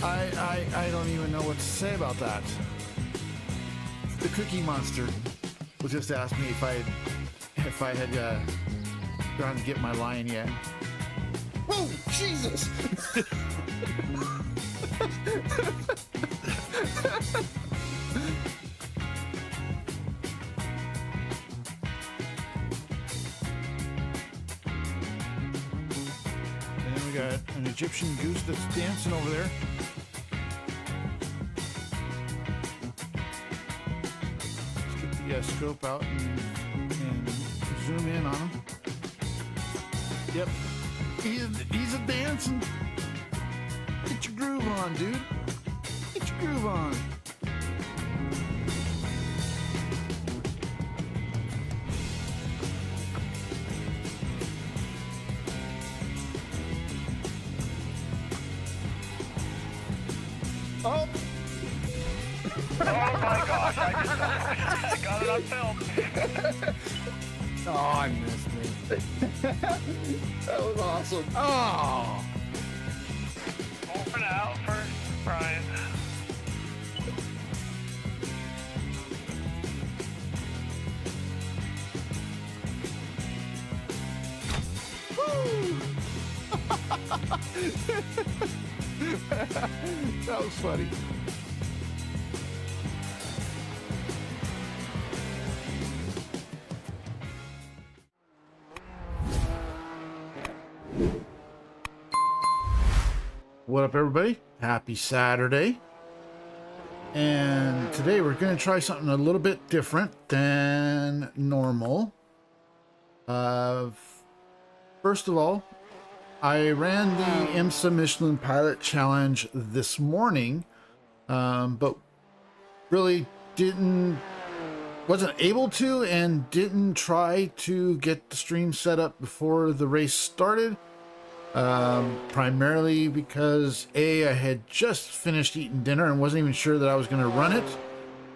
I don't even know what to say about that. The Cookie Monster was just asking me if I had gone to get my lion yet. Oh, Jesus! And then we got an Egyptian goose that's dancing over there. Let's get the scope out and zoom in on him. Yep, he's a dancing. Get your groove on, dude. Get your groove on. Oh! Oh my gosh, I got it on film. Oh, I missed it. That was awesome. Oh! Open it out first, Brian. Woo! That was funny. What up, everybody? Happy Saturday. And today we're going to try something a little bit different than normal. First of all, I ran the IMSA Michellin Pilot Challenge this morning, but really wasn't able to and didn't try to get the stream set up before the race started. Primarily because I had just finished eating dinner and wasn't even sure that I was going to run it.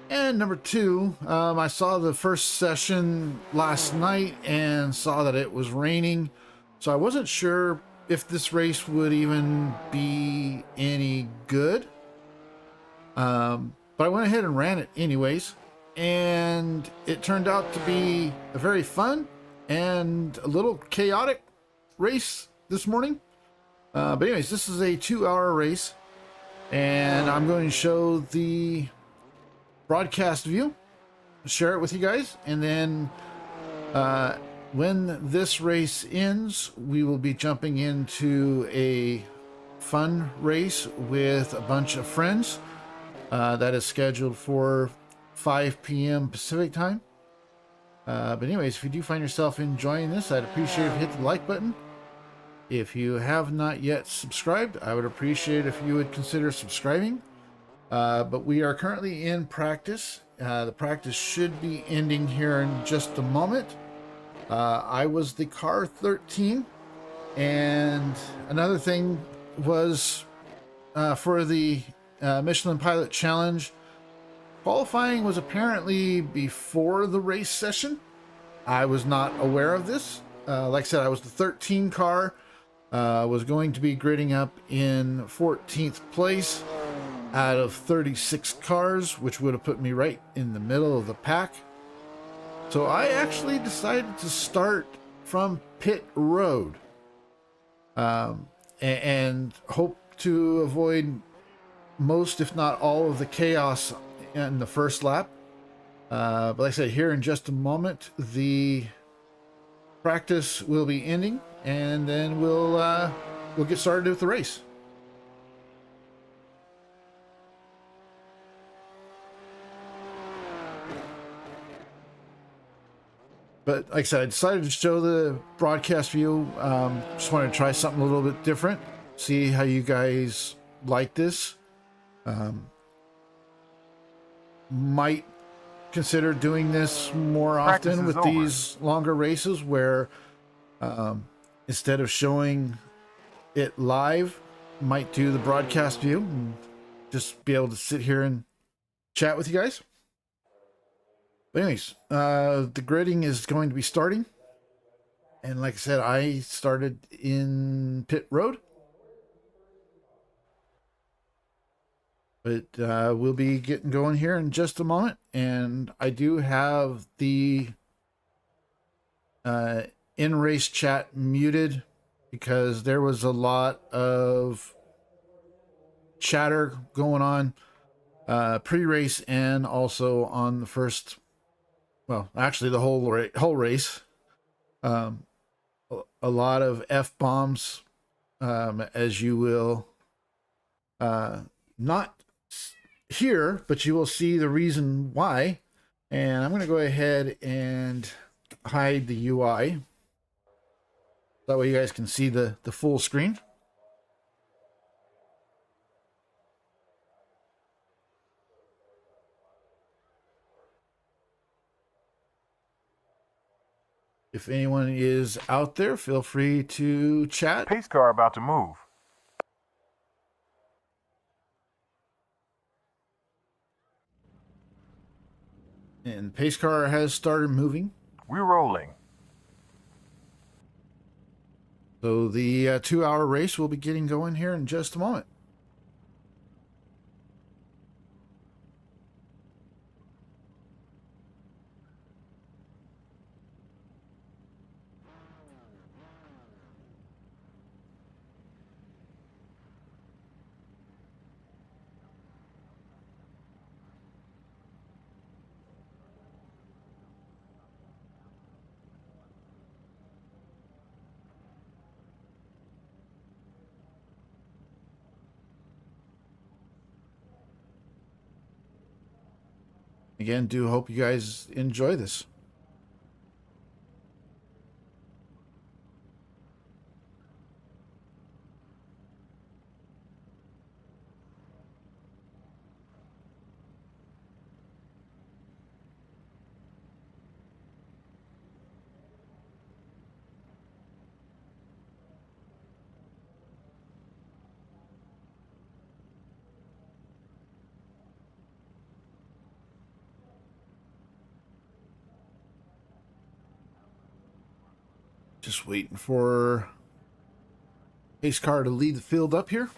And number two, I saw the first session last night and saw that it was raining. So I wasn't sure if this race would even be any good. But I went ahead and ran it anyways. And it turned out to be a very fun and a little chaotic race this morning. But anyways, this is a 2-hour race, and I'm going to show the broadcast view, share it with you guys, and then when this race ends, we will be jumping into a fun race with a bunch of friends that is scheduled for 5 p.m. Pacific time. But anyways, if you do find yourself enjoying this, I'd appreciate if you hit the like button. If you have not yet subscribed, I would appreciate if you would consider subscribing. But we are currently in practice. The practice should be ending here in just a moment. I was the car 13. And another thing was for the Michellin Pilot Challenge, qualifying was apparently before the race session. I was not aware of this. Like I said, I was the 13 car. Was going to be gridding up in 14th place out of 36 cars, which would have put me right in the middle of the pack. So I actually decided to start from pit road and hope to avoid most, if not all, of the chaos in the first lap. But like I said, here in just a moment, the practice will be ending, and then we'll get started with the race. But like I said, I decided to show the broadcast view. Just wanted to try something a little bit different, see how you guys like this. Might consider doing this more often with these longer races where instead of showing it live, might do the broadcast view and just be able to sit here and chat with you guys. But anyways, the gridding is going to be starting, and like I said, I started in pit road. But we'll be getting going here in just a moment. And I do have the in-race chat muted because there was a lot of chatter going on pre-race and also on the first, well, actually the whole race. A lot of F-bombs, as you will not hear, but you will see the reason why. And I'm going to go ahead and hide the UI. That way you guys can see the full screen. If anyone is out there, feel free to chat. Pace car about to move. And pace car has started moving. We're rolling. So the 2-hour race will be getting going here in just a moment. Again, do hope you guys enjoy this. Just waiting for pace car to lead the field up here.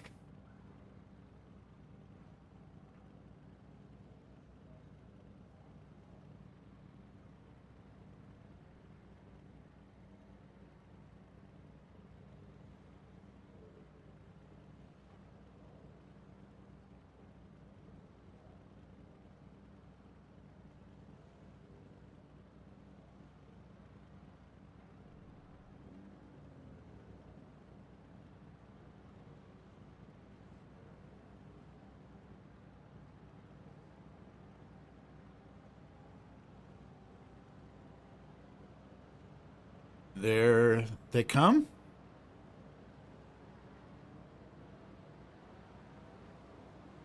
There they come.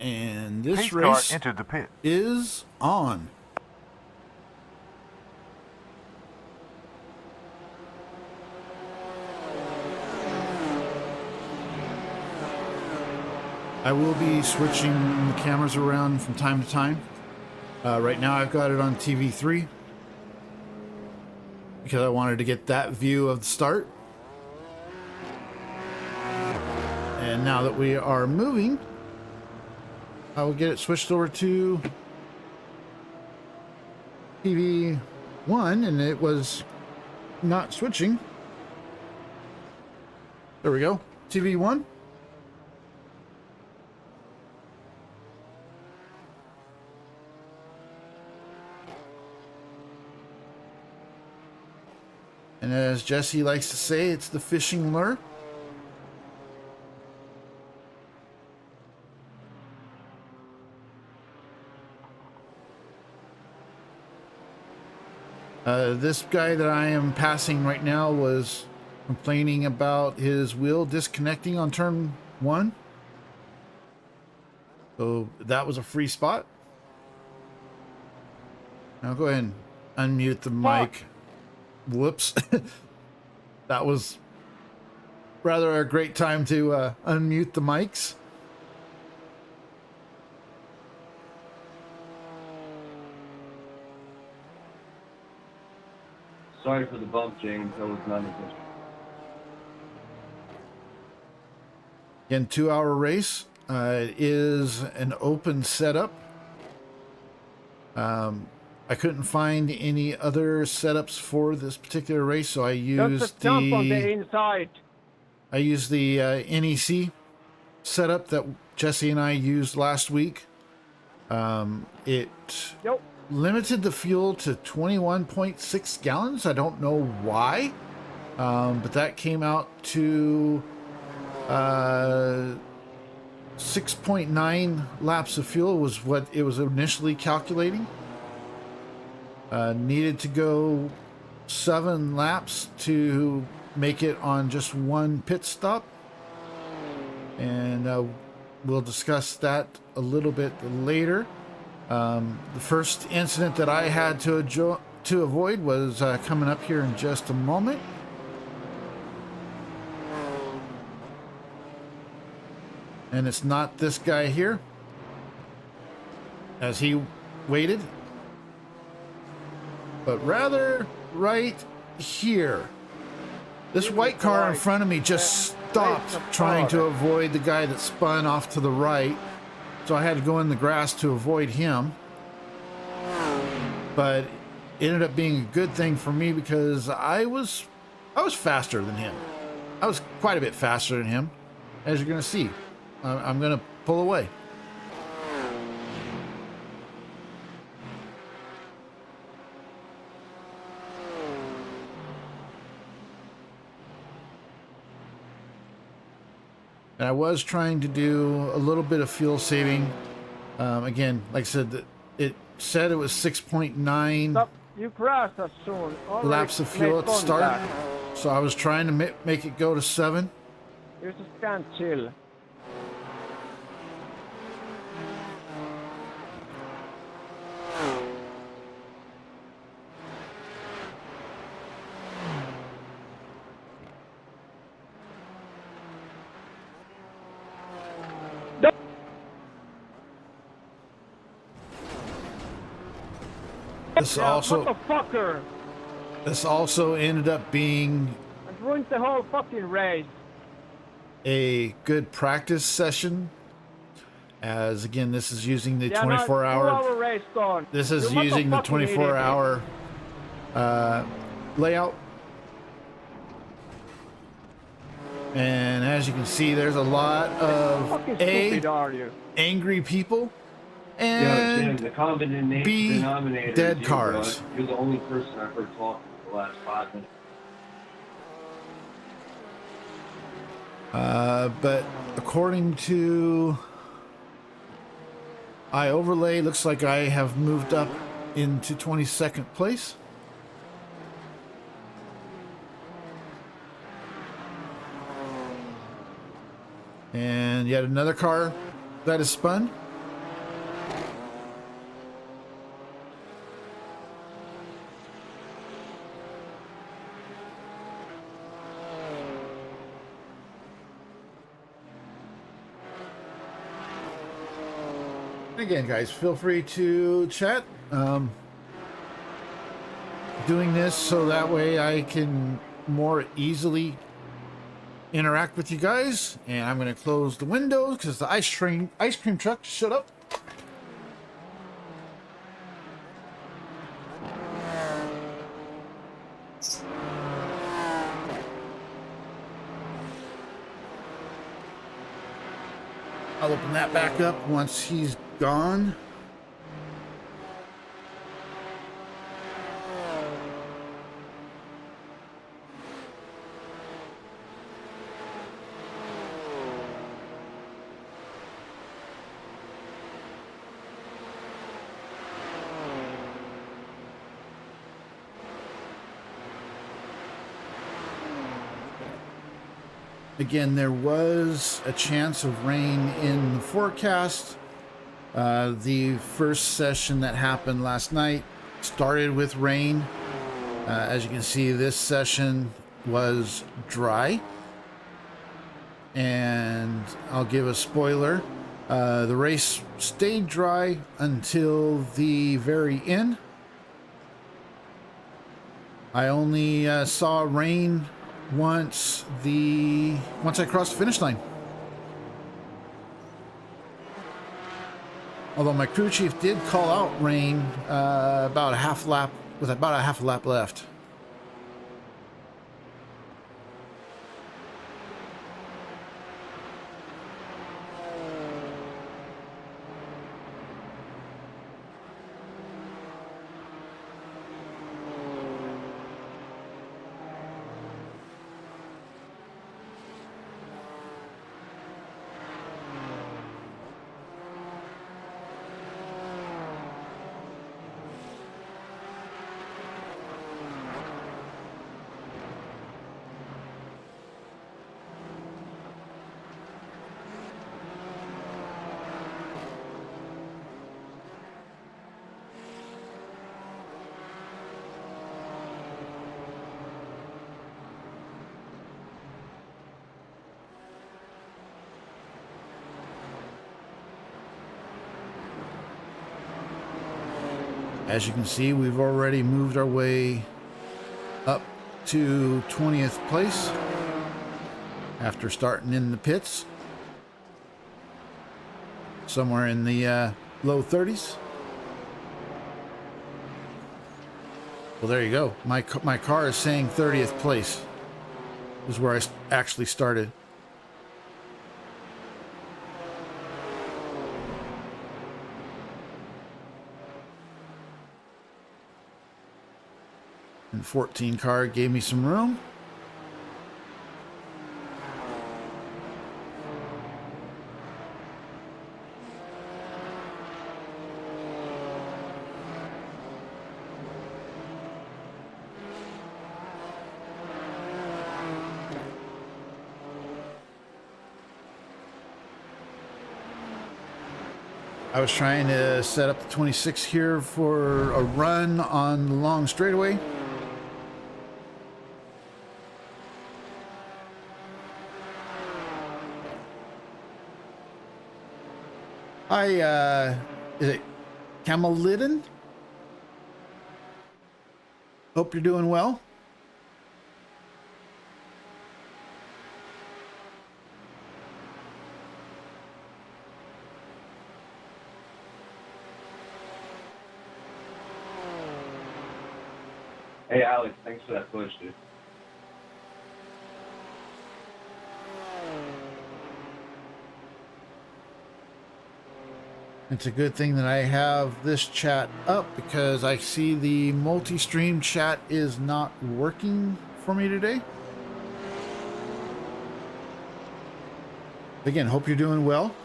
And this Pace car race entered the pit. is on. I will be switching the cameras around from time to time. Right now I've got it on TV3 because I wanted to get that view of the start. And now that we are moving, I will get it switched over to TV1, and it was not switching. There we go. TV1. And as Jesse likes to say, it's the fishing lure. This guy that I am passing right now was complaining about his wheel disconnecting on turn 1. So that was a free spot. Now go ahead and unmute the mic. Whoops. That was rather a great time to unmute the mics. Sorry for the bump, James. That was not intentional. Again, 2-hour race. It is an open setup. I couldn't find any other setups for this particular race, so I used Just jump on the inside. I used the NEC setup that Jesse and I used last week. It Yep. limited the fuel to 21.6 gallons. I don't know why, but that came out to 6.9 laps of fuel was what it was initially calculating. Needed to go 7 laps to make it on just one pit stop, and we'll discuss that a little bit later. The first incident that I had to avoid was coming up here in just a moment. And it's not this guy here, as he waited, but rather right here. This white car in front of me just stopped trying to avoid the guy that spun off to the right. So I had to go in the grass to avoid him. But it ended up being a good thing for me because I was faster than him. I was quite a bit faster than him, as you're going to see. I'm going to pull away. And I was trying to do a little bit of fuel saving. Again, like I said, it said it was 6.9 Stop. You crash us soon. laps of fuel at the start. So I was trying to make it go to 7. You just can't chill. This also Motherfucker! this also ended up being It ruined the whole fucking race. a good practice session, as again this is using the Yeah, 24-hour. 2-hour race gone. This is You using the motherfucking idiot. 24-hour layout. And as you can see, there's a lot of Fucking stupid are you? angry people Yeah, Jim, and the common B, denominator is dead you, cars. bud. You're the only person I've heard talk for the last 5 minutes. but according to iOverlay, looks like I have moved up into 22nd place. And yet another car that is spun. Again, guys, feel free to chat. Doing this so that way I can more easily interact with you guys. And I'm going to close the windows because the ice cream truck shut up. I'll open that back up once he's gone. Again, there was a chance of rain in the forecast. The first session that happened last night started with rain. As you can see, this session was dry. And I'll give a spoiler. The race stayed dry until the very end. I only saw rain once I crossed the finish line. Although my crew chief did call out rain about a half lap, with about a half lap left. As you can see, we've already moved our way up to 20th place after starting in the pits, somewhere in the low 30s. Well, there you go. My car is saying 30th place is where I actually started. And 14 car gave me some room. I was trying to set up the 26 here for a run on the long straightaway. Hi, is it Camelidin? Hope you're doing well. Hey, Alex, thanks for that push, dude. It's a good thing that I have this chat up because I see the multi-stream chat is not working for me today. Again, hope you're doing well.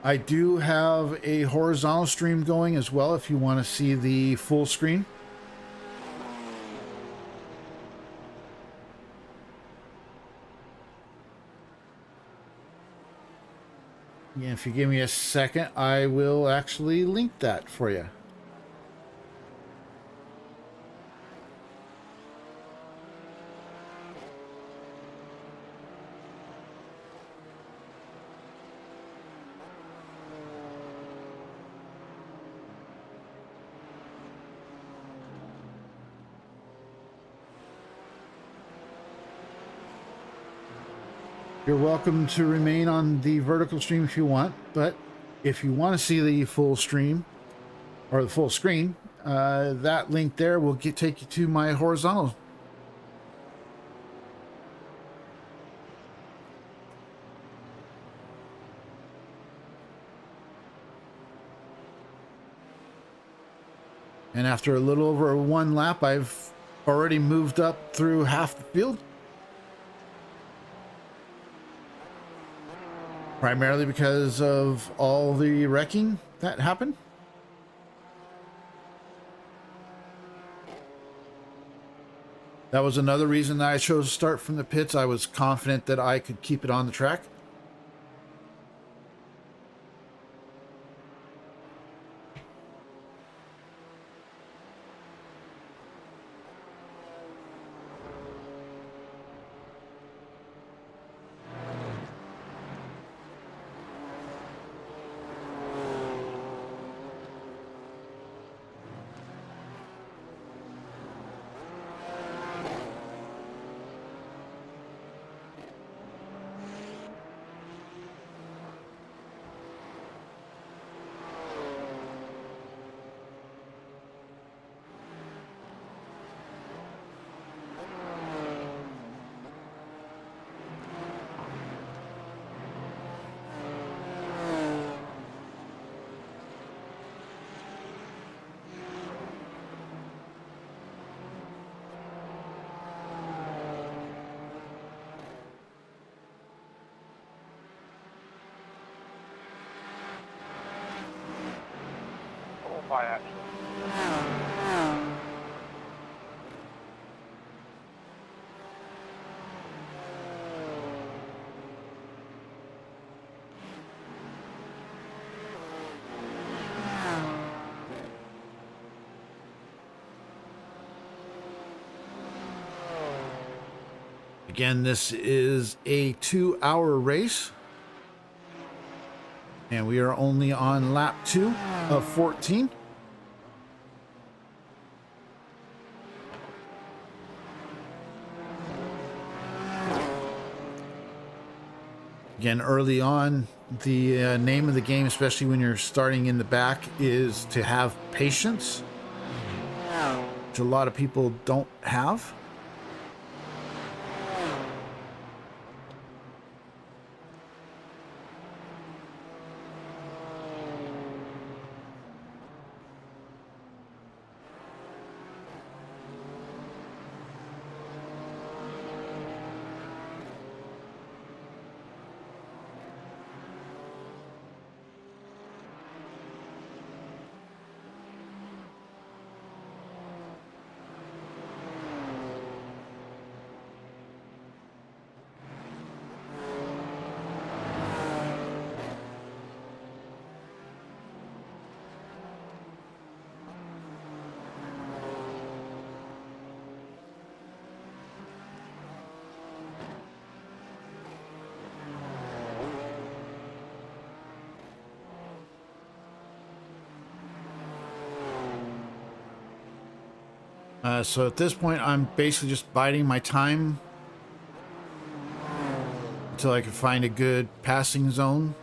I do have a horizontal stream going as well if you want to see the full screen. Yeah, if you give me a second, I will actually link that for you. You're welcome to remain on the vertical stream if you want, but if you want to see the full stream or the full screen, that link there will take you to my horizontal. And after a little over one lap, I've already moved up through half the field. Primarily because of all the wrecking that happened. That was another reason that I chose to start from the pits. I was confident that I could keep it on the track. qualify actually. Again, this is a 2-hour race. And we are only on lap 2 of 14. Again, early on, the name of the game, especially when you're starting in the back, is to have patience, which a lot of people don't have. So at this point, I'm basically just biding my time until I can find a good passing zone.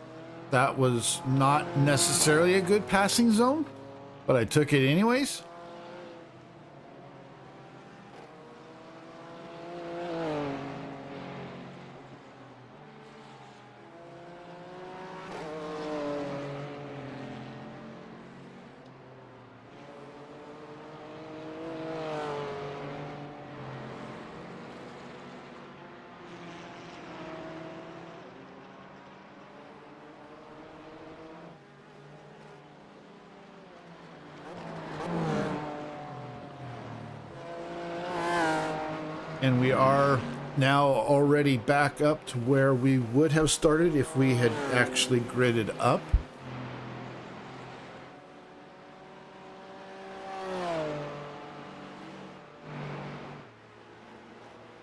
That was not necessarily a good passing zone, but I took it anyways. And we are now already back up to where we would have started if we had actually gridded up.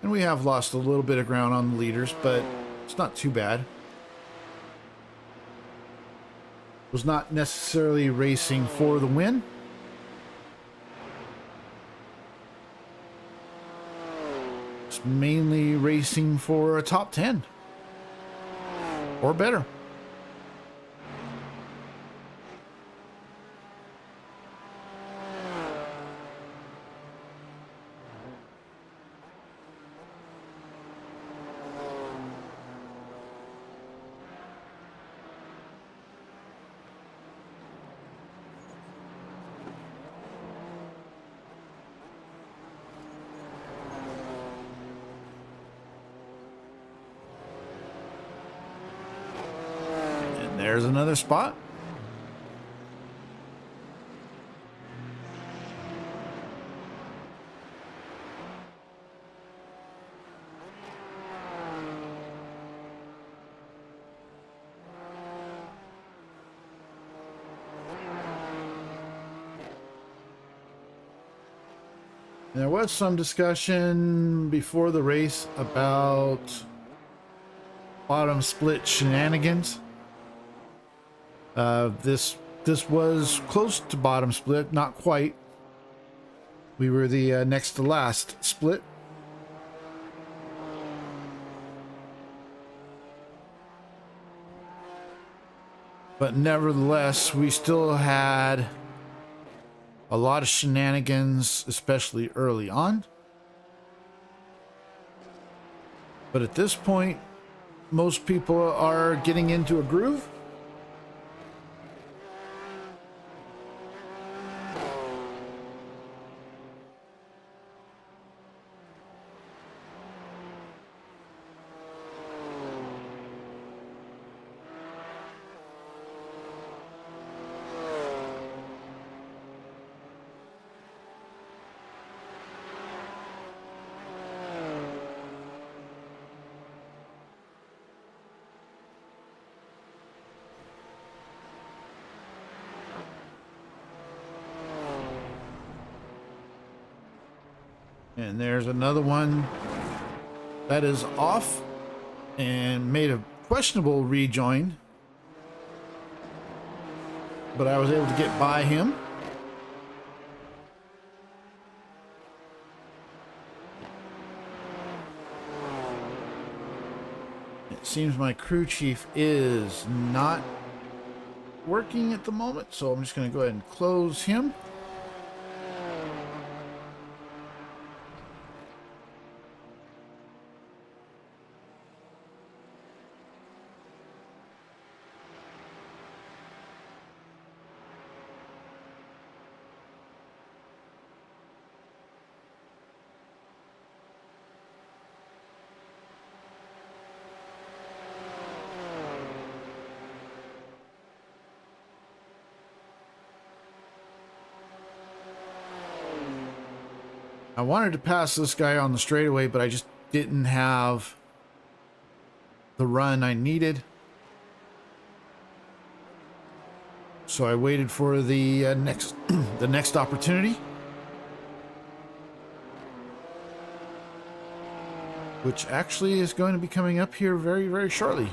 And we have lost a little bit of ground on the leaders, but it's not too bad. Was not necessarily racing for the win. Mainly racing for a top 10 or better. There's another spot. There was some discussion before the race about bottom split shenanigans. This was close to bottom split, not quite. We were the next to last split. But nevertheless, we still had a lot of shenanigans, especially early on. But at this point, most people are getting into a groove. And there's another one that is off and made a questionable rejoin. But I was able to get by him. It seems my crew chief is not working at the moment, so I'm just going to go ahead and close him. I wanted to pass this guy on the straightaway, but I just didn't have the run I needed. So I waited for the next the next opportunity, which actually is going to be coming up here very, very shortly.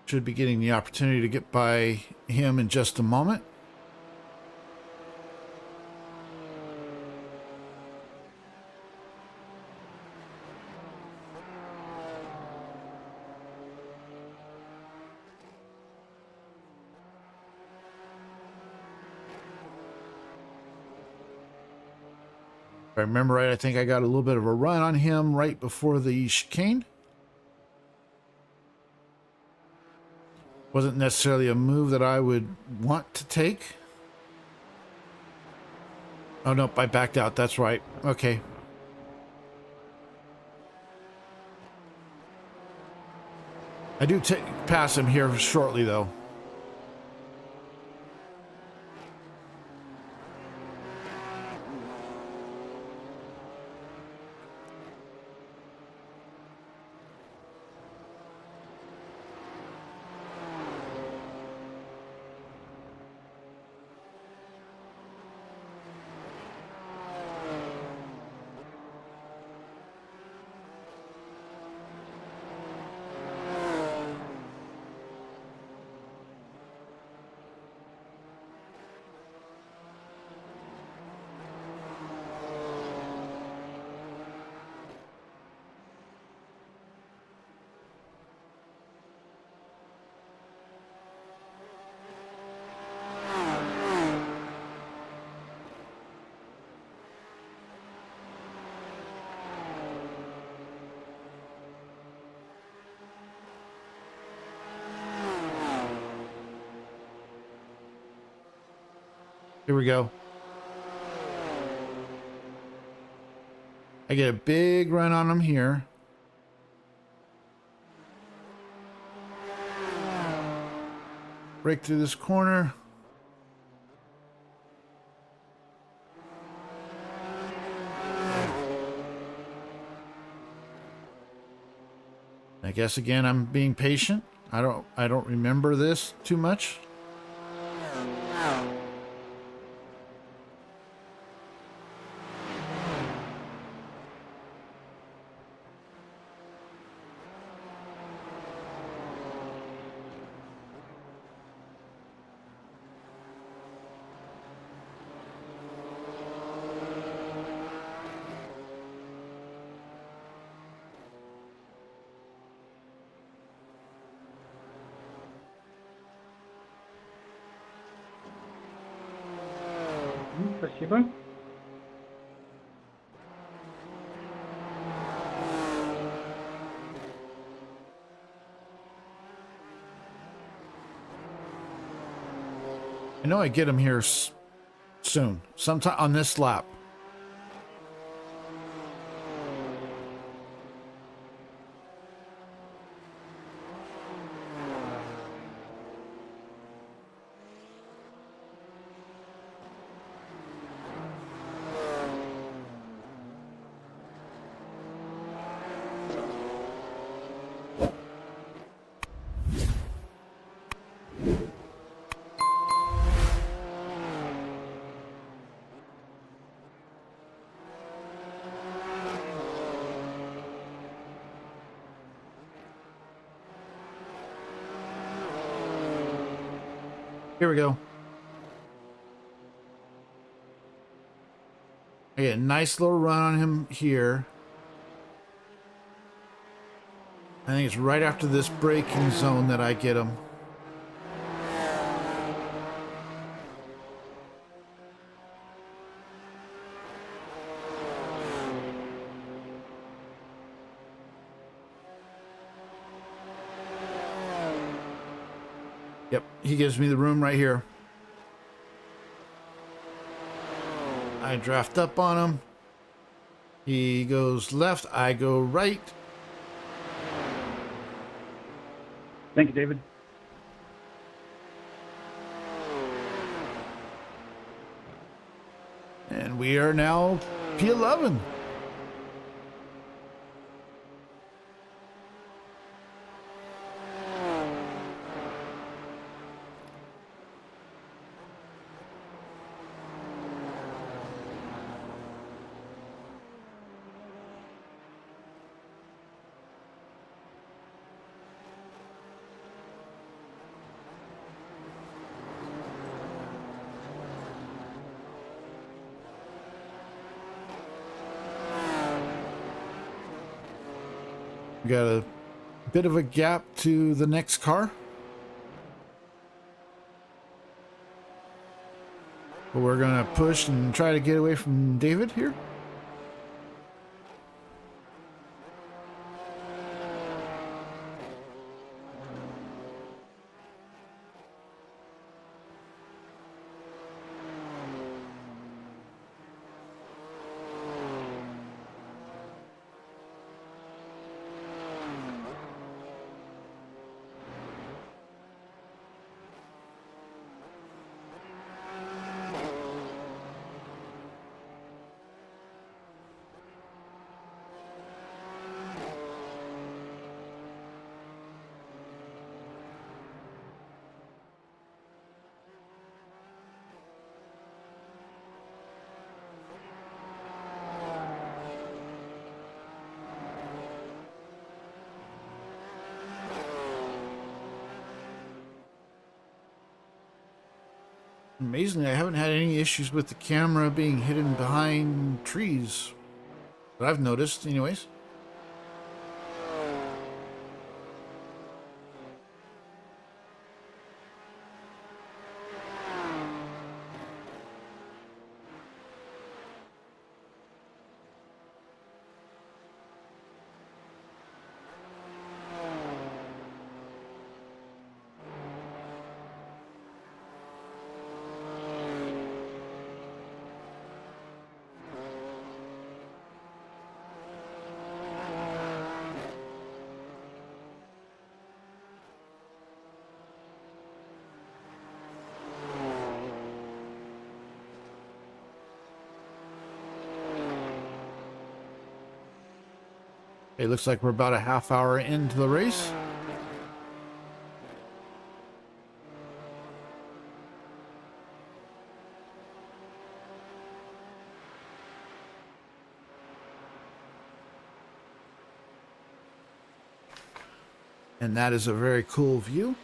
Should be getting the opportunity to get by him in just a moment. If I remember right, I think I got a little bit of a run on him right before the chicane. Wasn't necessarily a move that I would want to take. Oh, nope, I backed out. That's right. Okay. I do pass him here shortly, though. Here we go. I get a big run on him here. Break through this corner. I guess again I'm being patient. I don't remember this too much. Спасибо. I know I get him here soon, sometime on this lap. Here we go. I get a nice little run on him here. I think it's right after this braking zone that I get him. Yep, he gives me the room right here. I draft up on him. He goes left, I go right. Thank you, David. And we are now P11. We got a bit of a gap to the next car. But we're going to push and try to get away from David here. Amazingly, I haven't had any issues with the camera being hidden behind trees. That I've noticed, anyways. It looks like we're about a half hour into the race. And that is a very cool view.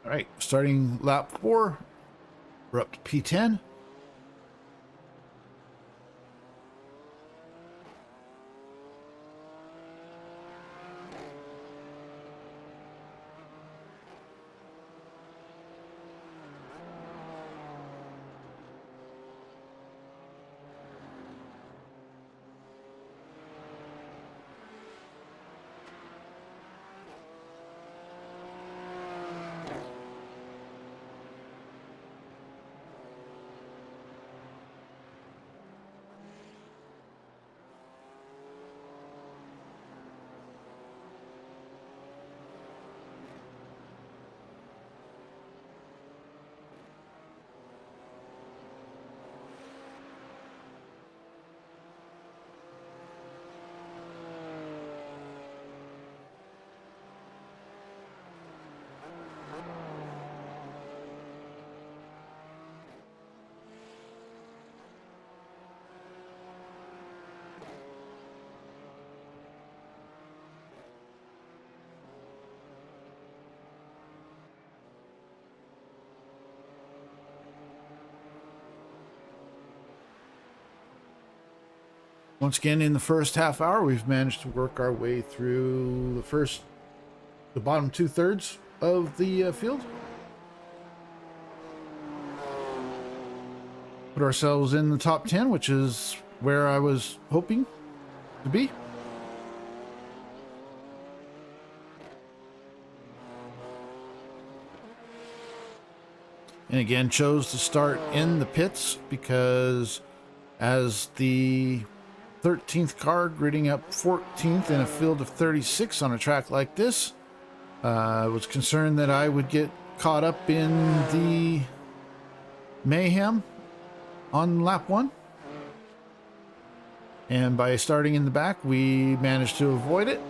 All right, starting lap 4. We're up to P10. Once again, in the first half hour, we've managed to work our way through the bottom 2/3 of the field. Put ourselves in the top 10, which is where I was hoping to be. And again, chose to start in the pits because as the 13th car gridding up 14th in a field of 36 on a track like this, I was concerned that I would get caught up in the mayhem on lap 1. And by starting in the back, we managed to avoid it.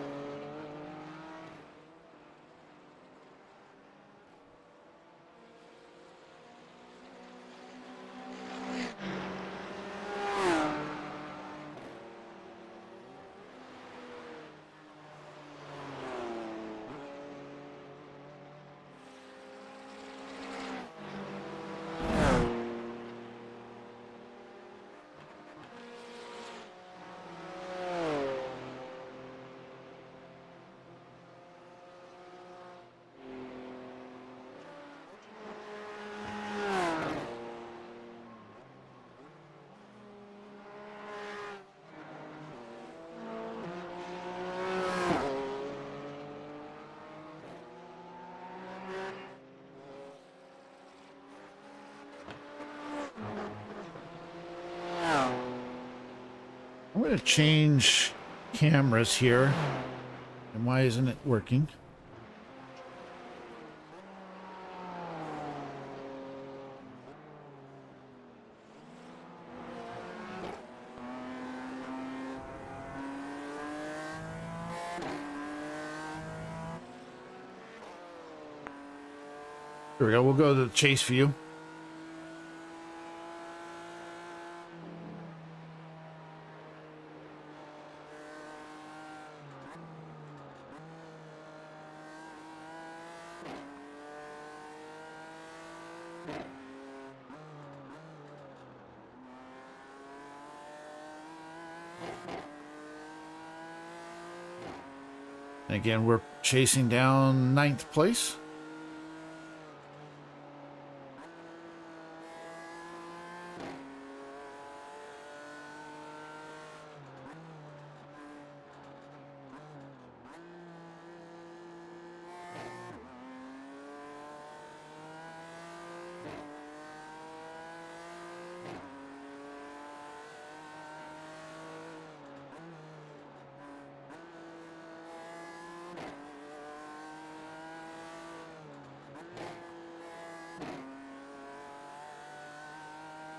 I'm going to change cameras here. And why isn't it working? Here we go. We'll go to the chase view. Again, we're chasing down 9th place.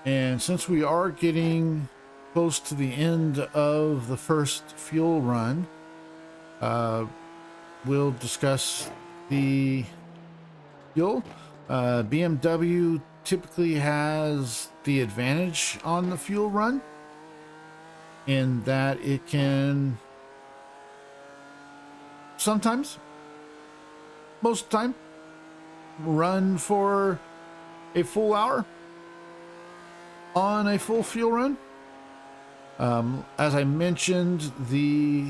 And since we are getting close to the end of the first fuel run, we'll discuss the fuel. BMW typically has the advantage on the fuel run in that it can sometimes, most of the time, run for a full hour on a full fuel run. As I mentioned, the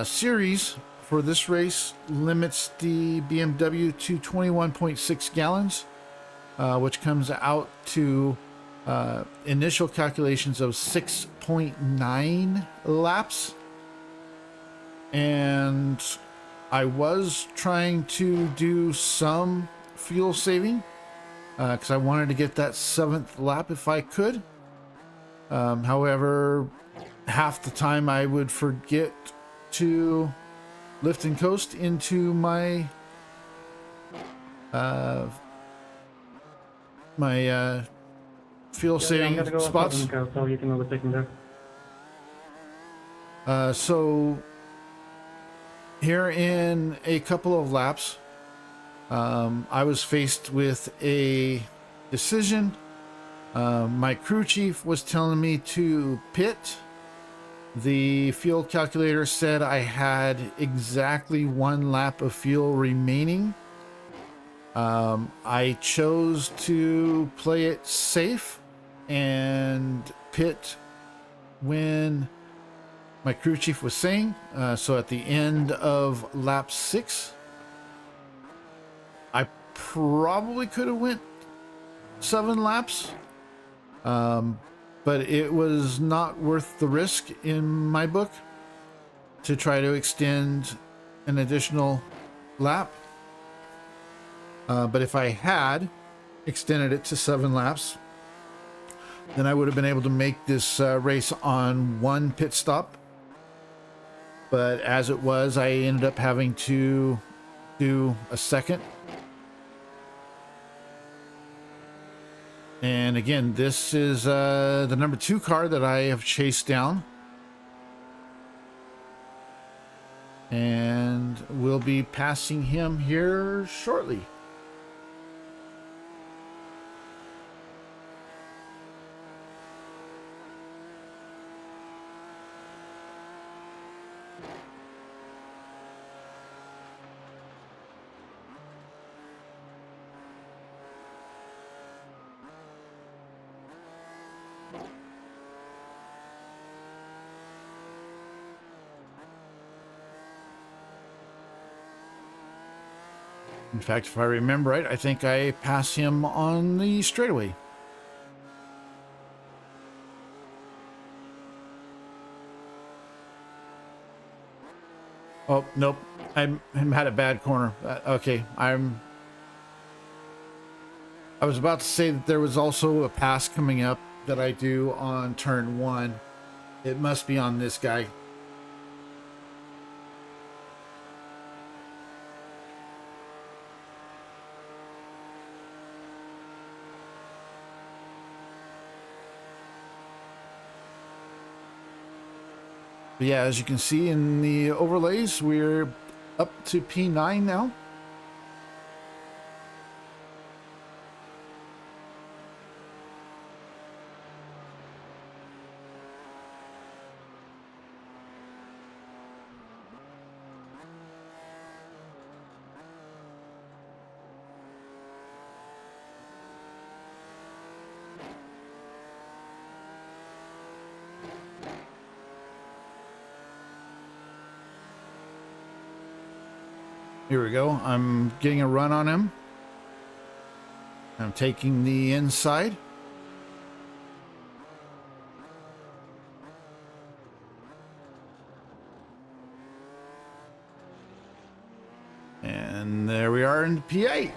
series for this race limits the BMW to 21.6 gallons, which comes out to initial calculations of 6.9 laps. And I was trying to do some fuel saving because I wanted to get that 7th lap if I could. However, half the time I would forget to lift and coast into my fuel saving spots. So you can overtake me there. So here in a couple of laps, I was faced with a decision. My crew chief was telling me to pit. The fuel calculator said I had exactly 1 lap of fuel remaining. I chose to play it safe and pit when my crew chief was saying. So at the end of lap 6, I probably could have went 7 laps. But it was not worth the risk in my book to try to extend an additional lap. But if I had extended it to 7 laps, then I would have been able to make this race on 1 pit stop. But as it was, I ended up having to do a second. And again, this is the number 2 car that I have chased down. And we'll be passing him here shortly. In fact, if I remember right, I think I pass him on the straightaway. Oh, nope. I had a bad corner. Okay, I was about to say that there was also a pass coming up that I do on turn 1. It must be on this guy. But yeah, as you can see in the overlays, we're up to P9 now. Here we go. I'm getting a run on him. I'm taking the inside. And there we are in P8.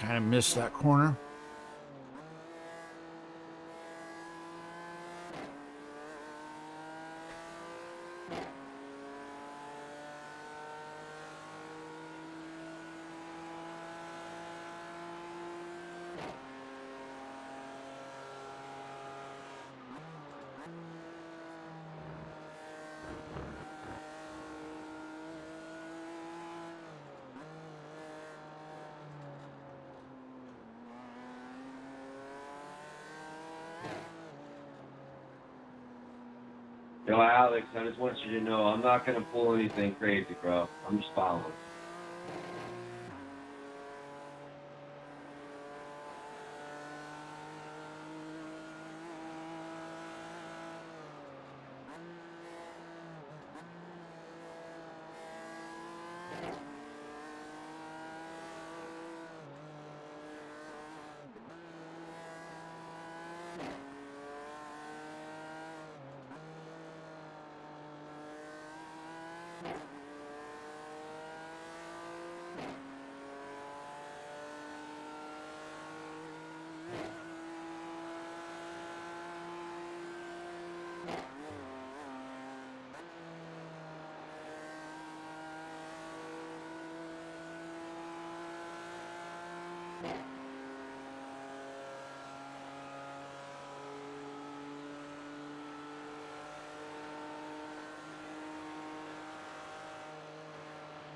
kind of missed that corner. Yo, Alex, I just want you to know I'm not gonna pull anything crazy, bro. I'm just following.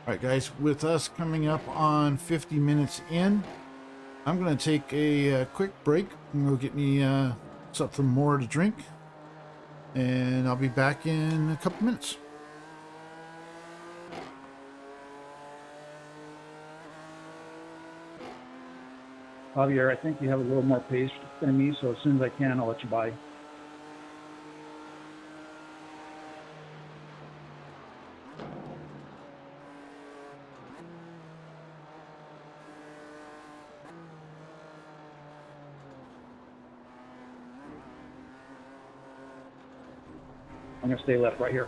All right, guys, with us coming up on 50 minutes in, I'm going to take a quick break and go get me something more to drink. And I'll be back in a couple minutes. Javier, I think you have a little more pace than me, so as soon as I can, I'll let you by. I'm going to stay left right here.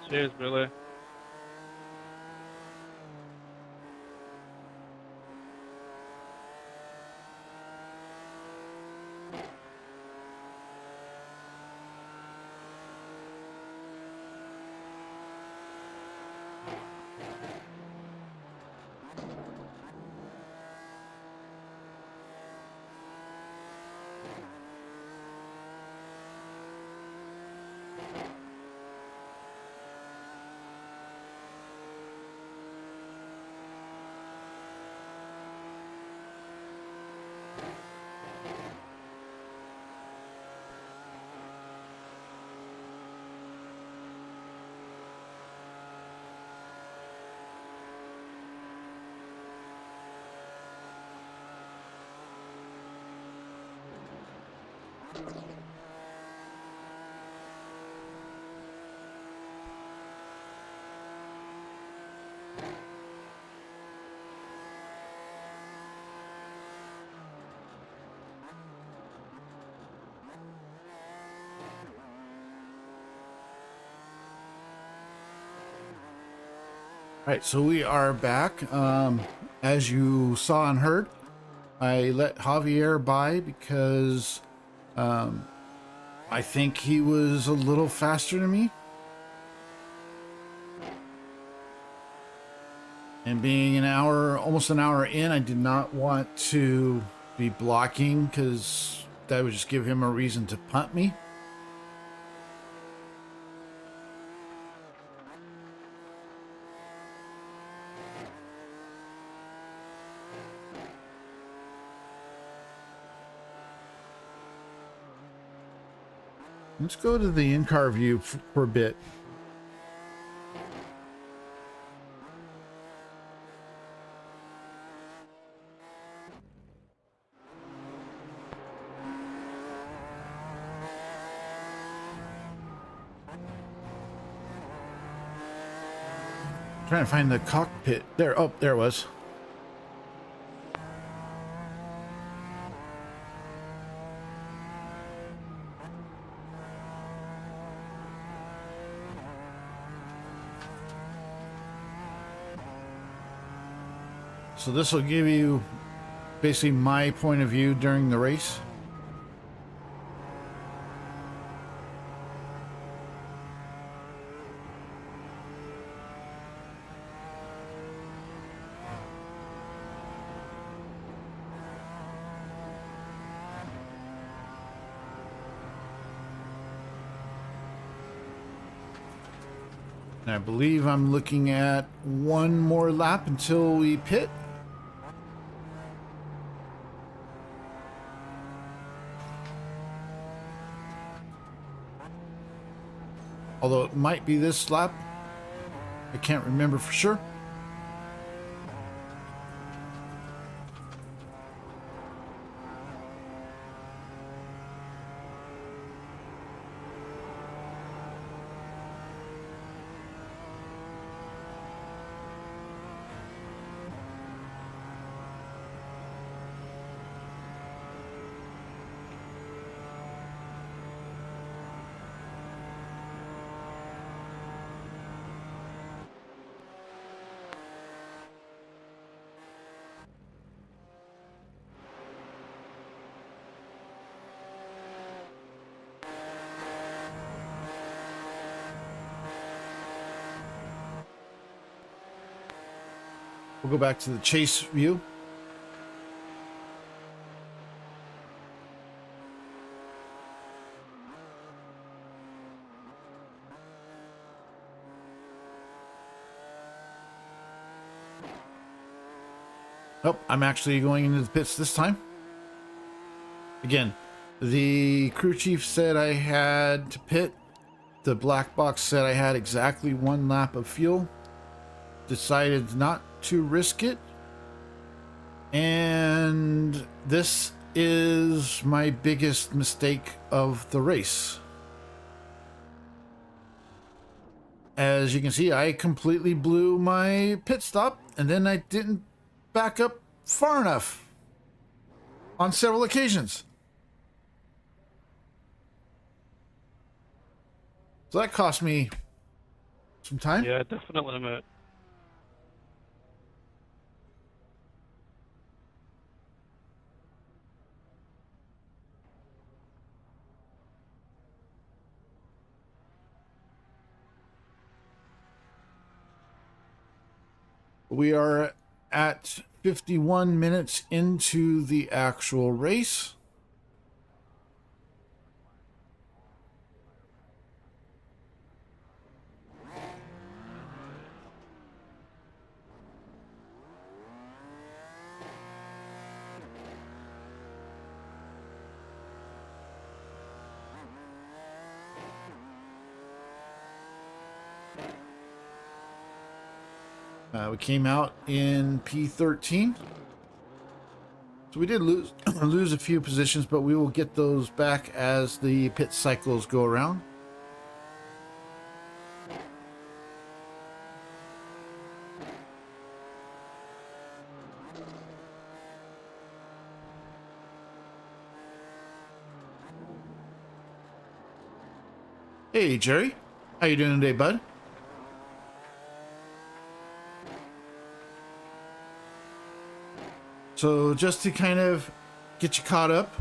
Cheers, Billy. All right, so we are back. As you saw and heard, I let Javier by because I think he was a little faster than me. And being almost an hour in, I did not want to be blocking because that would just give him a reason to punt me. Let's go to the in-car view for a bit. Trying to find the cockpit. There, oh, there it was. So this will give you basically my point of view during the race. And I believe I'm looking at one more lap until we pit. Although it might be this lap. I can't remember for sure. We'll go back to the chase view. Oh, I'm actually going into the pits this time. Again, the crew chief said I had to pit. The black box said I had exactly one lap of fuel. Decided not to risk it. And this is my biggest mistake of the race. As you can see, I completely blew my pit stop, and then I didn't back up far enough on several occasions. So that cost me some time. Yeah, definitely, mate. We are at 51 minutes into the actual race. We came out in P13. So we did lose lose a few positions, but we will get those back as the pit cycles go around. Hey, Jerry. How you doing today, bud? So just to kind of get you caught up,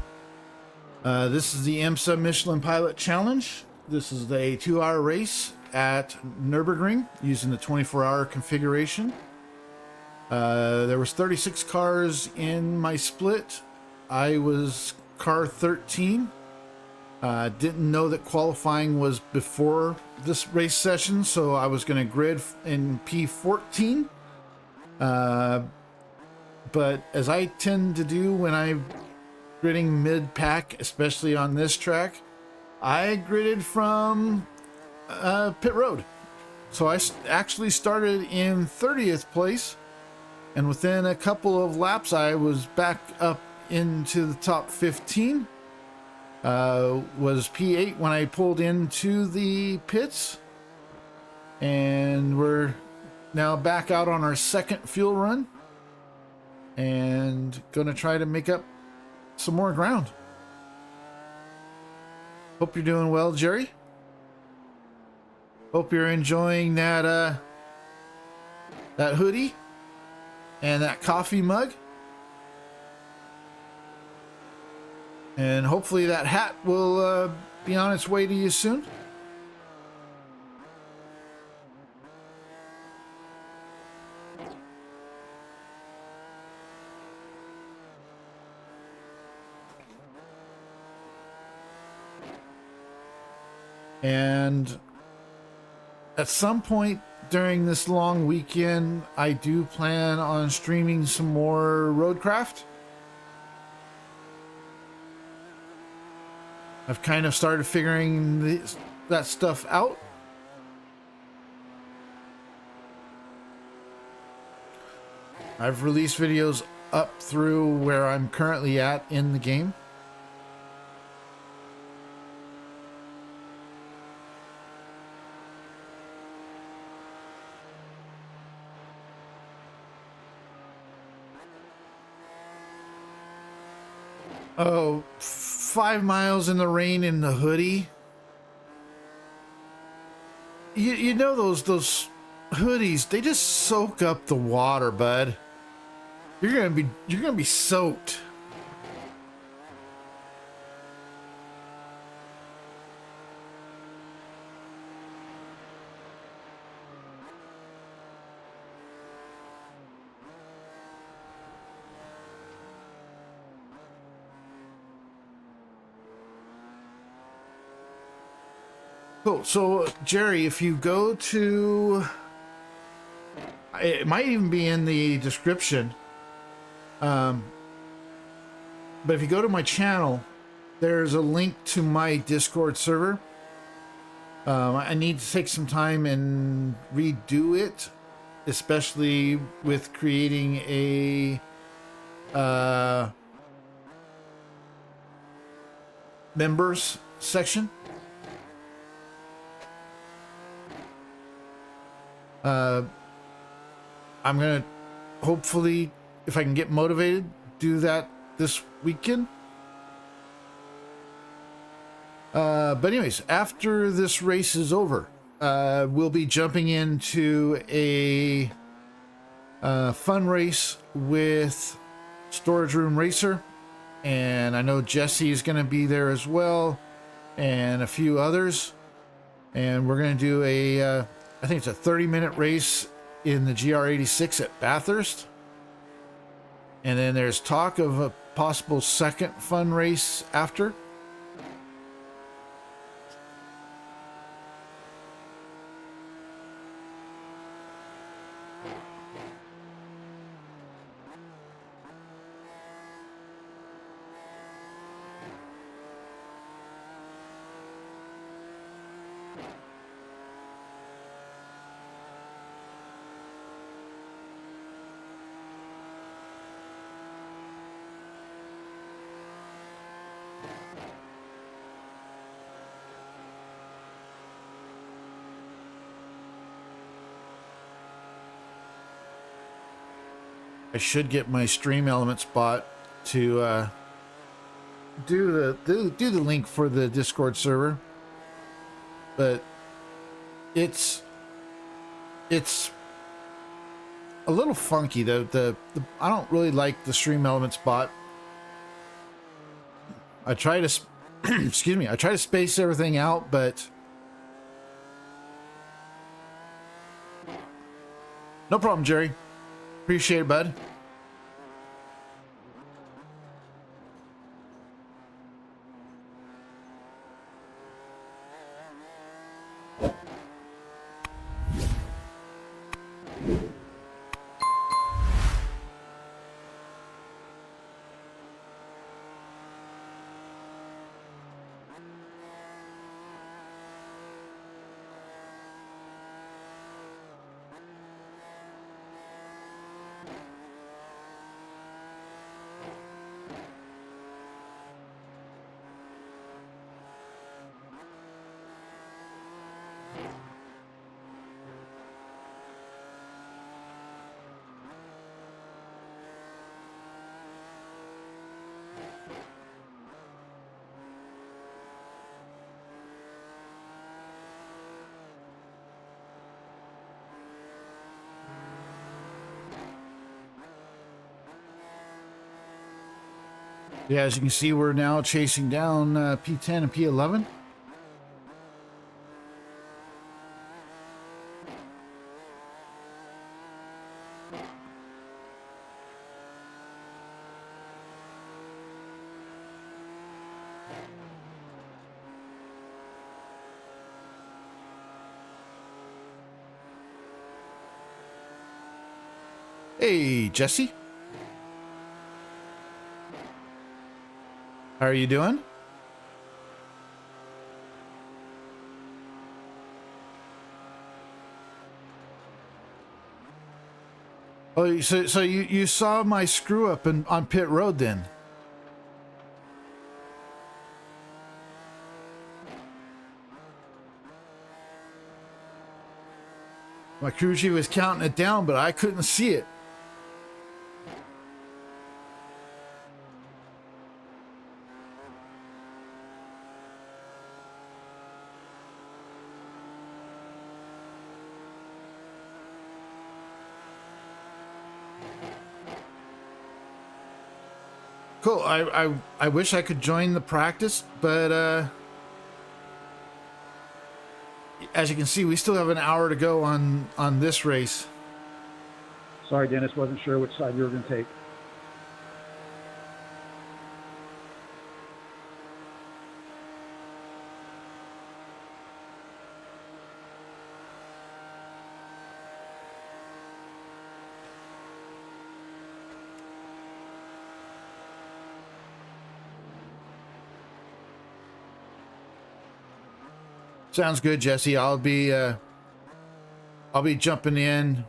this is the IMSA Michellin Pilot Challenge. This is a 2-hour race at Nürburgring using the 24-hour configuration. There was 36 cars in my split. I was car 13. Didn't know that qualifying was before this race session, so I was going to grid in P14. But as I tend to do when I'm gridding mid-pack, especially on this track, I gridded from pit road. So I actually started in 30th place, and within a couple of laps I was back up into the top 15. Was P8 when I pulled into the pits, and we're now back out on our second fuel run and gonna try to make up some more ground. Hope you're doing well, Jerry. Hope you're enjoying that that hoodie and that coffee mug. And hopefully that hat will be on its way to you soon. And at some point during this long weekend, I do plan on streaming some more Roadcraft. I've kind of started figuring that stuff out. I've released videos up through where I'm currently at in the game. Oh, 5 miles in the rain in the hoodie. You know those hoodies, they just soak up the water, bud. You're gonna be soaked. Cool. So, Jerry, if you go to, it might even be in the description. But if you go to my channel, there's a link to my Discord server. I need to take some time and redo it, especially with creating a members section. I'm gonna hopefully, if I can get motivated, do that this weekend. But anyways, after this race is over, we'll be jumping into a fun race with Storage Room Racer, and I know Jesse is going to be there as well, and a few others. And we're going to do a, I think it's a 30-minute race in the GR86 at Bathurst. And then there's talk of a possible second fun race after. I should get my Stream Elements bot to do the link for the Discord server, but it's a little funky. The I don't really like the Stream Elements bot. I try to excuse me. I try to space everything out, but no problem, Jerry. Appreciate it, bud. Yeah, as you can see, we're now chasing down P10 and P11. Hey, Jesse. How are you doing? Oh, so you saw my screw up on pit road then? My crew chief was counting it down, but I couldn't see it. Cool. I wish I could join the practice, but as you can see, we still have an hour to go on this race. Sorry, Dennis, wasn't sure which side you were going to take. Sounds good, Jesse. I'll be jumping in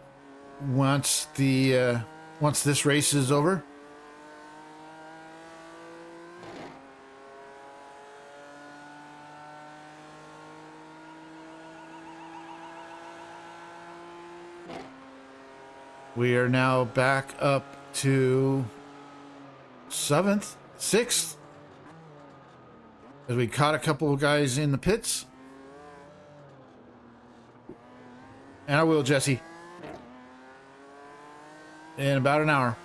once this race is over. We are now back up to 7th, 6th, as we caught a couple of guys in the pits. And I will, Jesse. In about an hour.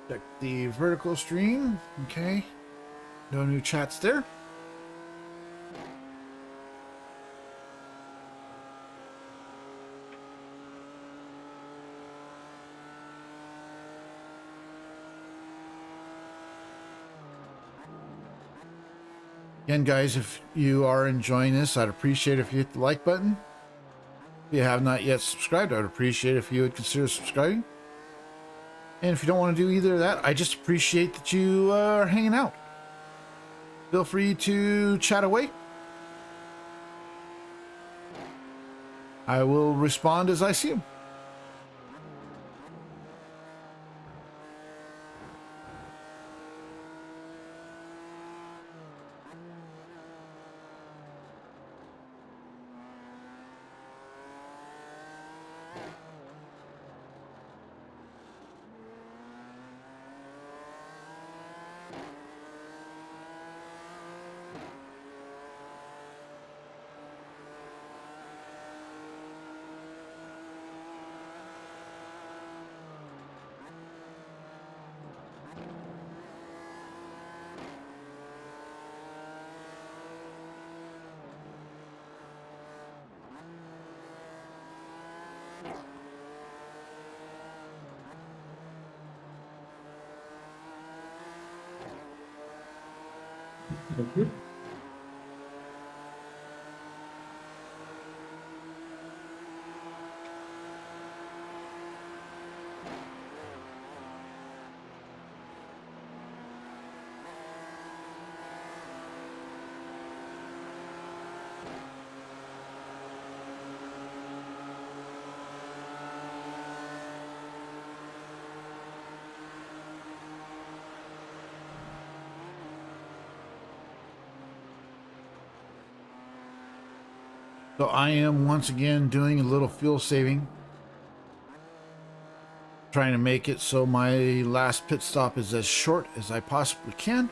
Check the vertical stream. Okay. No new chats there. Again, guys, if you are enjoying this, I'd appreciate if you hit the like button. If you have not yet subscribed, I'd appreciate if you would consider subscribing. And if you don't want to do either of that, I just appreciate that you are hanging out. Feel free to chat away. I will respond as I see them. Thank you. So I am once again doing a little fuel saving, trying to make it so my last pit stop is as short as I possibly can.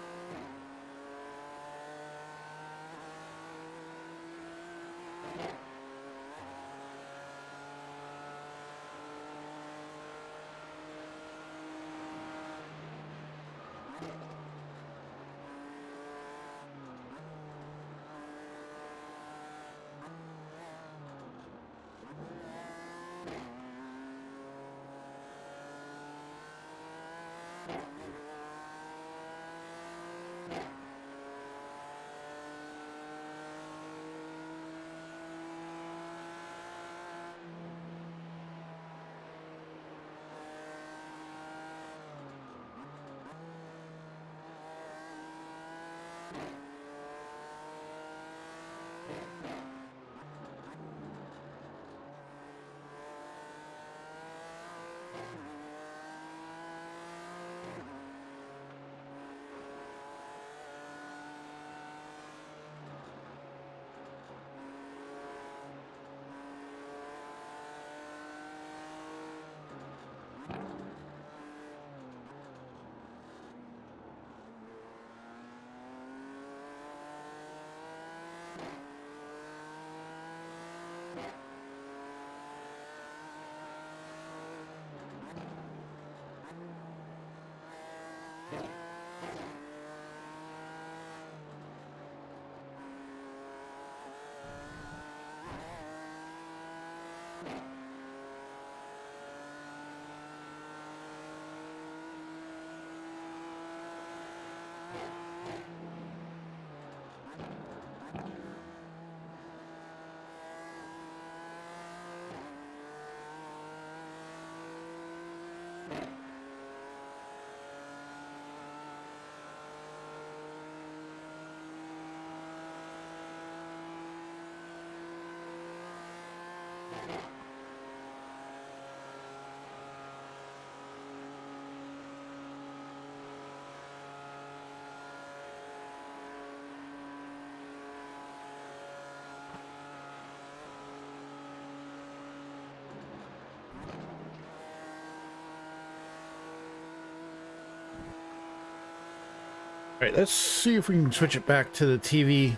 All right, let's see if we can switch it back to the TV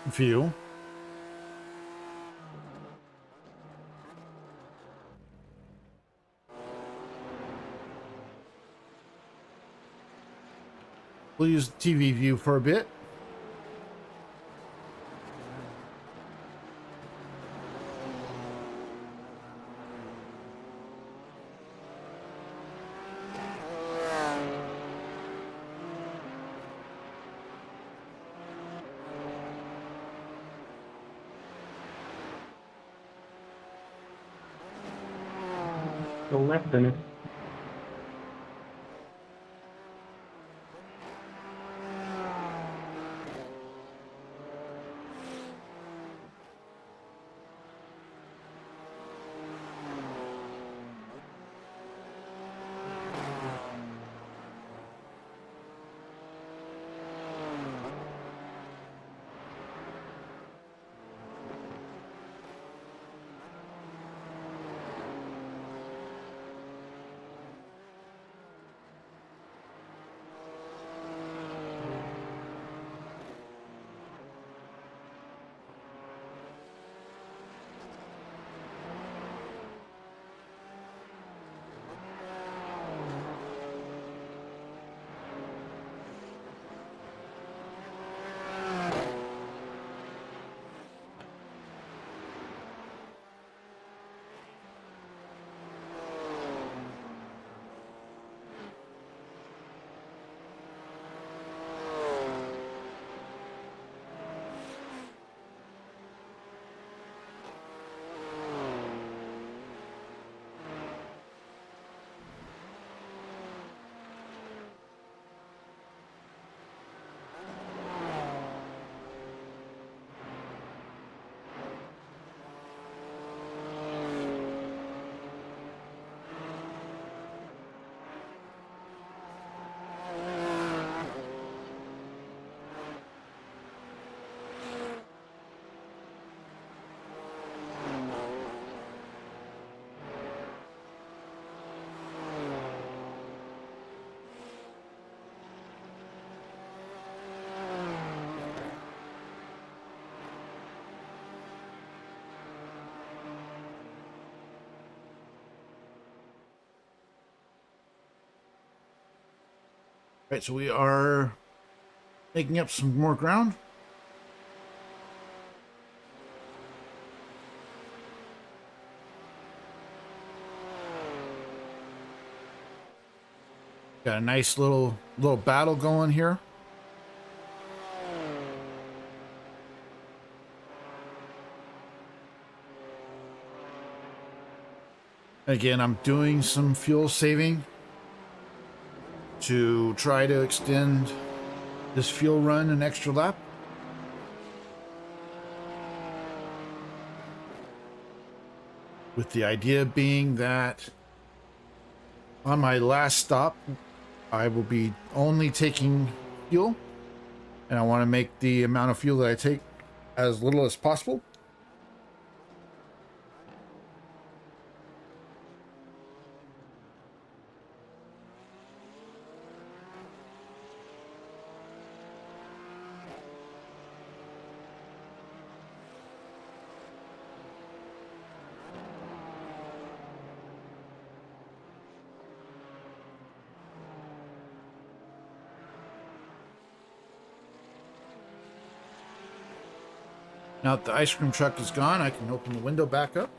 view. We'll use the TV view for a bit. Go left in it. Right, so we are making up some more ground. Got a nice little battle going here. Again, I'm doing some fuel saving to try to extend this fuel run an extra lap. With the idea being that on my last stop, I will be only taking fuel, and I want to make the amount of fuel that I take as little as possible. Now that the ice cream truck is gone, I can open the window back up.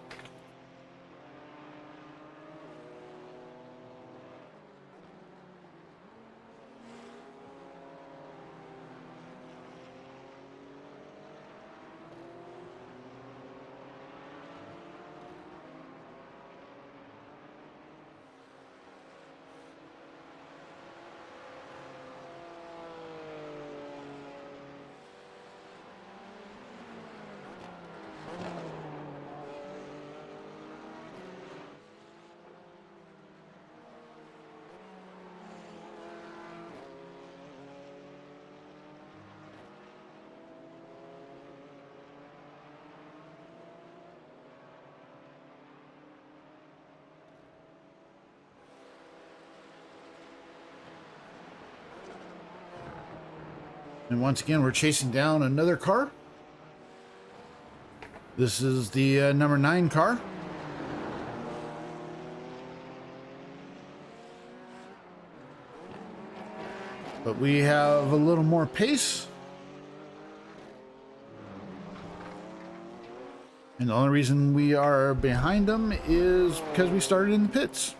And once again, we're chasing down another car. This is the number 9 car. But we have a little more pace. And the only reason we are behind them is because we started in the pits.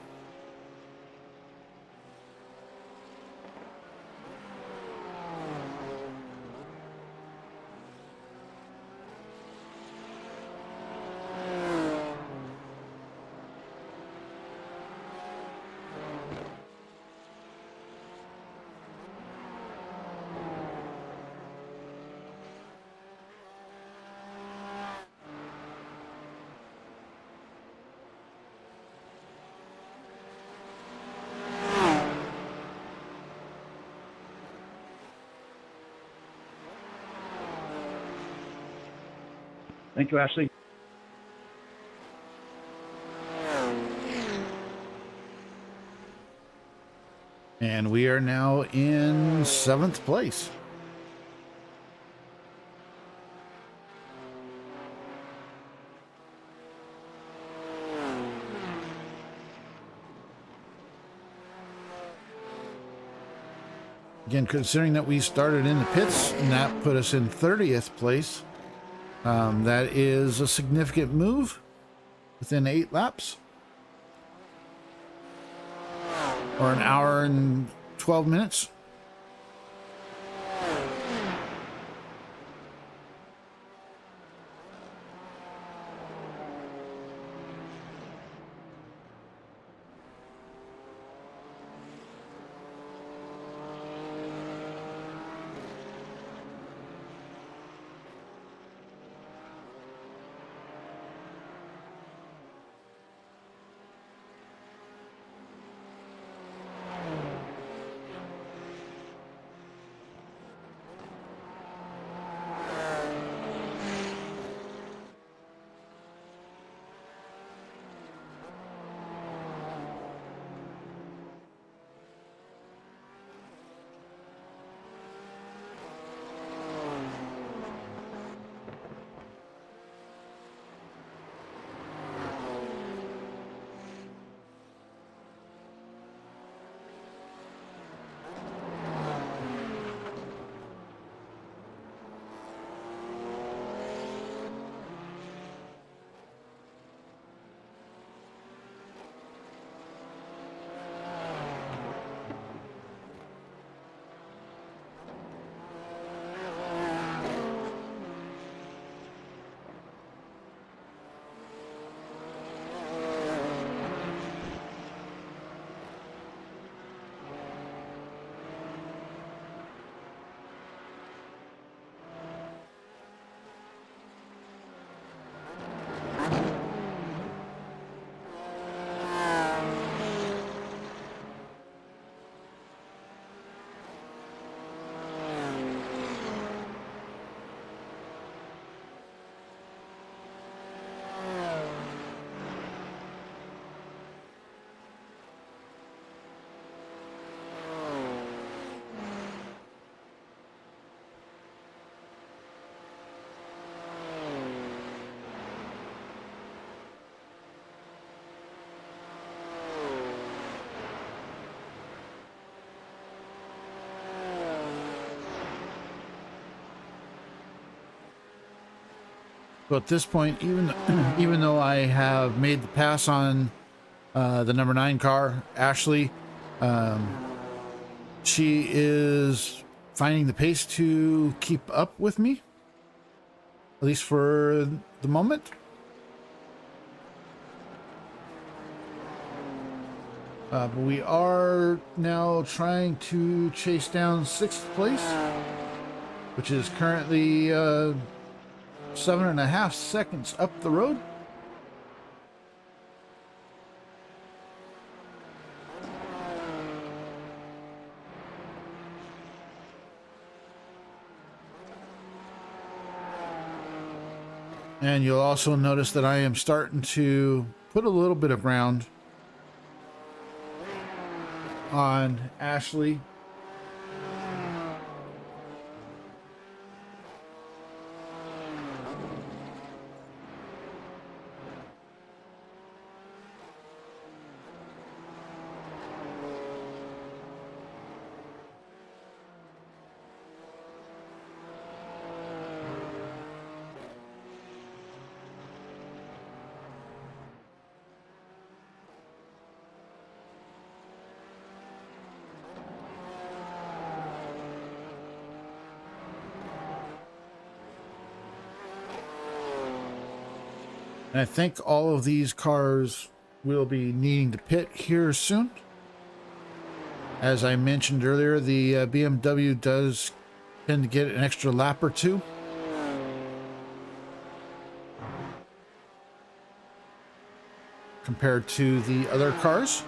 Thank you, Ashley. And we are now in 7th place. Again, considering that we started in the pits and that put us in 30th place, that is a significant move within 8 laps. Or an hour and 12 minutes. So at this point, even though I have made the pass on the number 9 car, Ashley, she is finding the pace to keep up with me, at least for the moment. But we are now trying to chase down 6th place, which is currently 7.5 seconds up the road. And you'll also notice that I am starting to put a little bit of ground on Ashley. And I think all of these cars will be needing to pit here soon. As I mentioned earlier, the BMW does tend to get an extra lap or two. Compared to the other cars.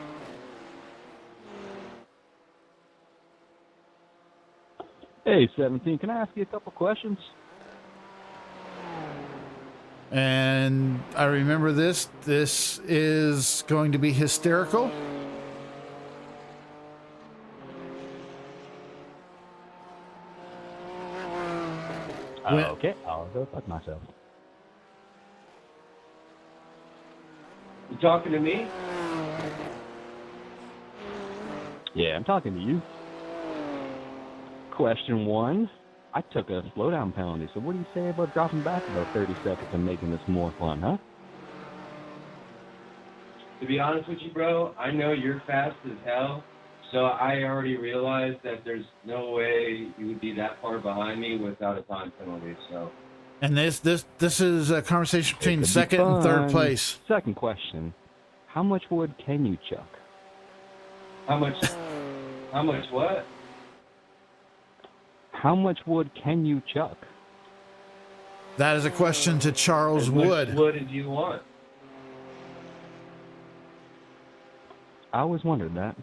Hey, 17, can I ask you a couple questions? And I remember this. This is going to be hysterical. Okay, I'll go fuck myself. You talking to me? Yeah, I'm talking to you. Question 1. I took a slowdown penalty, so what do you say about dropping back about 30 seconds and making this more fun, huh? To be honest with you, bro, I know you're fast as hell, so I already realized that there's no way you would be that far behind me without a time penalty. So. And this is a conversation between It could be 2nd and 3rd fun. place. Second question. How much wood can you chuck? How much what? How much wood can you chuck? That is a question to Charles As Wood. much wood as you want. I always wondered that.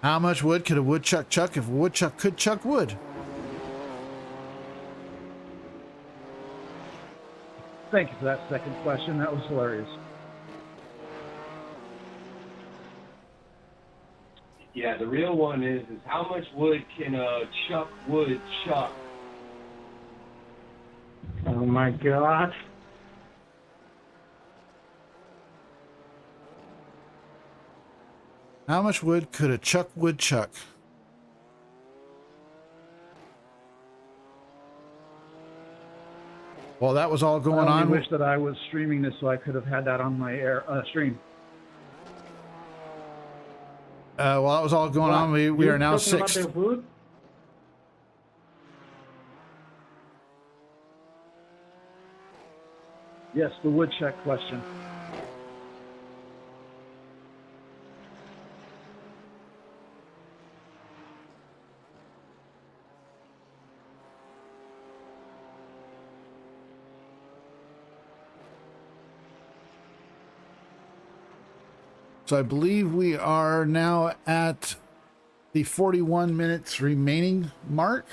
How much wood could a woodchuck chuck if a woodchuck could chuck wood? Thank you for that second question. That was hilarious. Yeah, the real one is how much wood can a chuck wood chuck? Oh my God. How much wood could a chuck woodchuck? Well, that was all going I on. wish that I was streaming this so I could have had that on my stream. While that was all going on, we are now 6th. Yes, the woodchuck question. So I believe we are now at the 41 minutes remaining mark.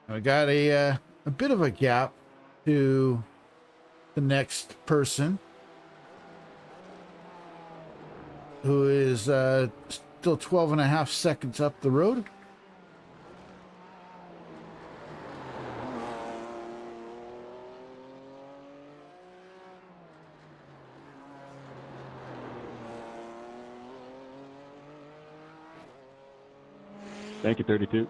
We got a bit of a gap to the next person. who is still 12 and a half seconds up the road. Thank you, 32.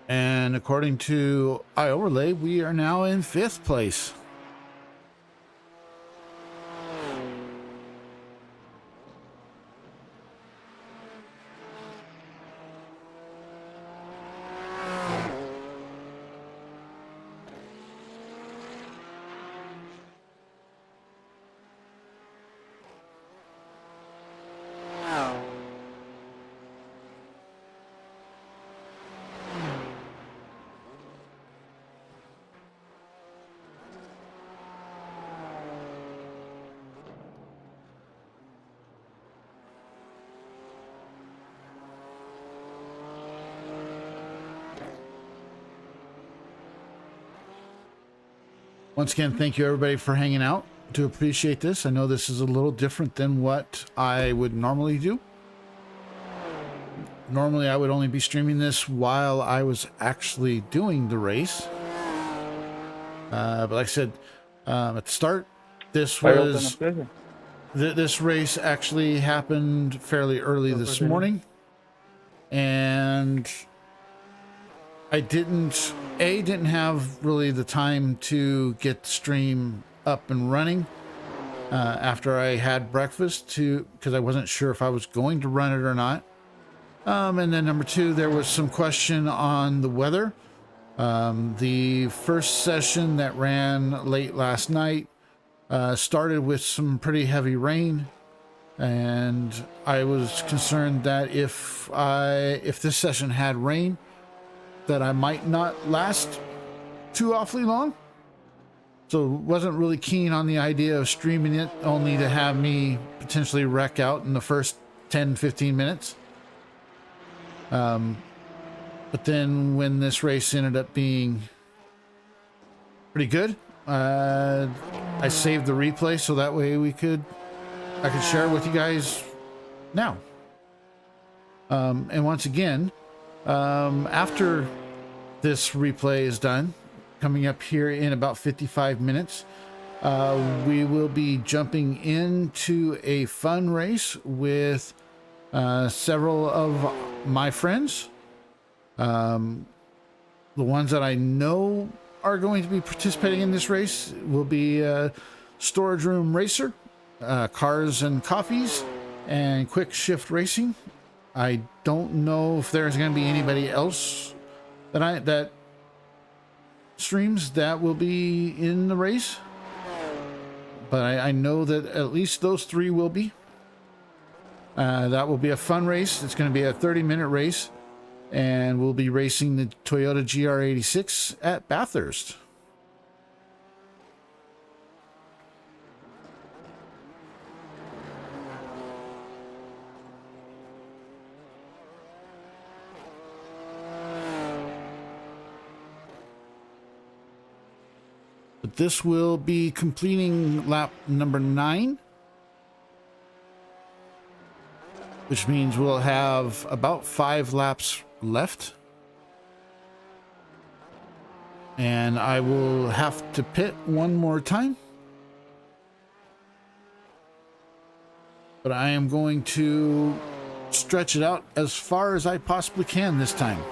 And according to iOverlay, we are now in 5th place. Once again, thank you everybody for hanging out. Do appreciate this. I know this is a little different than what I would normally do. Normally, I would only be streaming this while I was actually doing the race. But like I said, at the start, this was this race actually happened fairly early this morning, and I didn't have really the time to get the stream up and running after I had breakfast, because I wasn't sure if I was going to run it or not. And then number two, there was some question on the weather. The first session that ran late last night started with some pretty heavy rain, and I was concerned that if this session had rain, that I might not last too awfully long. So wasn't really keen on the idea of streaming it, only to have me potentially wreck out in the first 10-15 minutes. But then when this race ended up being pretty good, I saved the replay so that way I could share it with you guys now. And once again, after this replay is done, coming up here in about 55 minutes, we will be jumping into a fun race with several of my friends. The ones that I know are going to be participating in this race will be Storage Room Racer, Cars and Coffees, and Quick Shift Racing. I don't know if there's going to be anybody else that streams that will be in the race, but I know that at least those three will be. That will be a fun race. It's going to be a 30-minute race, and we'll be racing the Toyota GR86 at Bathurst. But this will be completing lap number 9, which means we'll have about 5 laps left. And I will have to pit one more time. But I am going to stretch it out as far as I possibly can this time.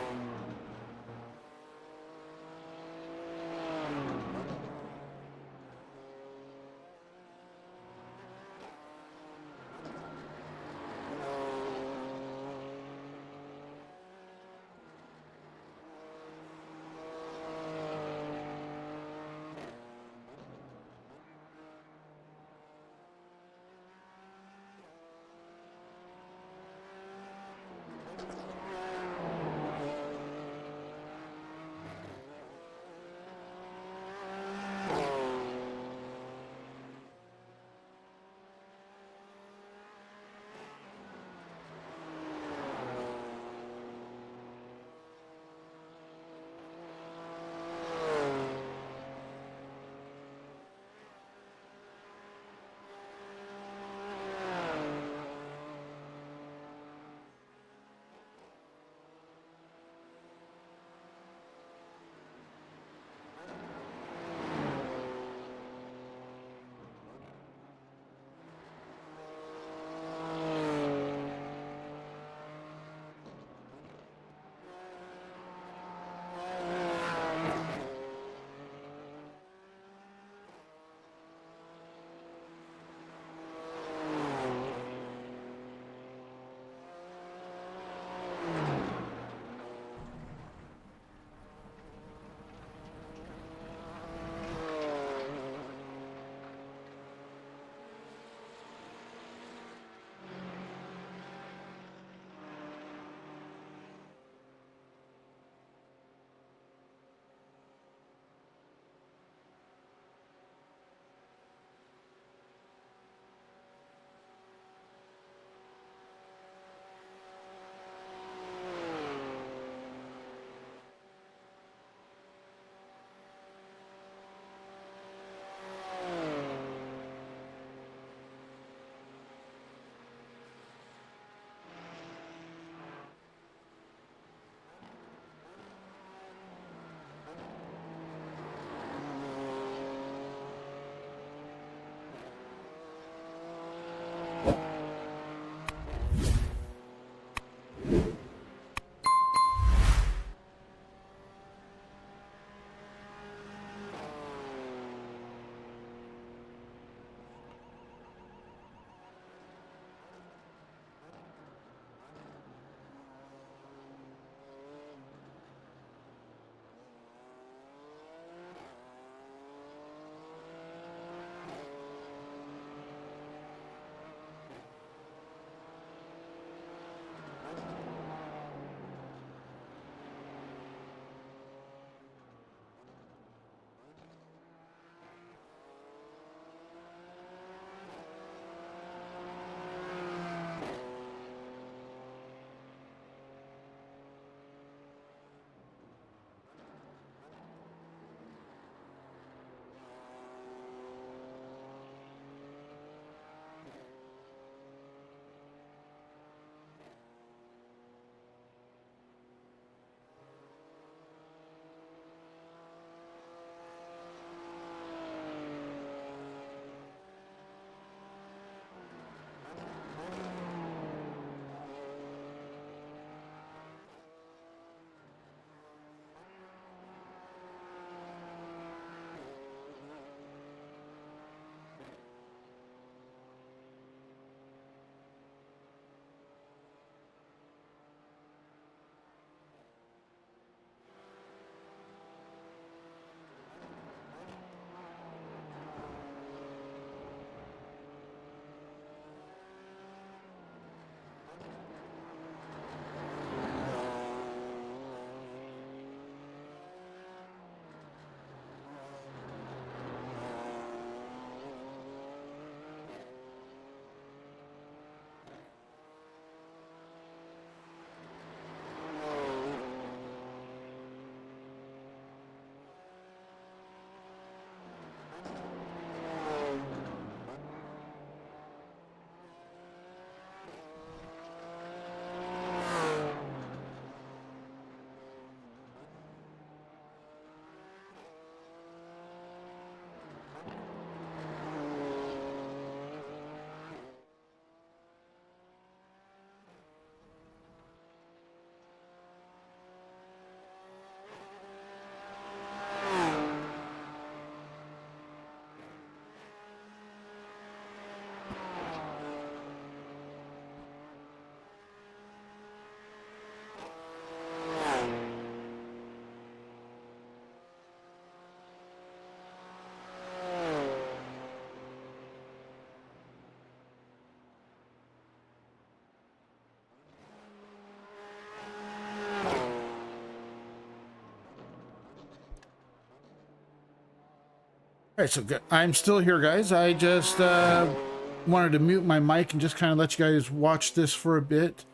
right, so I'm still here, guys. I just wanted to mute my mic and just kind of let you guys watch this for a bit.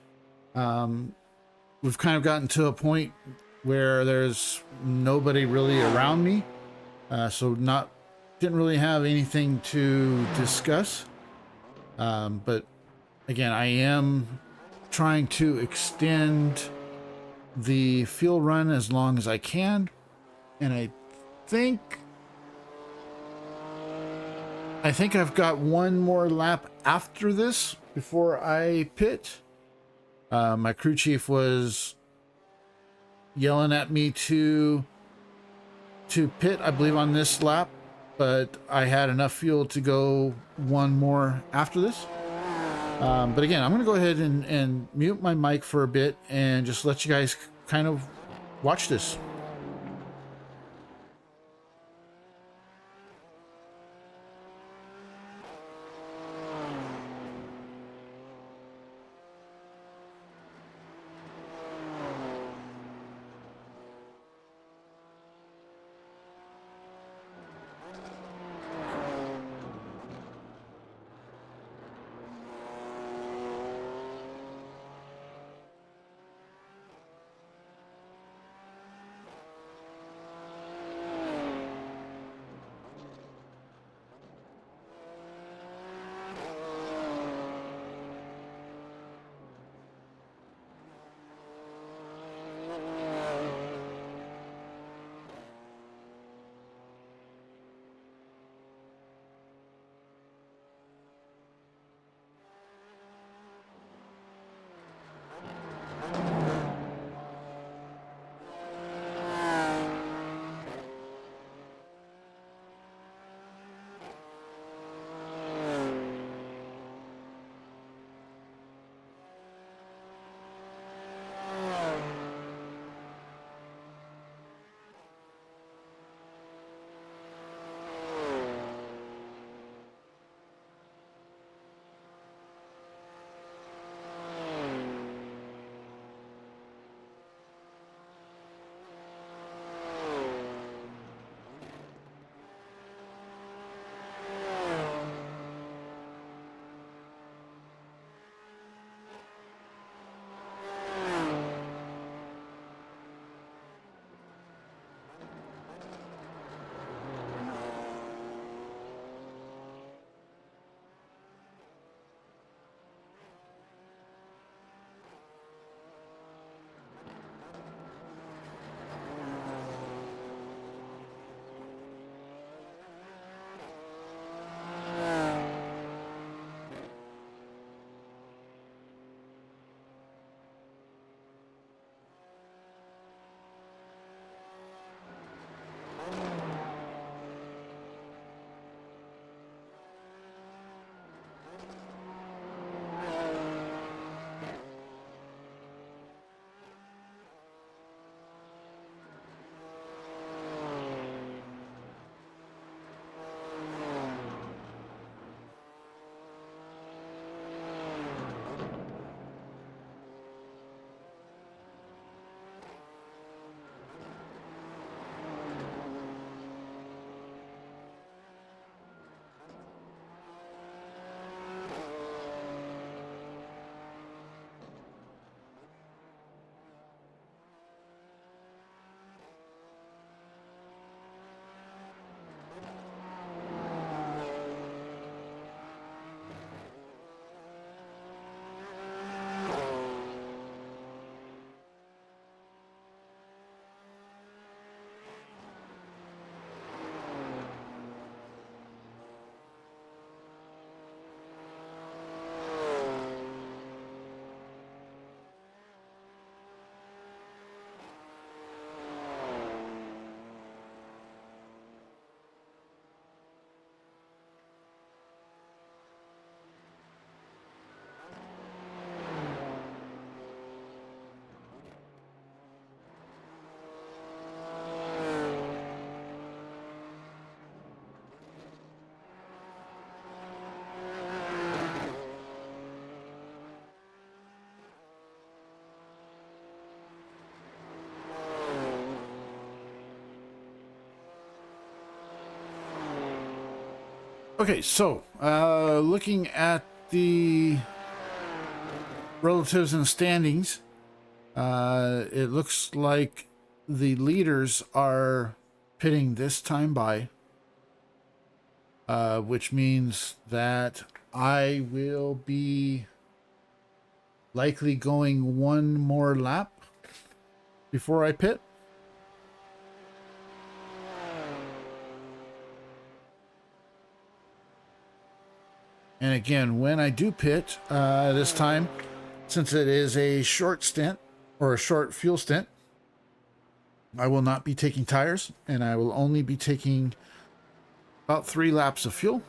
We've kind of gotten to a point where there's nobody really around me, so didn't really have anything to discuss. But again, I am trying to extend the field run as long as I can, and I think I've got one more lap after this before I pit. My crew chief was yelling at me to pit, I believe, on this lap, but I had enough fuel to go one more after this. But again, I'm going to go ahead and mute my mic for a bit and just let you guys kind of watch this. Okay, so looking at the relatives and standings, it looks like the leaders are pitting this time by, which means that I will be likely going one more lap before I pit. And again, when I do pit this time, since it is a short stint or a short fuel stint, I will not be taking tires, and I will only be taking about 3 laps of fuel.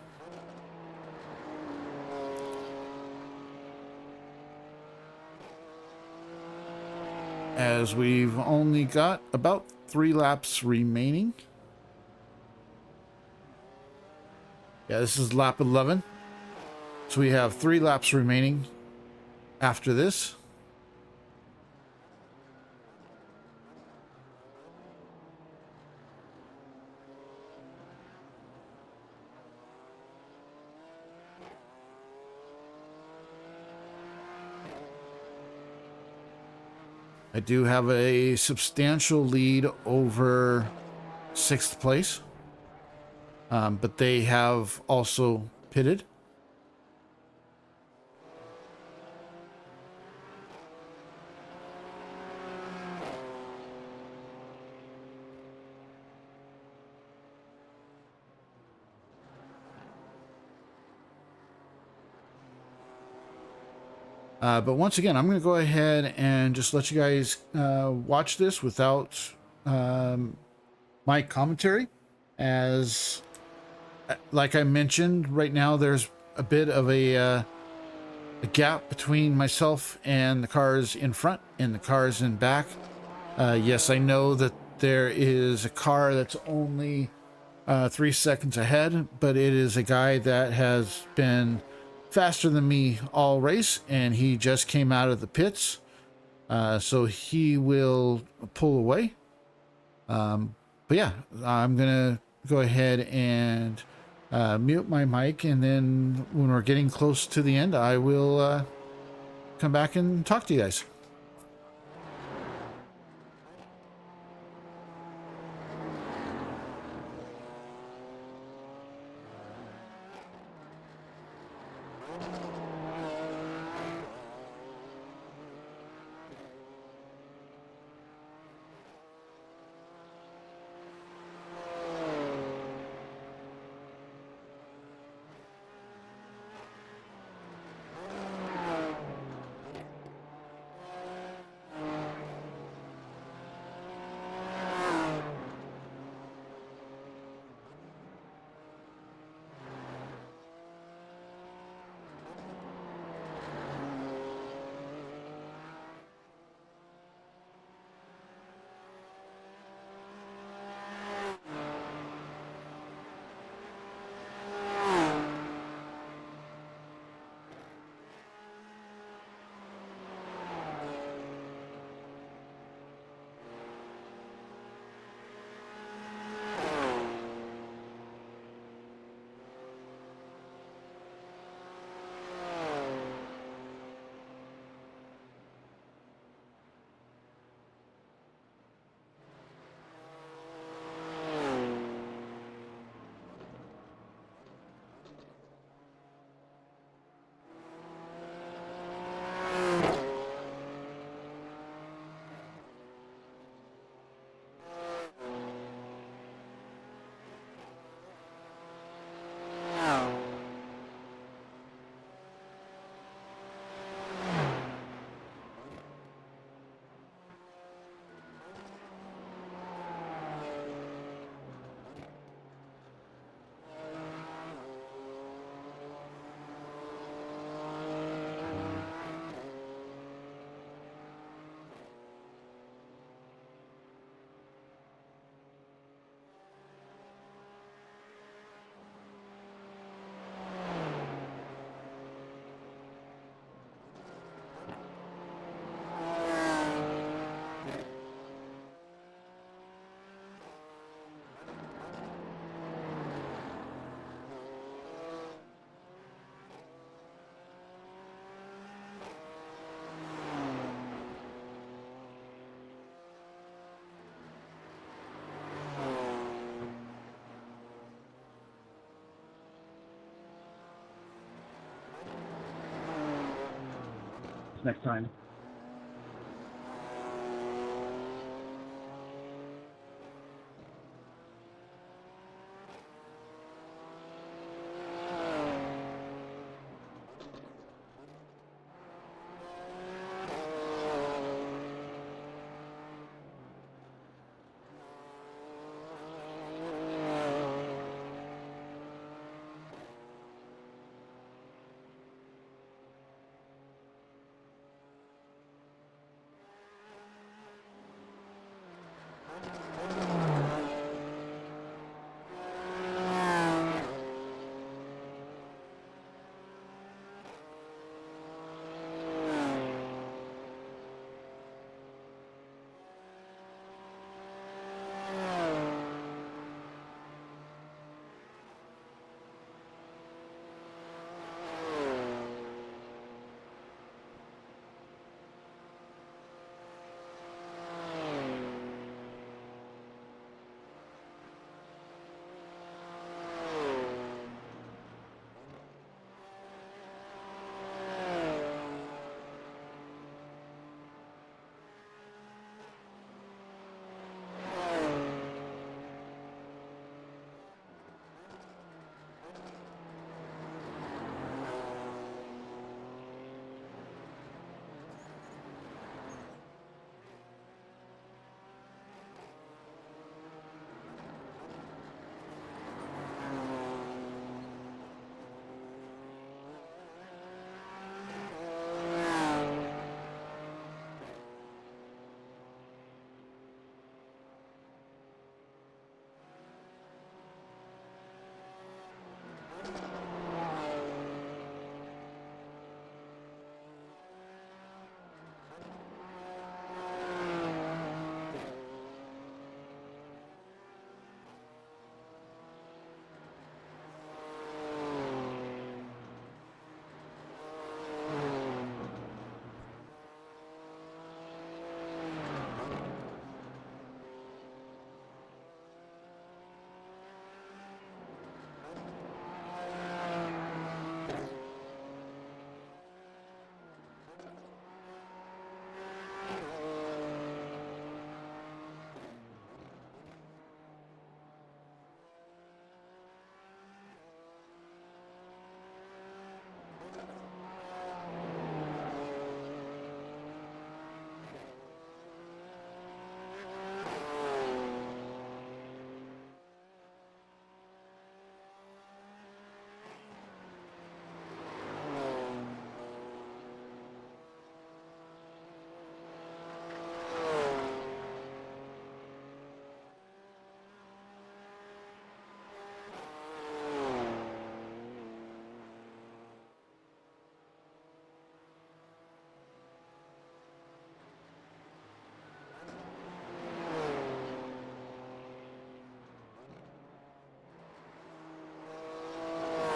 As we've only got about 3 laps remaining. Yeah, this is lap 11. So we have 3 laps remaining after this. I do have a substantial lead over 6th place, but they have also pitted. But once again, I'm going to go ahead and just let you guys watch this without my commentary. As, like I mentioned, right now there's a bit of a gap between myself and the cars in front and the cars in back. Yes, I know that there is a car that's only 3 seconds ahead, but it is a guy that has been faster than me all race, and he just came out of the pits, so he will pull away. But yeah, I'm gonna go ahead and mute my mic, and then when we're getting close to the end, I will come back and talk to you guys. next time.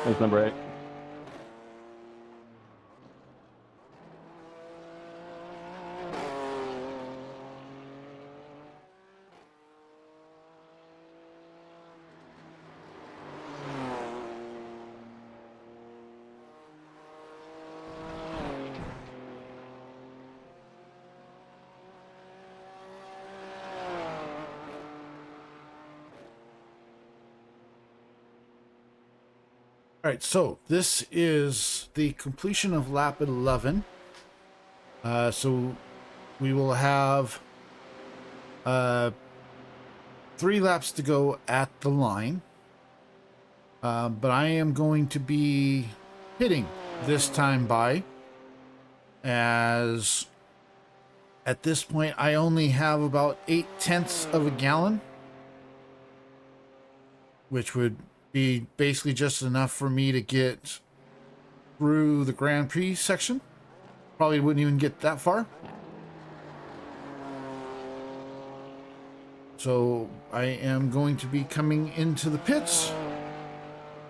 That's number 8. All right, so this is the completion of lap 11. So we will have 3 laps to go at the line. But I am going to be hitting this time by, as at this point I only have about 8/10 of a gallon, which would be basically just enough for me to get through the Grand Prix section. Probably wouldn't even get that far. So I am going to be coming into the pits,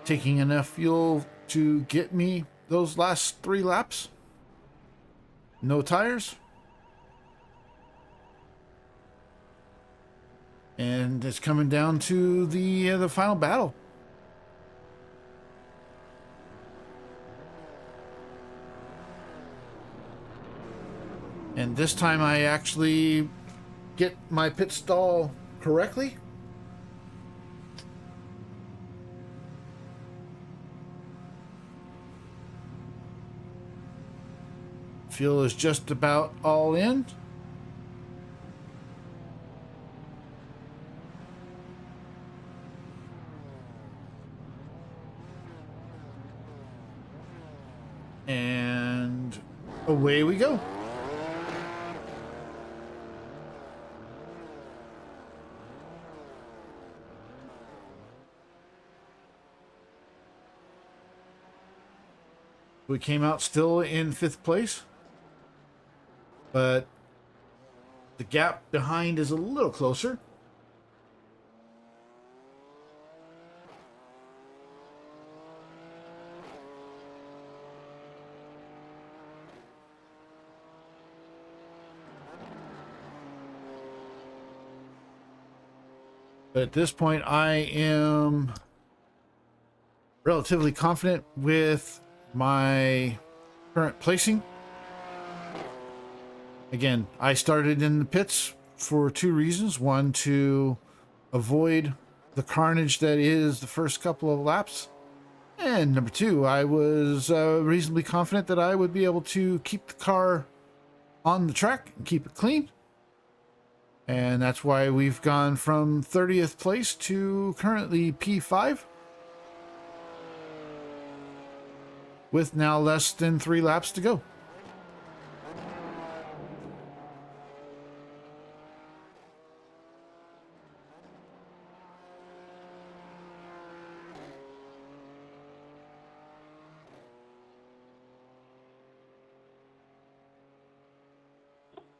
taking enough fuel to get me those last 3 laps. No tires. And it's coming down to the final battle. And this time I actually get my pit stall correctly. Fuel is just about all in. And away we go. We came out still in 5th place, but the gap behind is a little closer. But at this point, I am relatively confident with my current placing. Again, I started in the pits for 2 reasons. One, to avoid the carnage that is the first couple of laps. And number 2, I was reasonably confident that I would be able to keep the car on the track and keep it clean. And that's why we've gone from 30th place to currently P5. With now less than 3 laps to go.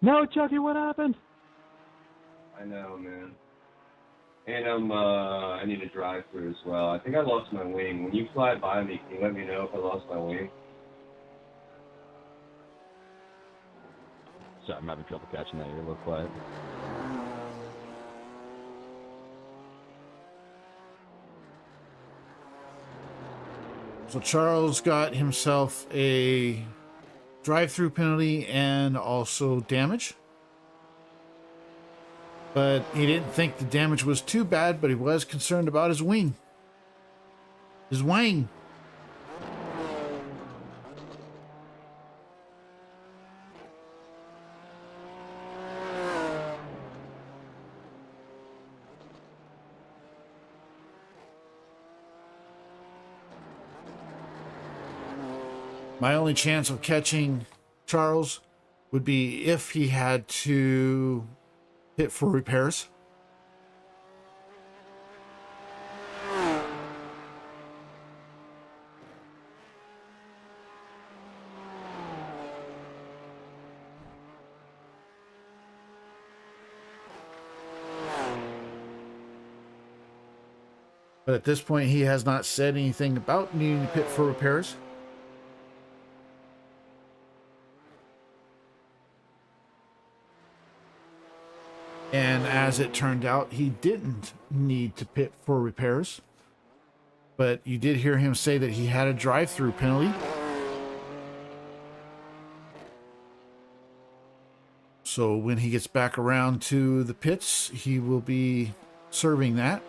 No, Chucky, what happened? I know, man. And I need a drive through as well. I think I lost my wing. When you fly by me, can you let me know if I lost my wing? Sorry, I'm having trouble catching that. You're a little quiet. So Charles got himself a drive-through penalty and also damage. But he didn't think the damage was too bad, but he was concerned about his wing. His wing. My only chance of catching Charles would be if he had to hit for repairs. But at this point, he has not said anything about needing to pit for repairs. And as it turned out, he didn't need to pit for repairs. But you did hear him say that he had a drive-through penalty. So when he gets back around to the pits, he will be serving that.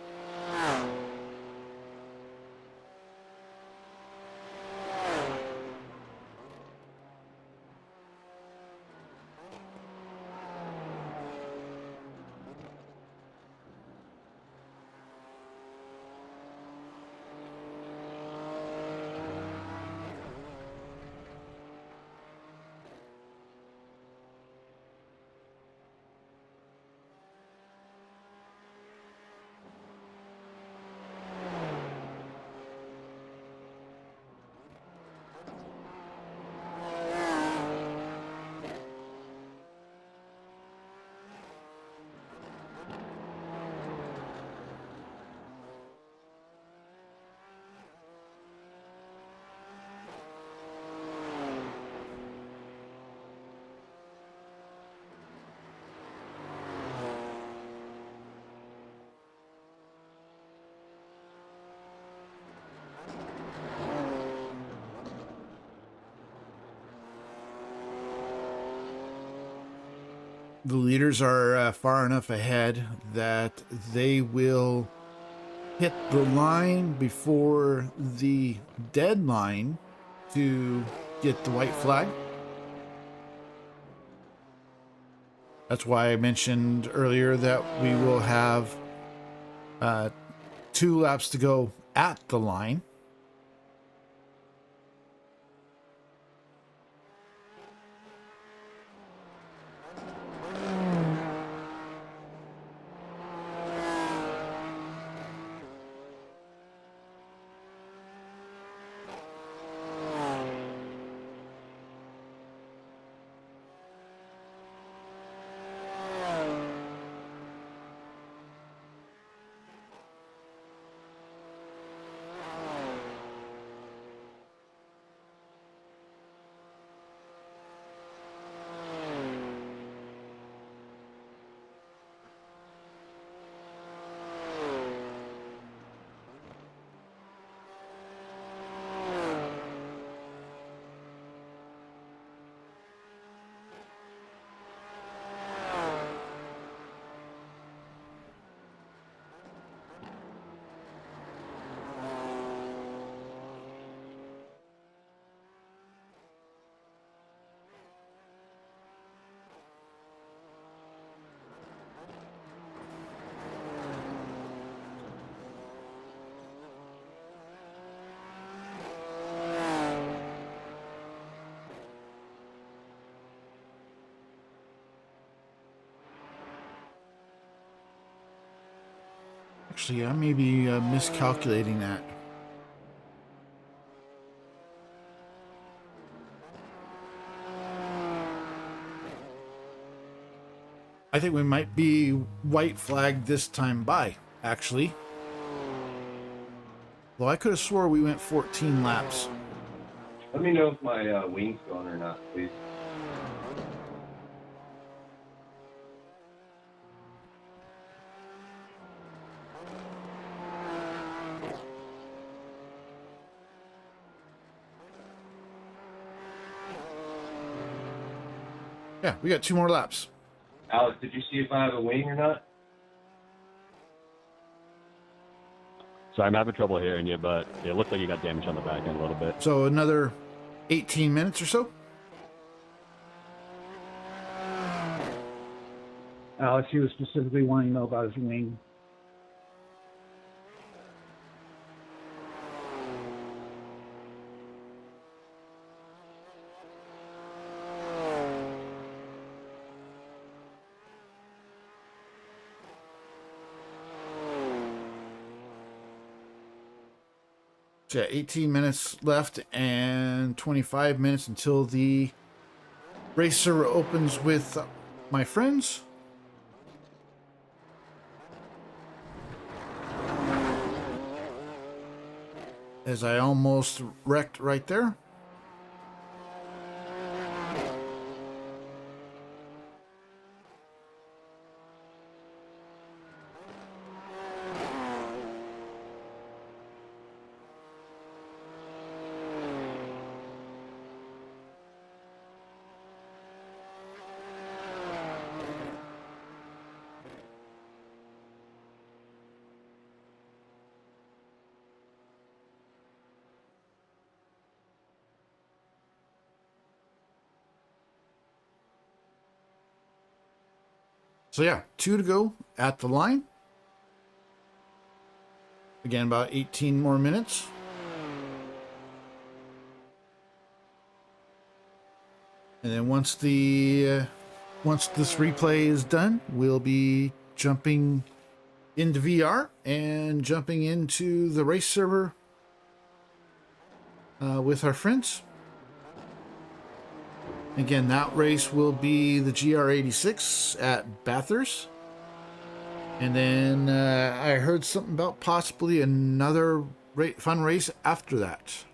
the leaders are far enough ahead that they will hit the line before the deadline to get the white flag. That's why I mentioned earlier that we will have 2 laps to go at the line. Actually, I may be miscalculating that. I think we might be white flagged this time by, actually. Though I could have swore we went 14 laps. Let me know if my wing's gone or not, please. Yeah, we got 2 more laps. Alex, did you see if I have a wing or not? Sorry, I'm having trouble hearing you, but it looks like you got damage on the back end a little bit. So another 18 minutes or so. Alex, he was specifically wanting to know about his wing. So yeah, 18 minutes left and 25 minutes until the race server opens with my friends. As I almost wrecked right there. So yeah, 2 to go at the line. Again, about 18 more minutes. And then once this replay is done, we'll be jumping into VR and jumping into the race server with our friends. Again, that race will be the GR86 at Bathurst. And then I heard something about possibly another fun race after that.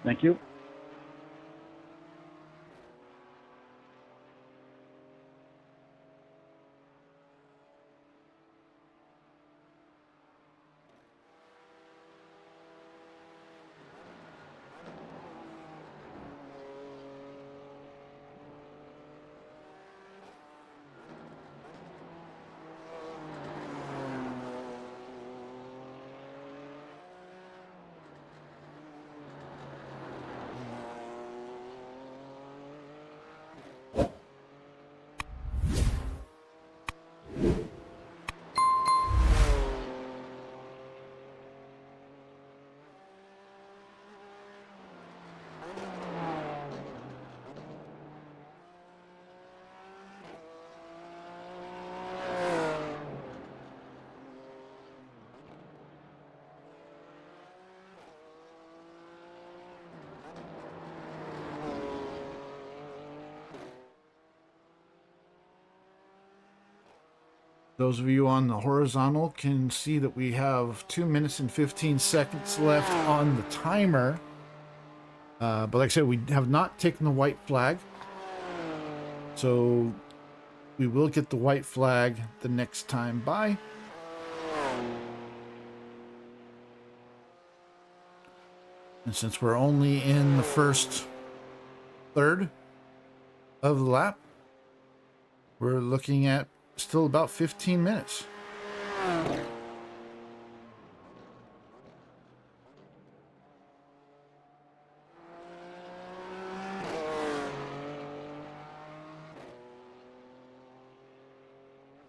Thank you. Those of you on the horizontal can see that we have 2 minutes and 15 seconds left on the timer. But like I said, we have not taken the white flag. So we will get the white flag the next time by. And since we're only in the first third of the lap, we're looking at still about 15 minutes.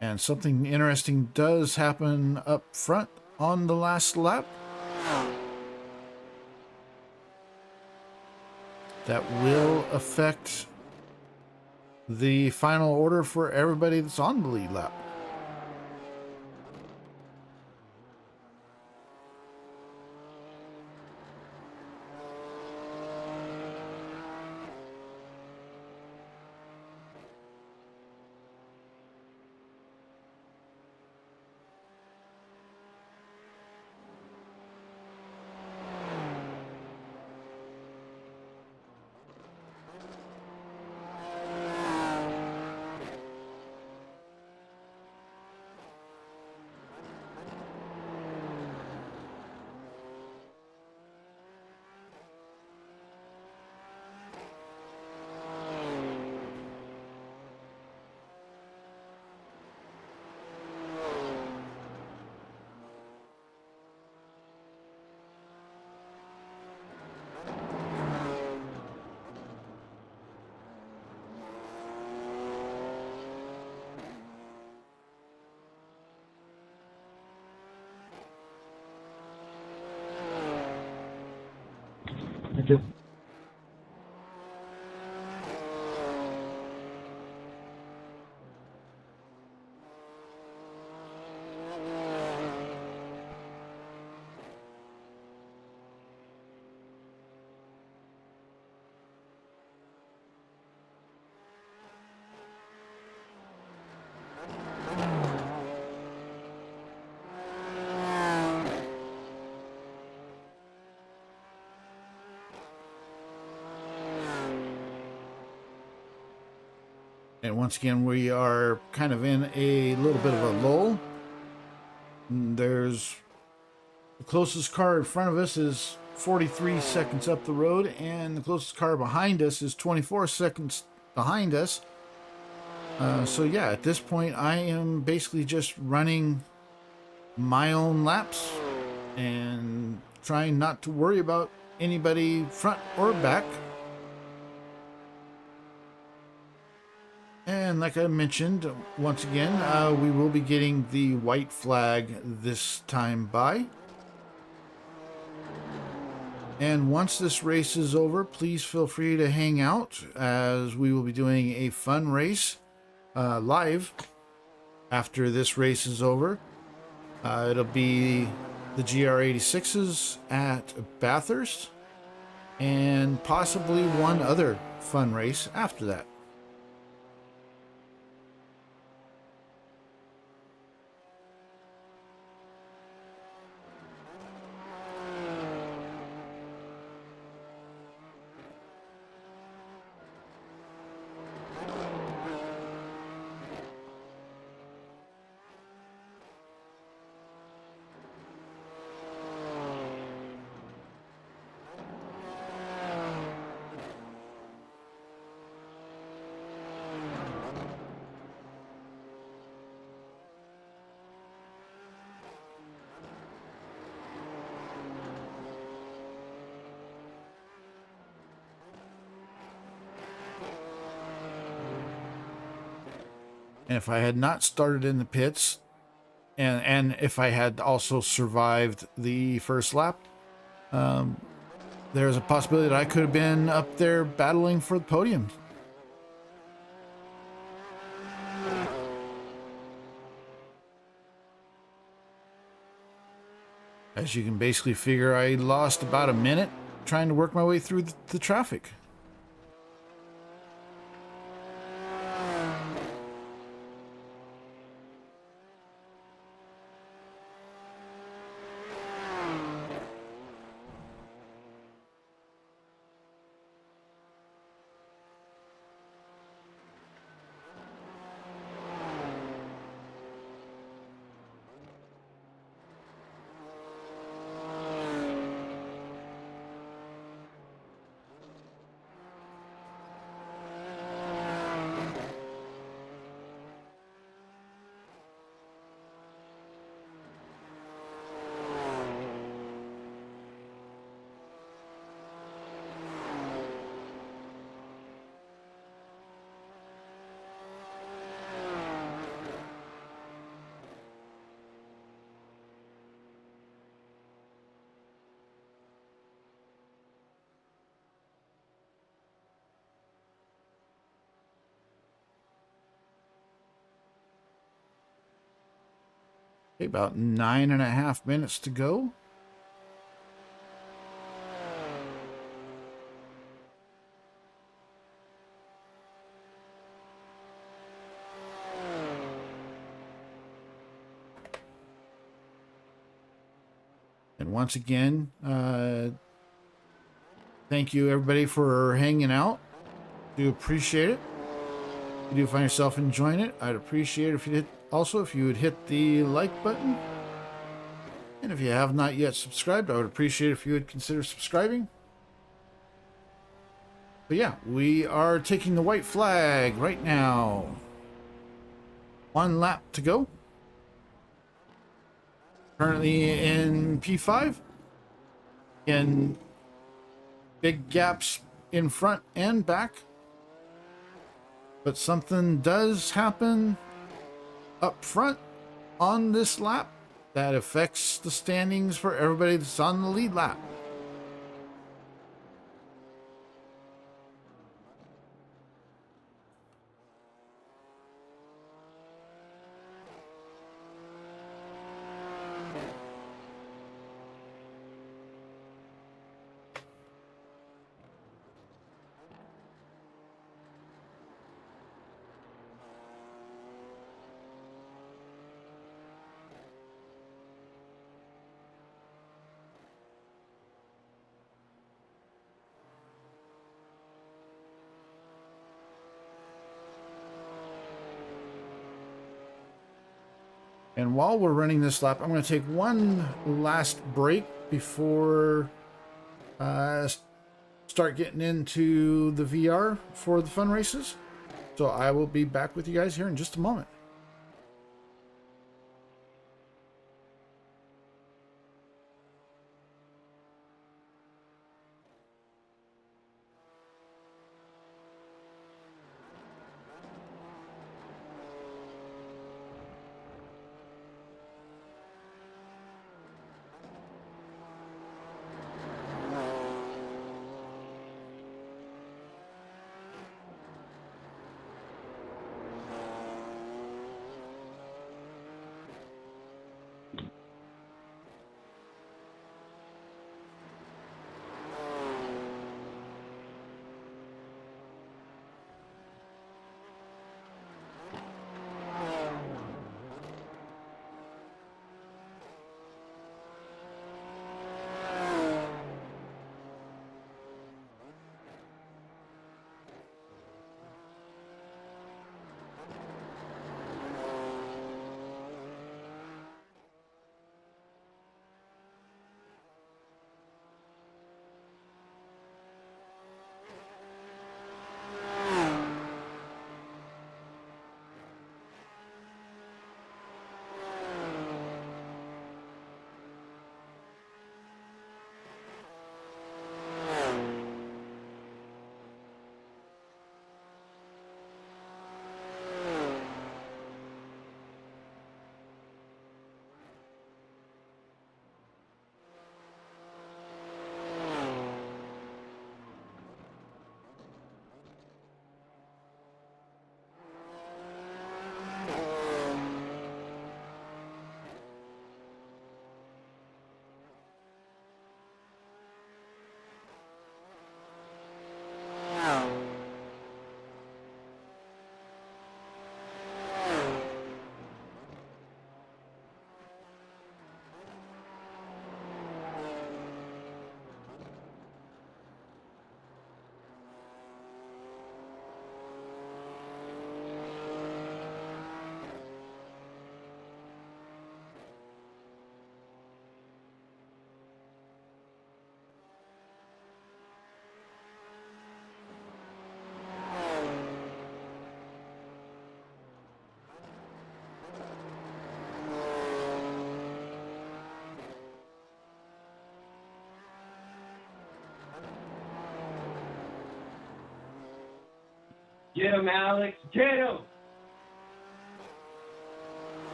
And something interesting does happen up front on the last lap. That will affect the final order for everybody that's on the lead lap. Thank you. And once again, we are kind of in a little bit of a lull. There's the closest car in front of us is 43 seconds up the road, and the closest car behind us is 24 seconds behind us. So yeah, at this point, I am basically just running my own laps and trying not to worry about anybody front or back. And like I mentioned, once again, we will be getting the white flag this time by. And once this race is over, please feel free to hang out, as we will be doing a fun race live after this race is over. It'll be the GR86s at Bathurst, and possibly one other fun race after that. And if I had not started in the pits, and if I had also survived the first lap, there's a possibility that I could have been up there battling for the podium. As you can basically figure, I lost about a minute trying to work my way through the traffic. Okay, about 9.5 minutes to go. And once again, thank you everybody for hanging out. Do appreciate it. If you do find yourself enjoying it, I'd appreciate it if you if you would hit the like button. And if you have not yet subscribed, I would appreciate it if you would consider subscribing. But yeah, we are taking the white flag right now. 1 lap to go. Currently in P5. In big gaps in front and back. But something does happen up front on this lap that affects the standings for everybody that's on the lead lap. And while we're running this lap, I'm going to take one last break before start getting into the VR for the fun races. So I will be back with you guys here in just a moment. Get him, Alex. Get him.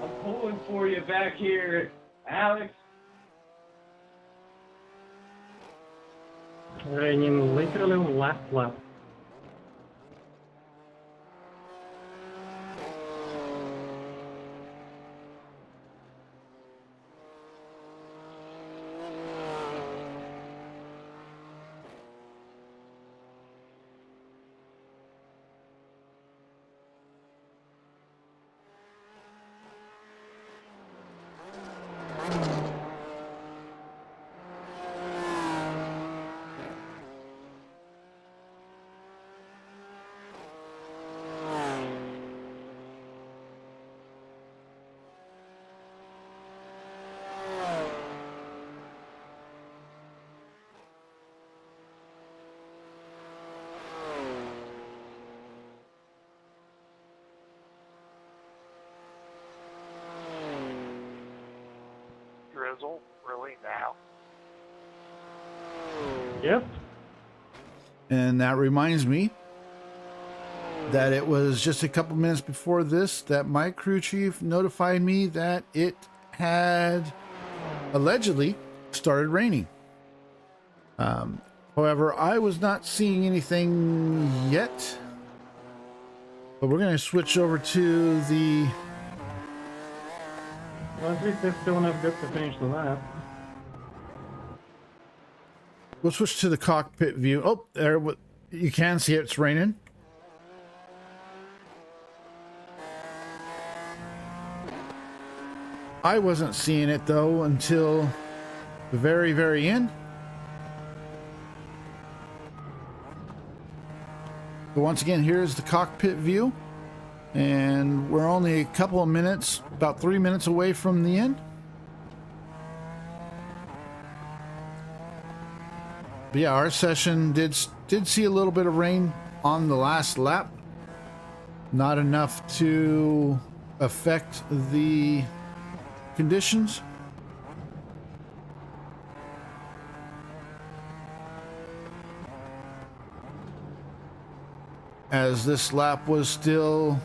I'm pulling for you back here, Alex. Raining literally last lap. Drizzle, really now? Yep. And that reminds me that it was just a couple minutes before this that my crew chief notified me that it had allegedly started raining. However, I was not seeing anything yet. But we're going to switch over to the... Well, at least they're still enough good to finish the lap. We'll switch to the cockpit view. Oh, there, you can see it's raining. I wasn't seeing it though until the very, very end. But once again, here's the cockpit view. And we're only a couple of minutes, about 3 minutes away from the end. But yeah, our session did see a little bit of rain on the last lap. Not enough to affect the conditions. As this lap was still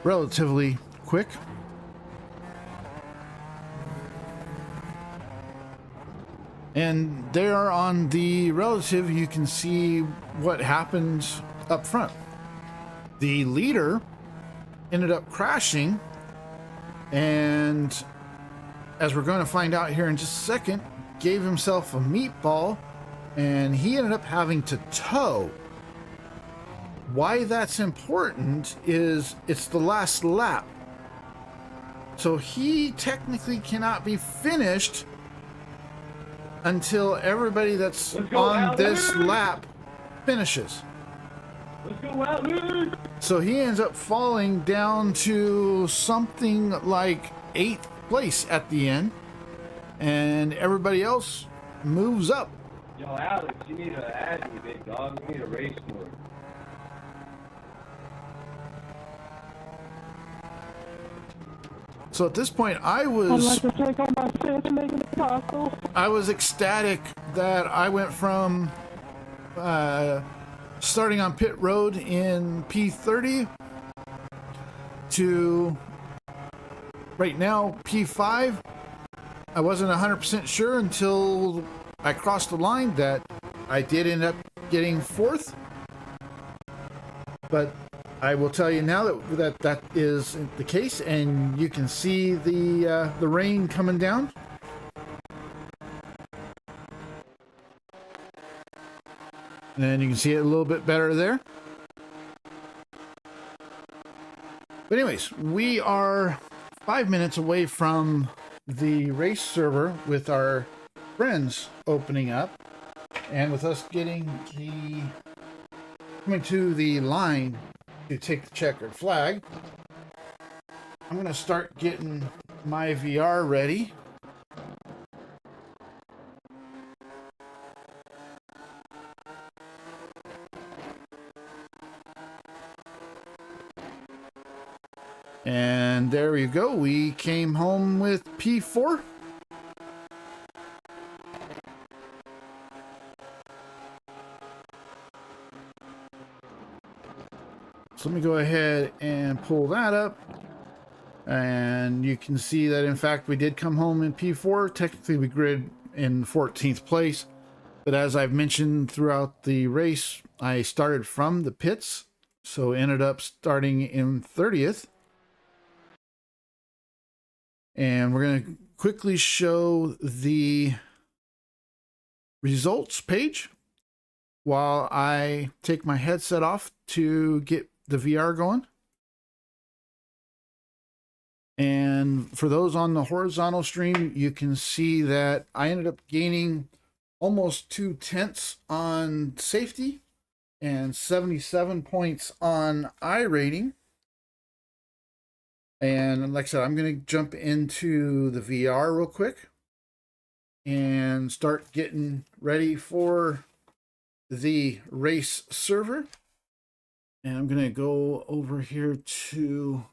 relatively quick. And there on the relative, you can see what happens up front. The leader ended up crashing, and as we're going to find out here in just a second, gave himself a meatball, and he ended up having to tow. Why that's important is it's the last lap. So he technically cannot be finished until everybody that's on this lap finishes. Let's go, Alex. So he ends up falling down to something like 8th place at the end, and everybody else moves up. Yo, Alex, you need to add me, big dog. We need a race for it. So at this point, I was ecstatic that I went from starting on pit road in P30 to right now P5. I wasn't 100% sure until I crossed the line that I did end up getting 4th. But I will tell you now that is the case, and you can see the rain coming down. And you can see it a little bit better there. But anyways, we are 5 minutes away from the race server with our friends opening up, and with us coming to the line to take the checkered flag. I'm going to start getting my VR ready. And there you go. We came home with P4. So let me go ahead and pull that up. And you can see that, in fact, we did come home in P4. Technically, we grid in 14th place. But as I've mentioned throughout the race, I started from the pits. So ended up starting in 30th. And we're going to quickly show the results page while I take my headset off to get the VR going. And for those on the horizontal stream, you can see that I ended up gaining almost 2/10 on safety and 77 points on I rating. And like I said, I'm going to jump into the VR real quick and start getting ready for the race server. And I'm going to go over here to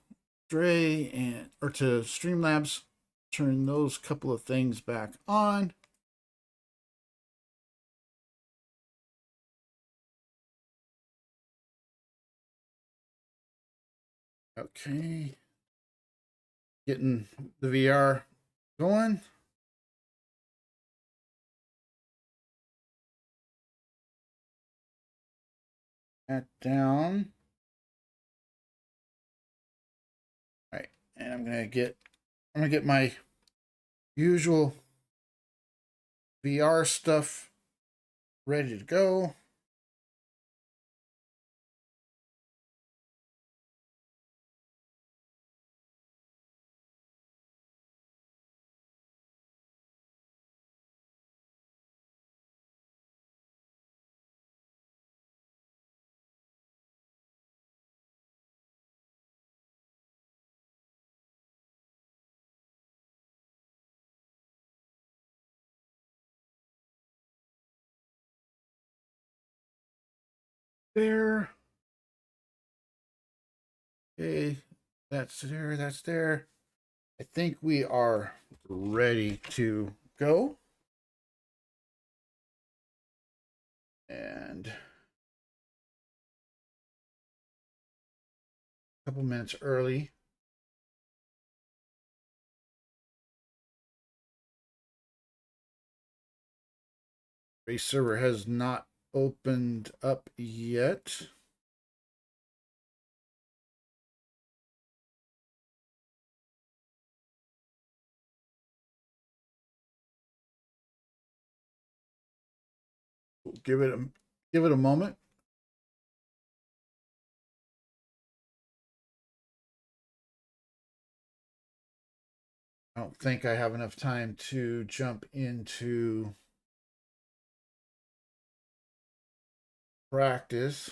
Dre and or to Streamlabs, turn those couple of things back on. Okay. Getting the VR going. That down. All right. And I'm gonna get my usual VR stuff ready to go. There. Okay, that's there, that's there. I think we are ready to go. And a couple minutes early. Race server has not opened up yet. Give it a moment. I don't think I have enough time to jump into practice.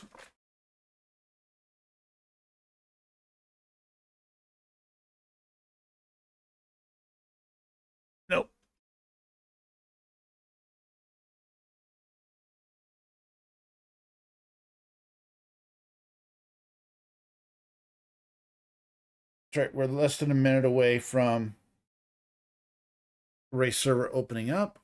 Nope. That's right. We're less than a minute away from race server opening up.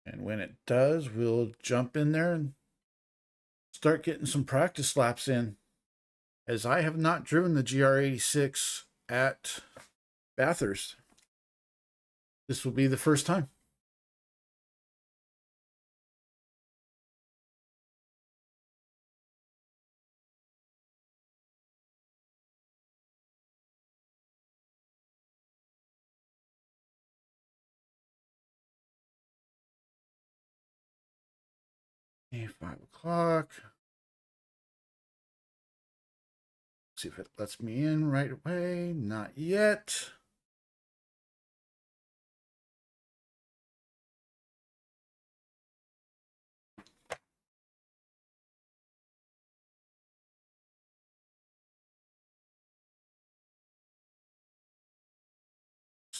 And when it does, we'll jump in there and start getting some practice laps in, as I have not driven the GR86 at Bathurst. This will be the first time. Okay, 5 o'clock. See if it lets me in right away. Not yet.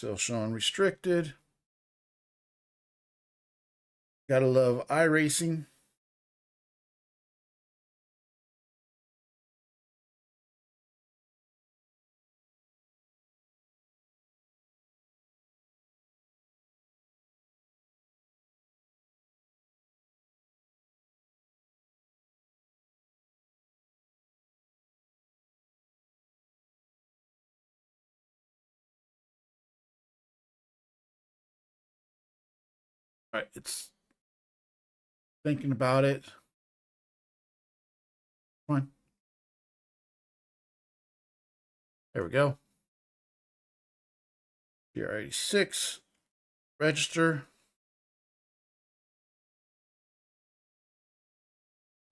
Still showing restricted. Gotta love iRacing. All right, it's thinking about it. Come on. There we go. PR86. Register.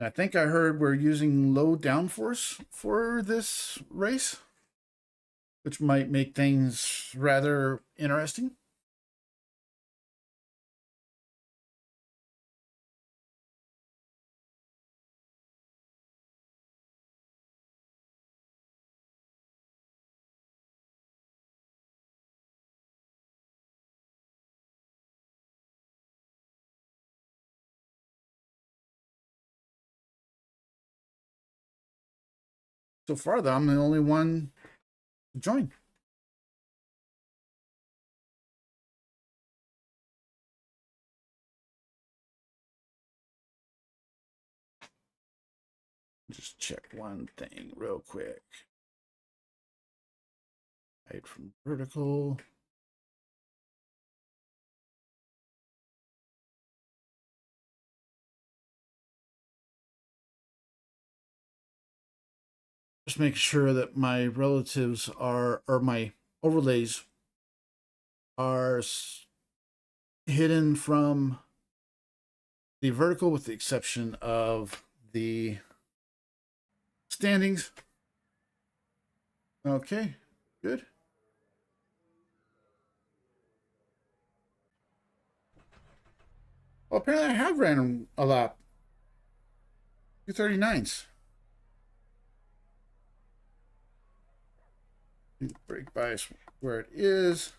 I think I heard we're using low downforce for this race, which might make things rather interesting. So far, though, I'm the only one to join. Just check one thing real quick. Right from vertical. Just make sure that my relatives are, or my overlays are hidden from the vertical with the exception of the standings. Okay, good. Well, apparently I have ran a lap. 239s. Brake bias where it is.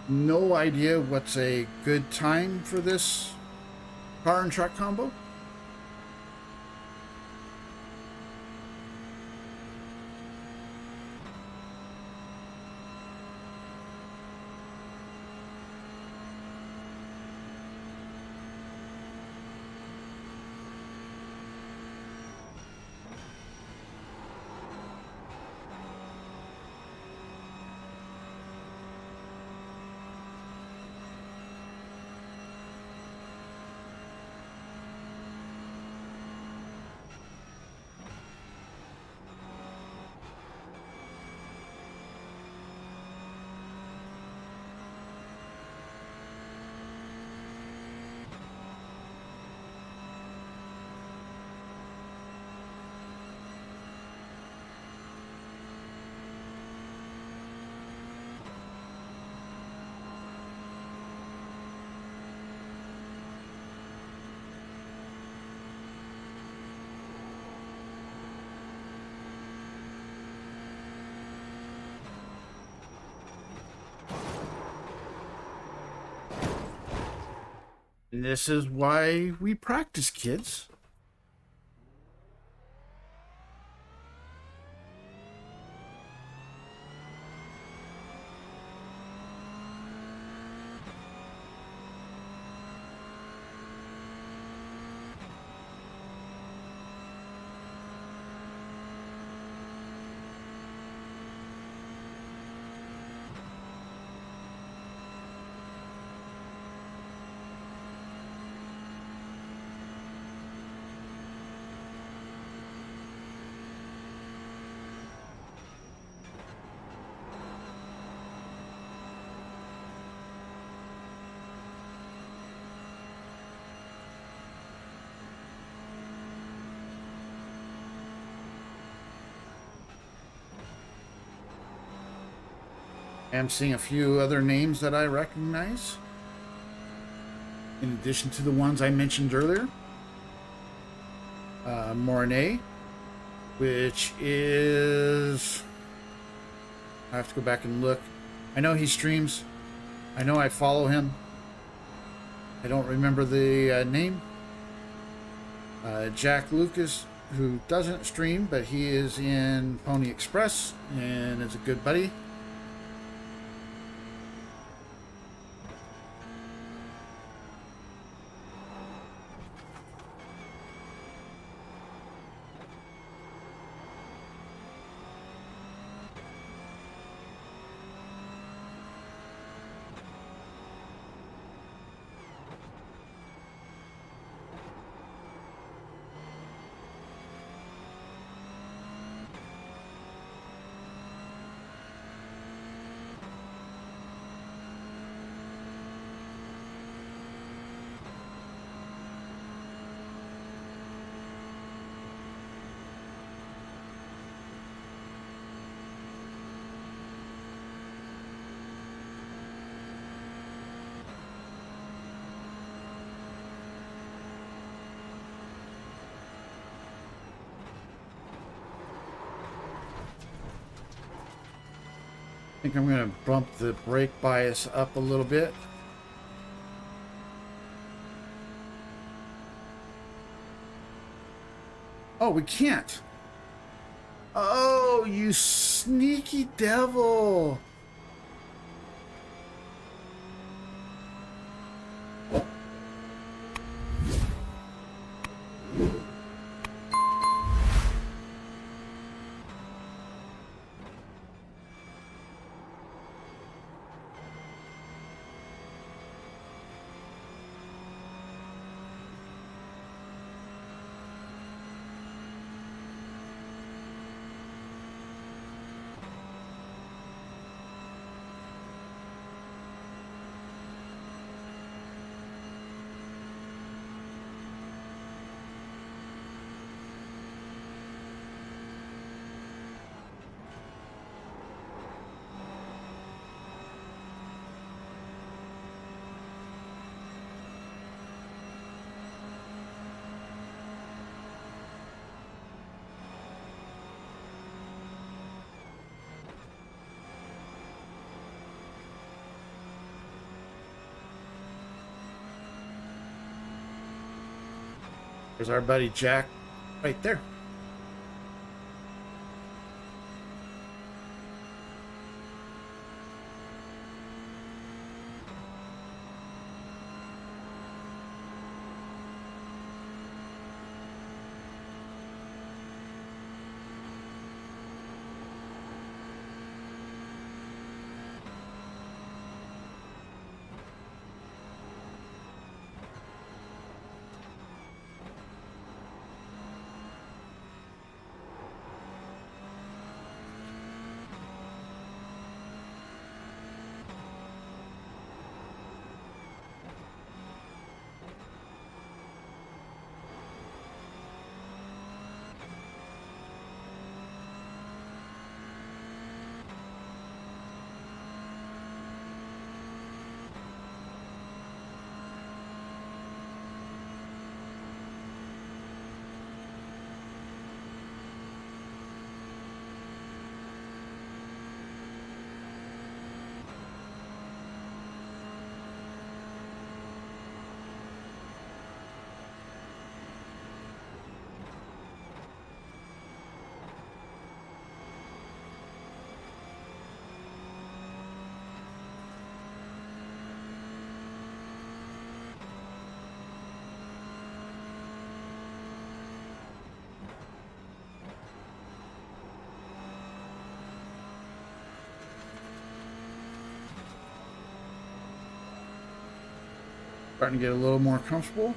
No idea what's a good time for this car and truck combo. And this is why we practice, kids. I'm seeing a few other names that I recognize, in addition to the ones I mentioned earlier. Mornay, which is... I have to go back and look. I know he streams. I know I follow him. I don't remember the name. Jack Lucas, who doesn't stream, but he is in Pony Express and is a good buddy. I think I'm going to bump the brake bias up a little bit. Oh, we can't. Oh, you sneaky devil. There's our buddy Jack right there. Starting to get a little more comfortable.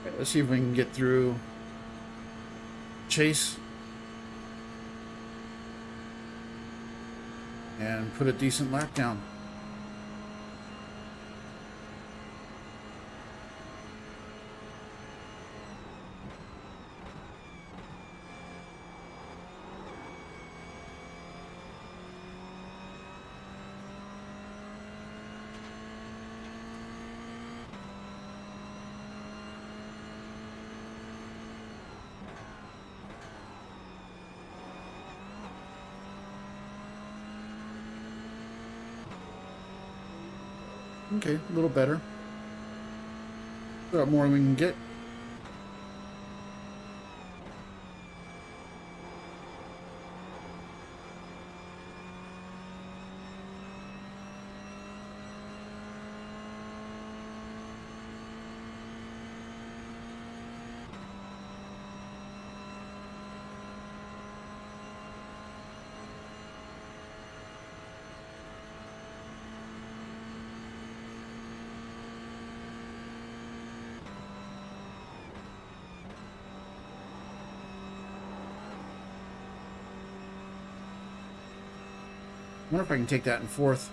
Okay, let's see if we can get through Chase and put a decent lap down. Okay, a little better. Got more than we can get. I wonder if I can take that in fourth.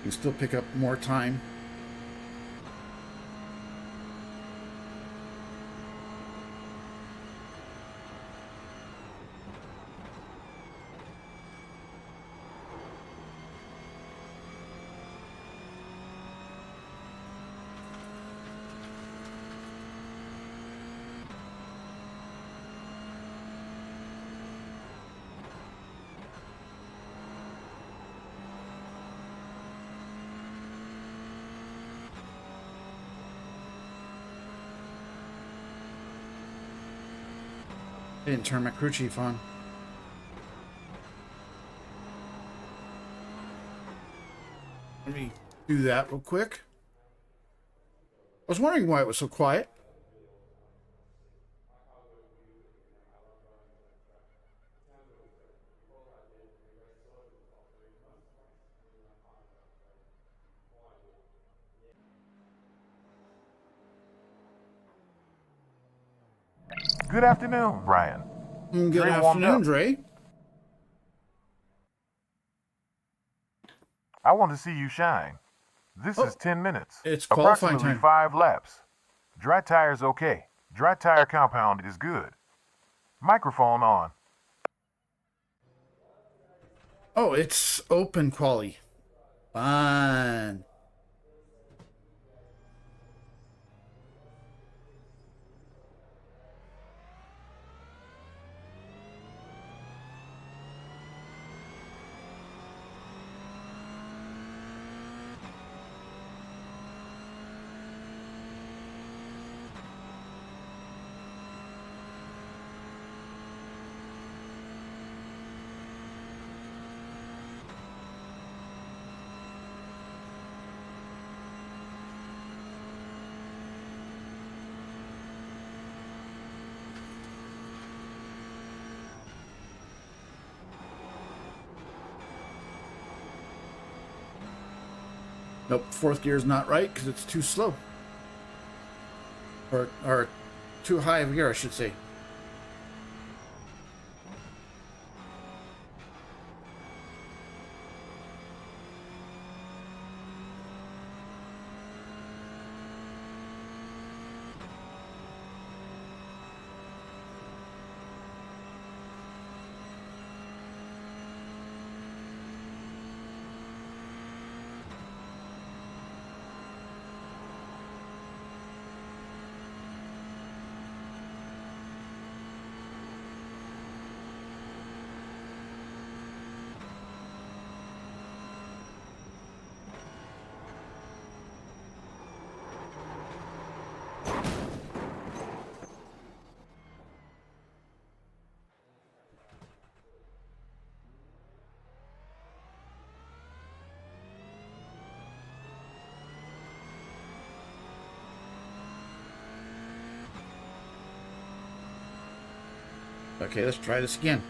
You can still pick up more time. I didn't turn my crew chief on. Let me do that real quick. I was wondering why it was so quiet. Good afternoon, Brian. Good Dre warmed afternoon, up. Dre. I want to see you shine. This Oh, is 10 minutes. it's qualifying Approximately time. 5 laps. Dry tire's okay. Dry tire compound is good. Microphone on. Oh, it's open quali. Fine. Nope, fourth gear is not right because it's too slow. Or too high of a gear, I should say. Okay, let's try this again.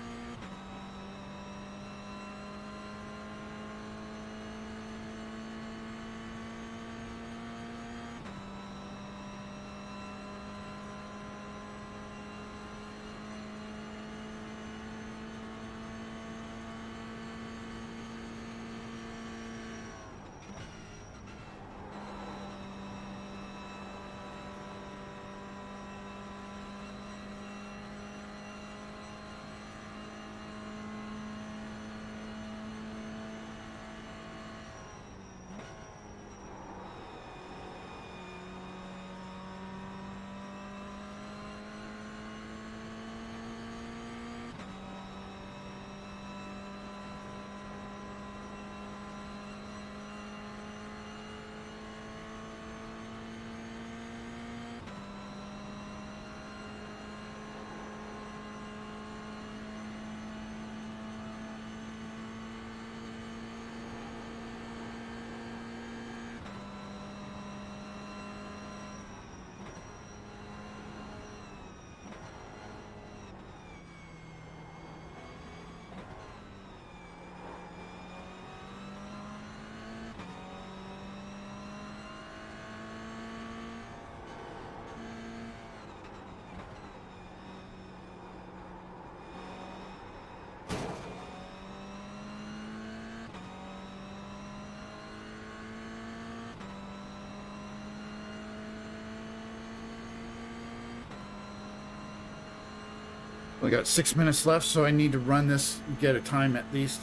We got 6 minutes left, so I need to run this, get a time at least.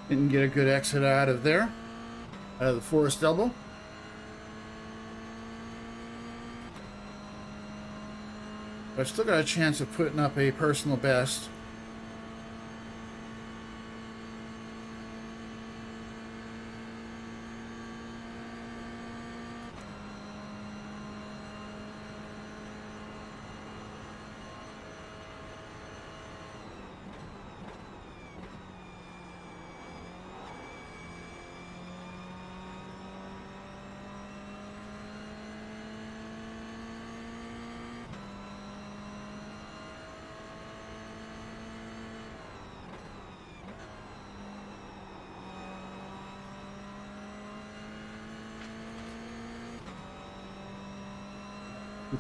Didn't get a good exit out of there, out of the forest elbow. But I've still got a chance of putting up a personal best.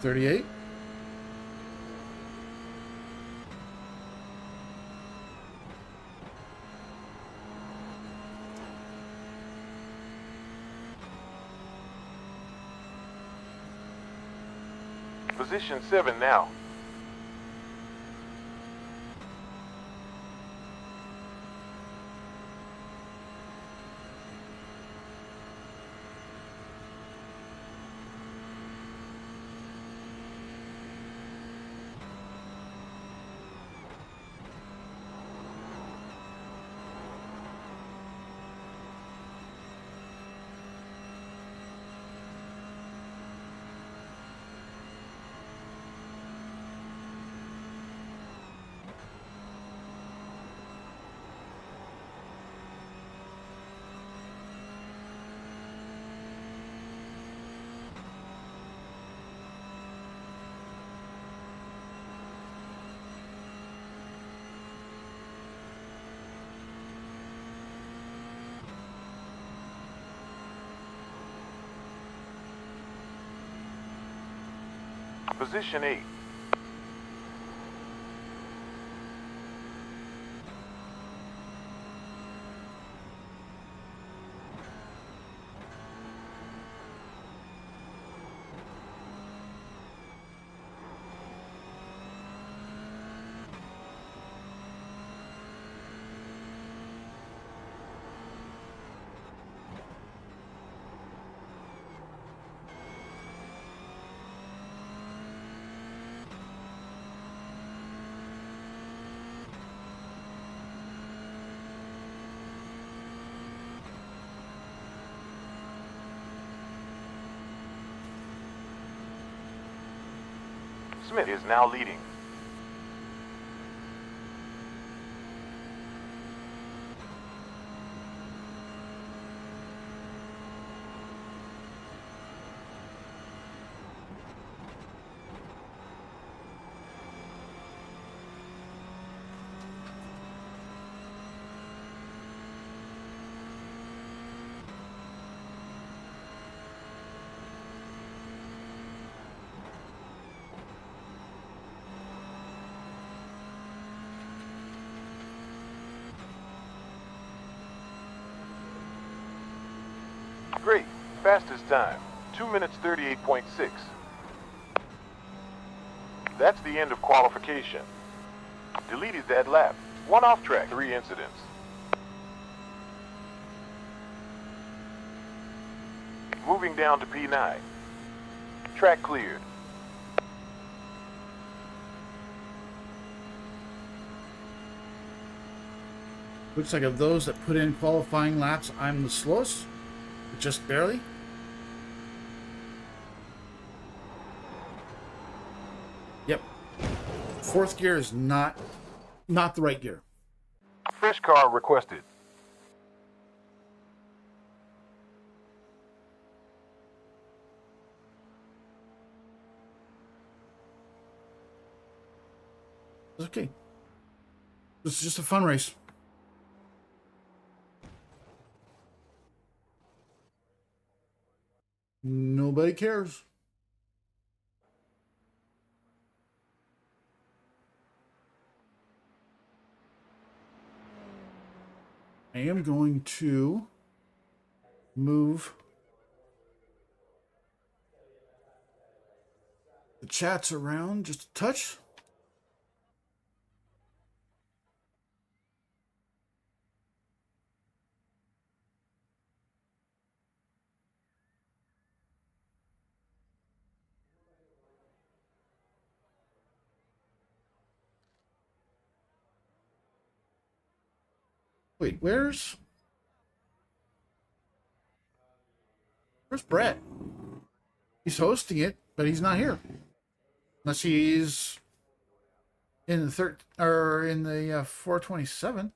238. Position 7 now. Position 8. Smith is now leading. Great. Fastest time, 2 minutes 38.6. That's the end of qualification. Deleted that lap. 1 off track, 3 incidents. Moving down to P9. Track cleared. Looks like of those that put in qualifying laps, I'm the slowest. Just barely. Yep. Fourth gear is not the right gear. Fresh car requested. It's okay. This is just a fun race. Nobody cares. I am going to move the chats around just a touch. Wait, where's Brett? He's hosting it, but he's not here. Unless he's in the in the 427.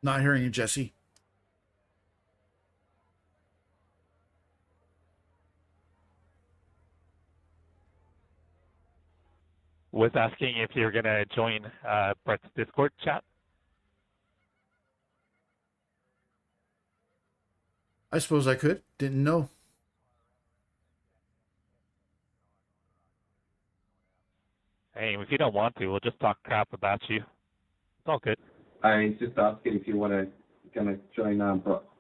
Not hearing you, Jesse. Was asking if you're gonna join Brett's Discord chat. I suppose I could. Didn't know. Hey, if you don't want to, we'll just talk crap about you. It's all good. I just asking if you want to join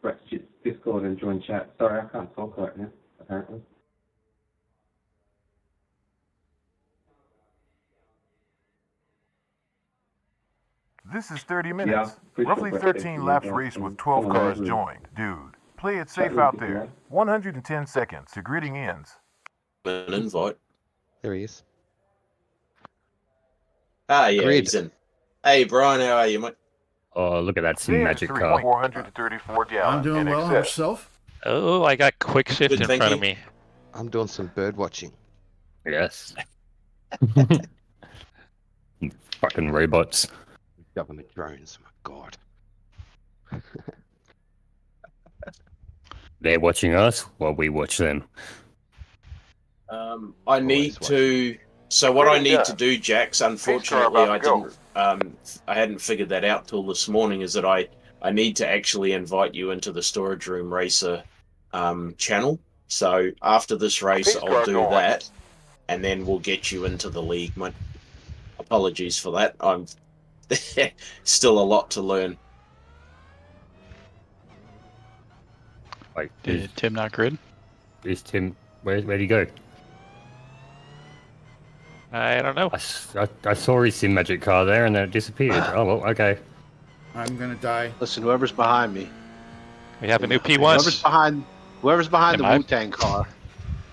Brett's Discord and join chat. Sorry, I can't talk right now, apparently. This is 30 minutes. Yeah, Roughly Brett 13 said laps he race was with 12 on cars over. joined. Dude, play it safe out there. 110 seconds to gridding ends. An invite. There he is. Ah, yeah, Grid. he's in. Hey, Brian, how are you, mate? Oh, look at that sim magic car. 434 gallons. I'm doing in well. excess. Yourself? Oh, I got quick shift Good, in thank front you. of me. I'm doing some bird watching. Yes. Fucking robots. Government drones. My God. They're watching us while we watch them. I need to. So what I need to do, Jax, unfortunately, I didn't. I hadn't figured that out till this morning. Is that I need to actually invite you into the Storage Room Racer channel. So after this race, I'll do that, and then we'll get you into the league, mate. Apologies for that. I'm still a lot to learn. Wait, Did Tim not grid? is Tim? Where'd he go? I don't know. I saw his sim magic car there, and then it disappeared. Oh well, okay. I'm gonna die. Listen, whoever's behind me. We have a new Whoever's P1. behind the Am I- Wu-Tang car.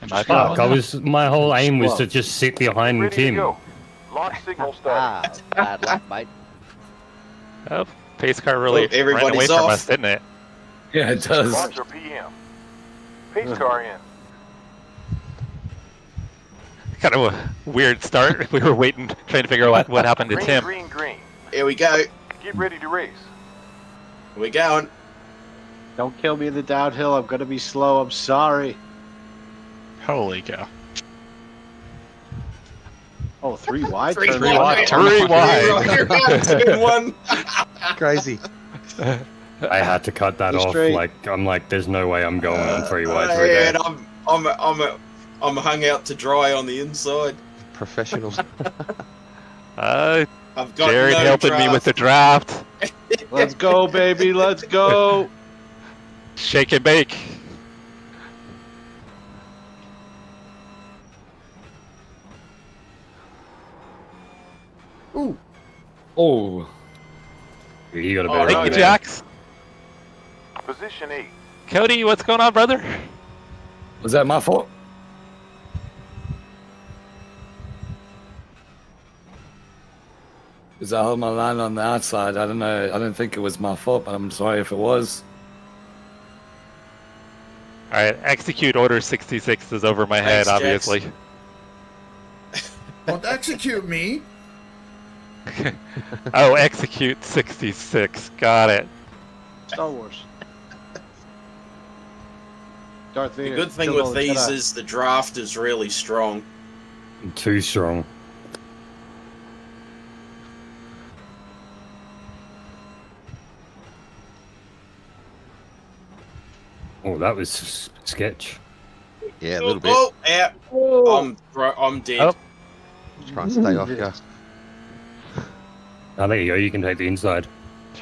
Am I Fuck! following? My whole aim was to just sit behind Ready to Tim. go. Launch signal started. Bad luck, mate. Oh, pace car really Look, ran away everybody's from off. us, didn't it? Yeah, it does. Launcher PM. Pace car in. Kind of a weird start. We were waiting, trying to figure out what happened to Green, Tim. green, green. Here we go. Get ready to race. Here we going. Don't kill me in the downhill. I'm gonna be slow. I'm sorry. Holy cow. Oh, 3 wide. Three Turn wide. right. Three wide. You're right, 2 and 1. Crazy. I had to cut that Go off. straight. I'm like, there's no way I'm going on 3 wides right Yeah, there. and I'm hung out to dry on the inside. Professional. I've got Jared no helping me with the draft. Let's go, baby. Let's go. Shake and bake. Ooh, Oh, You got a Oh, better Thank no, you, idea. Jax. Position 8. Cody, what's going on, brother? was that my fault? Because I hold my line on the outside. I don't know. I don't think it was my fault, but I'm sorry if it was. All right, execute order 66 is over my head, Thanks, Jax. obviously. don't execute me. Oh, execute 66. Got it. Star Wars. Darth The Vader. good thing killed all with the these Jedi. is the draft is really strong. Too strong. Oh, that was sketch. Yeah, a little bit. Oh, out. I'm dead. Oh. Try and stay off you. Oh, there you go. You can take the inside.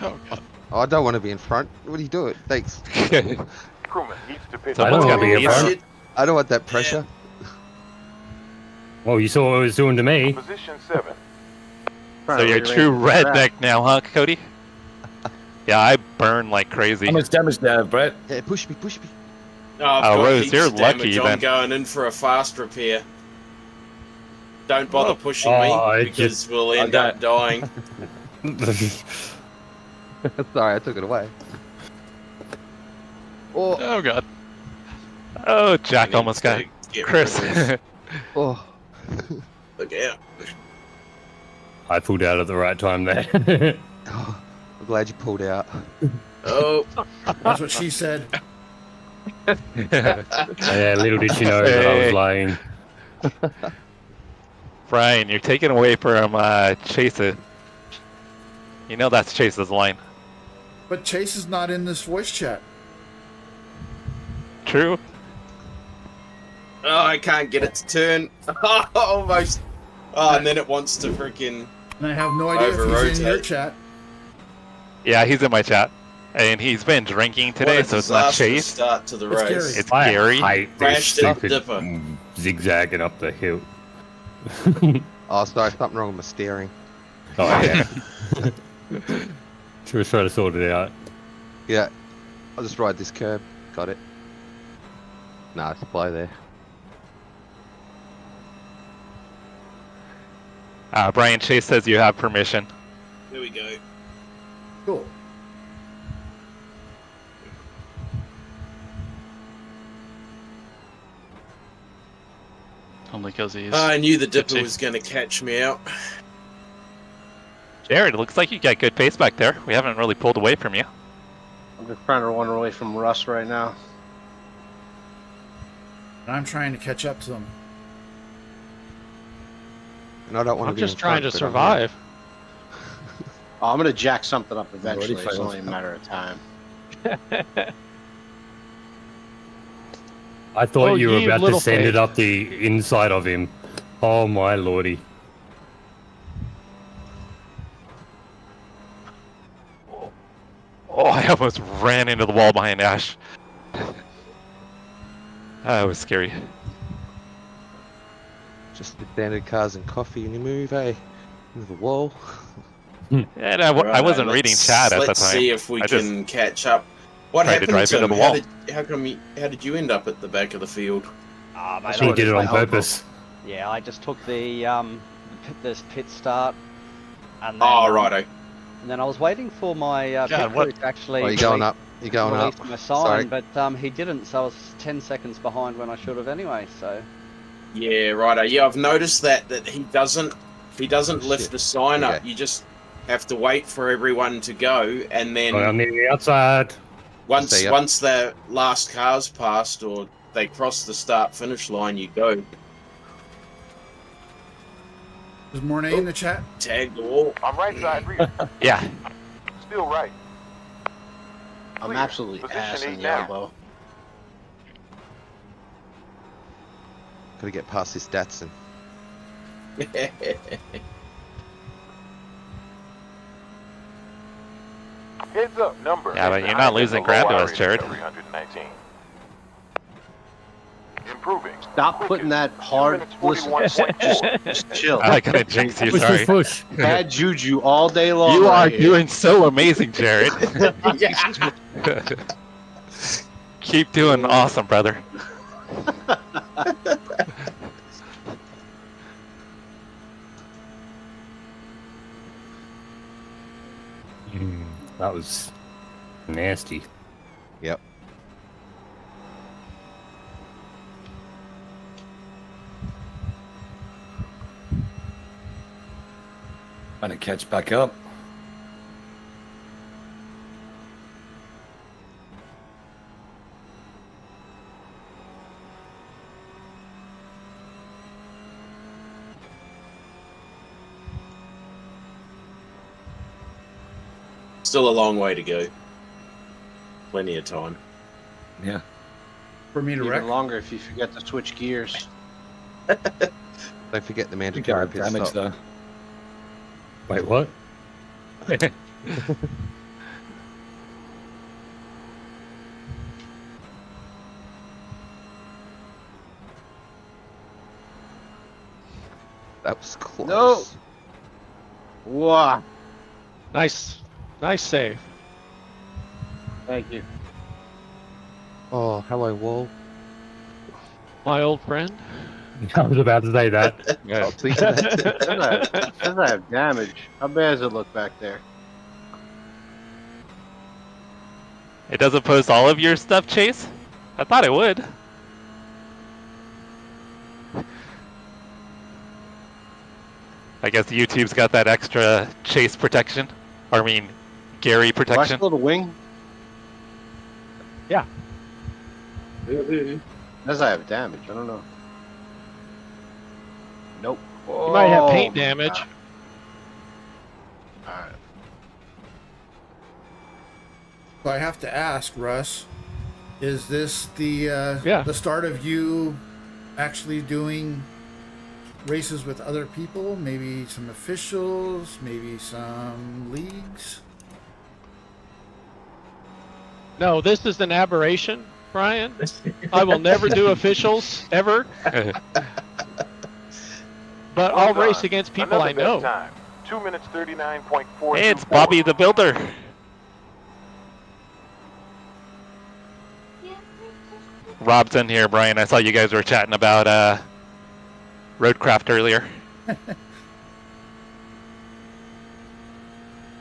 Oh, God. Oh, I don't want to be in front. What are you doing? Thanks. Crewman needs to pitch. I don't Someone's want got to be to in be front. Shit. I don't want that pressure. Well, you saw what it was doing to me. Position 7. So you're a true redneck now, huh, Cody? Yeah, I burn like crazy. How much damage do you have, Brett? Yeah, push me, push me. No, I've Oh, got Rose, heaps you're of damage. lucky I'm then. going in for a fast repair. Don't bother Oh. pushing Oh, me it because just- we'll end Okay. up dying. Sorry, I took it away. Oh, Oh, God. Oh, Jack I need almost got to get Chris. rid of this. oh. Look out. I pulled out at the right time there. Oh, I'm glad you pulled out. Oh, That's what she said. Yeah, little did she know that I was lying. Brian, you're taking away from Chase. You know that's Chase's line. But Chase is not in this voice chat. True. oh, I can't get it to turn. Almost. Oh, and then it wants to freaking. And I have no idea if he's in your Over-rotate. chat. Yeah, he's in my chat. And he's been drinking today, What a so it's not disastrous Chase. start to the It's race. Gary. It's I Gary. hate this Crashed up stupid dipper. zigzagging up the hill. Oh, sorry, something wrong with my steering. Oh, yeah. She was trying to sort it out. Yeah, I'll just ride this curb. Got it. Nah, it's below there. Brian, Chase says you have permission. There we go. Cool. Only because he's. I knew the dipper tipsy. was going to catch me out. Jared, it looks like you got good pace back there. We haven't really pulled away from you. I'm just trying to run away from Russ right now. And I'm trying to catch up to them. And I don't want I'm to be just in trying to front, but I'm here. survive. Oh, I'm gonna jack something up eventually. Already It's failed. only a matter of time. I thought Oh, you were ye about to little send pig. it up the inside of him. Oh my lordy. Oh, I almost ran into the wall behind Ash. That was scary. Just the standard cars and coffee and you move, eh? Into the wall. And I Right, wasn't let's- reading chat at the Let's time. see if we I just can catch up. What tried to happened drive to into him? the wall. How did you end up at the back of the field? Mate, He I did it on just- purpose. Yeah, I just took the this pit start, and then, Oh, righto. and then I was waiting for my John, pit what- crew to actually Oh, you're going release- up. You're going release up. my Sorry. sign, but he didn't, so I was 10 seconds behind when I should have anyway. So Yeah, righto. Yeah, I've noticed that he doesn't lift Shit. the sign up. Okay. You just have to wait for everyone to go, and then On the outside. once See ya. once the last car's passed or they cross the start finish line, you go Is Mornay in the chat? tag the wall. I'm right side rear. Yeah. Still right. I'm Clear. absolutely Position ass in 8 the now. elbow. Gotta get past this Datsun. Heads up, number. Yeah, but you're not losing ground to us, Jared. 319. Improving. Stop putting that hard. Listen, 41.4. just chill. I gotta jinx you, Push, sorry. push, push. Bad juju all day long. You are right here. doing so amazing, Jared. Yeah. Keep doing awesome, brother. That was nasty. Yep. Trying to catch back up. Still a long way to go. Plenty of time. Yeah. For me to Even wreck? longer if you forget to switch gears. Don't forget the You mandatory got pit damage stop. though. Wait, what? That was close. No. Wow. Nice save. Thank you. Oh, hello, wall. My old friend. I was about to say that. Yeah. Please, that- Does I have damage? How bad does it look back there? It doesn't post all of your stuff, Chase? I thought it would. I guess YouTube's got that extra Chase protection. Or I mean, Gary Do I protection. still have a wing? Yeah. Does I have damage? I don't know. Nope. You might have paint Oh, my damage. God. All right. So I have to ask, Russ, is this the the start of you actually doing races with other people? Maybe some officials, maybe some leagues? No, this is an aberration, Brian. I will never do officials, ever. But I'll race against people I know. Time. 2 minutes 39.4. Hey, it's Bobby the Builder. Rob's in here, Brian. I saw you guys were chatting about Roadcraft earlier.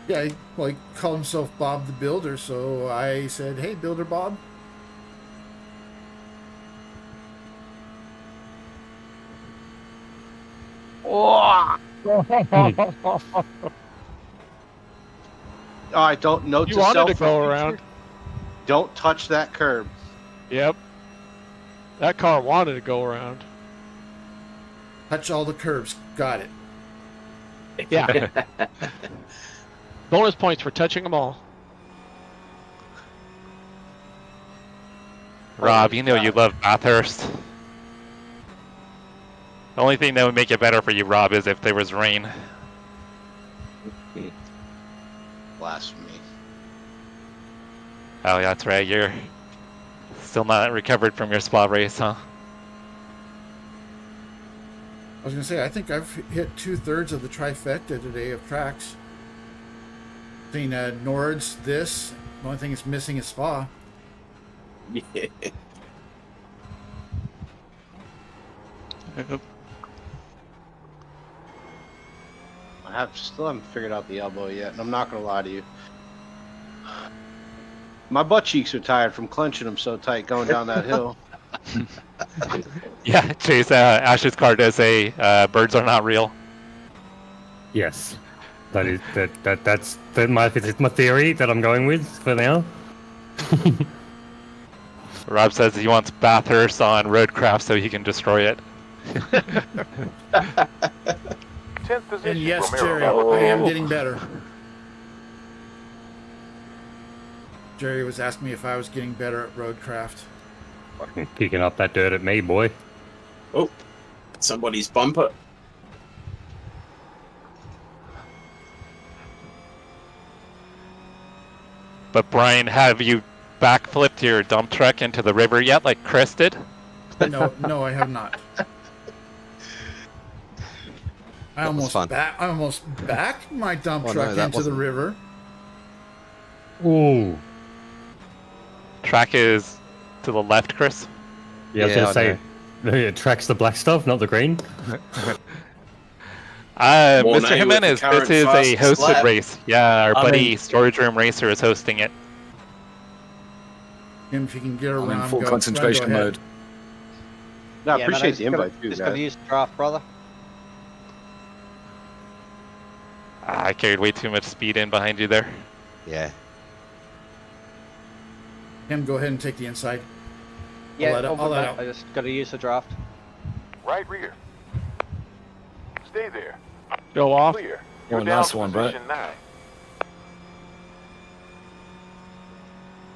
Yeah, well, he called himself Bob the Builder, so I said, hey, Builder Bob. All right, don't note You to wanted self to for go future, around. Don't touch that curb. Yep. That car wanted to go around. Touch all the curves. Got it. Yeah. Bonus points for touching them all. Rob, you know you love Bathurst. The only thing that would make it better for you, Rob, is if there was rain. Blasphemy. Oh, yeah, that's right. You're still not recovered from your spa race, huh? I was going to say, I think I've hit 2/3 of the trifecta today of tracks. Seen Nords, this. The only thing that's missing is Spa. Yeah. I still haven't figured out the elbow yet, and I'm not gonna lie to you. My butt cheeks are tired from clenching them so tight going down that hill. Yeah, Chase, Ash's card does say birds are not real. Yes. That's my theory that I'm going with for now. Rob says he wants Bathurst on Roadcraft so he can destroy it. 10th position. And yes, Romero. Jerry, I am getting better. Jerry was asking me if I was getting better at Roadcraft. Kicking up that dirt at me, boy. Oh, somebody's bumper. But Brian, have you backflipped your dump truck into the river yet, like Chris did? No, I have not. I almost backed my dump truck into the river. Ooh. Track is to the left, Chris. Yeah, I was gonna say it tracks the black stuff, not the green. Mr. Jimenez, this is a hosted race. Yeah, our buddy Storage Room Racer is hosting it. Him, if you can get around, I'm in full go concentration ahead. mode. No, I Yeah, appreciate man, the invite too, just guys. gonna use draft, brother. I carried way too much speed in behind you there. Yeah. Him, go ahead and take the inside. Yeah, I'll let out. I just gotta use the draft. Right rear. Stay there. Go off. Clear. Oh, You're down nice to one, Brett. position 9.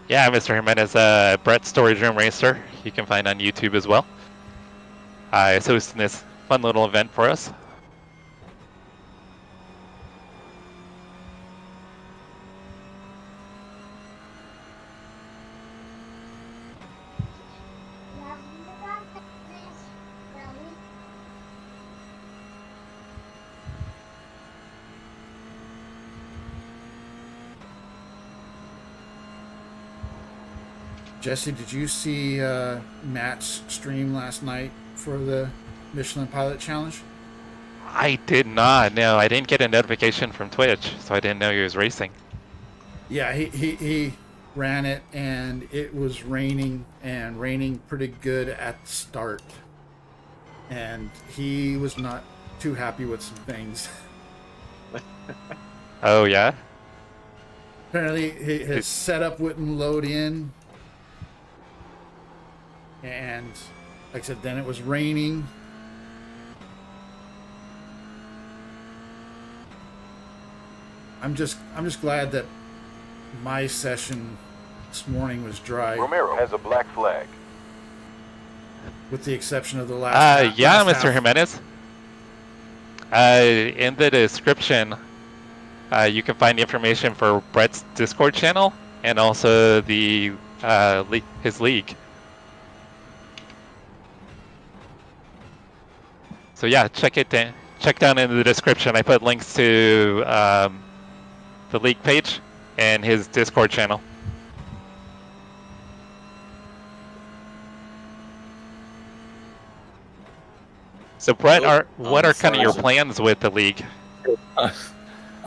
Yeah, Mr. Jimenez, Brett Storage Room Racer. You can find on YouTube as well. Is hosting this fun little event for us. Jesse, did you see Matt's stream last night for the Michellin Pilot Challenge? I did not. No, I didn't get a notification from Twitch, so I didn't know he was racing. Yeah, he ran it, and it was raining, and raining pretty good at the start. And he was not too happy with some things. Oh, yeah? Apparently, his setup wouldn't load in. And like I said, then it was raining. I'm just glad that my session this morning was dry. Romero has a black flag. With the exception of the last. Yeah, last Mr. half. Jimenez. In the description, you can find information for Brett's Discord channel and also the his league. So yeah, check down in the description. I put links to the league page and his Discord channel. So Brett, what are kind of your plans with the league? I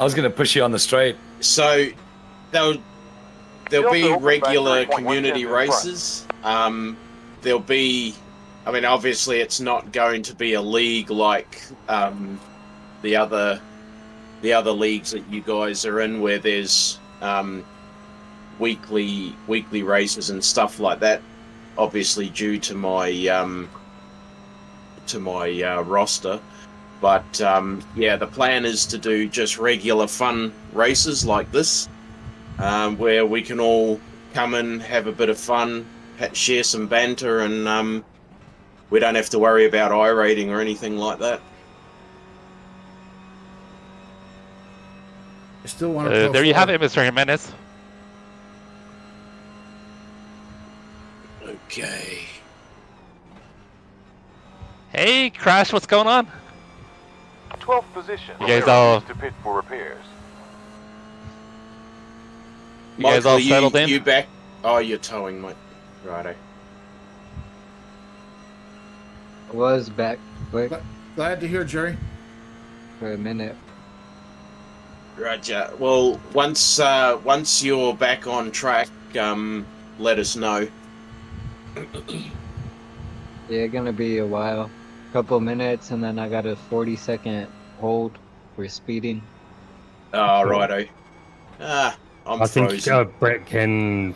was going to push you on the straight. So there'll be regular community races. There'll be, I mean, obviously it's not going to be a league like the other leagues that you guys are in, where there's weekly races and stuff like that. Obviously, due to my roster, but yeah, the plan is to do just regular fun races like this, where we can all come in, have a bit of fun, share some banter, and we don't have to worry about I-rating or anything like that. I still want to. There you have it, Mr. Jimenez. Okay. Hey, Crash, what's going on? 12th position. You guys all to pit for repairs. You guys all settled in? You back? Oh, you're towing, mate. Righto. Was back quick Glad to hear, Jerry. for a minute. Roger. Well, once you're back on track, let us know. Yeah, gonna be a while. Couple minutes, and then I got a 40-second hold for speeding. Oh, righto. I'm I think frozen. Brett can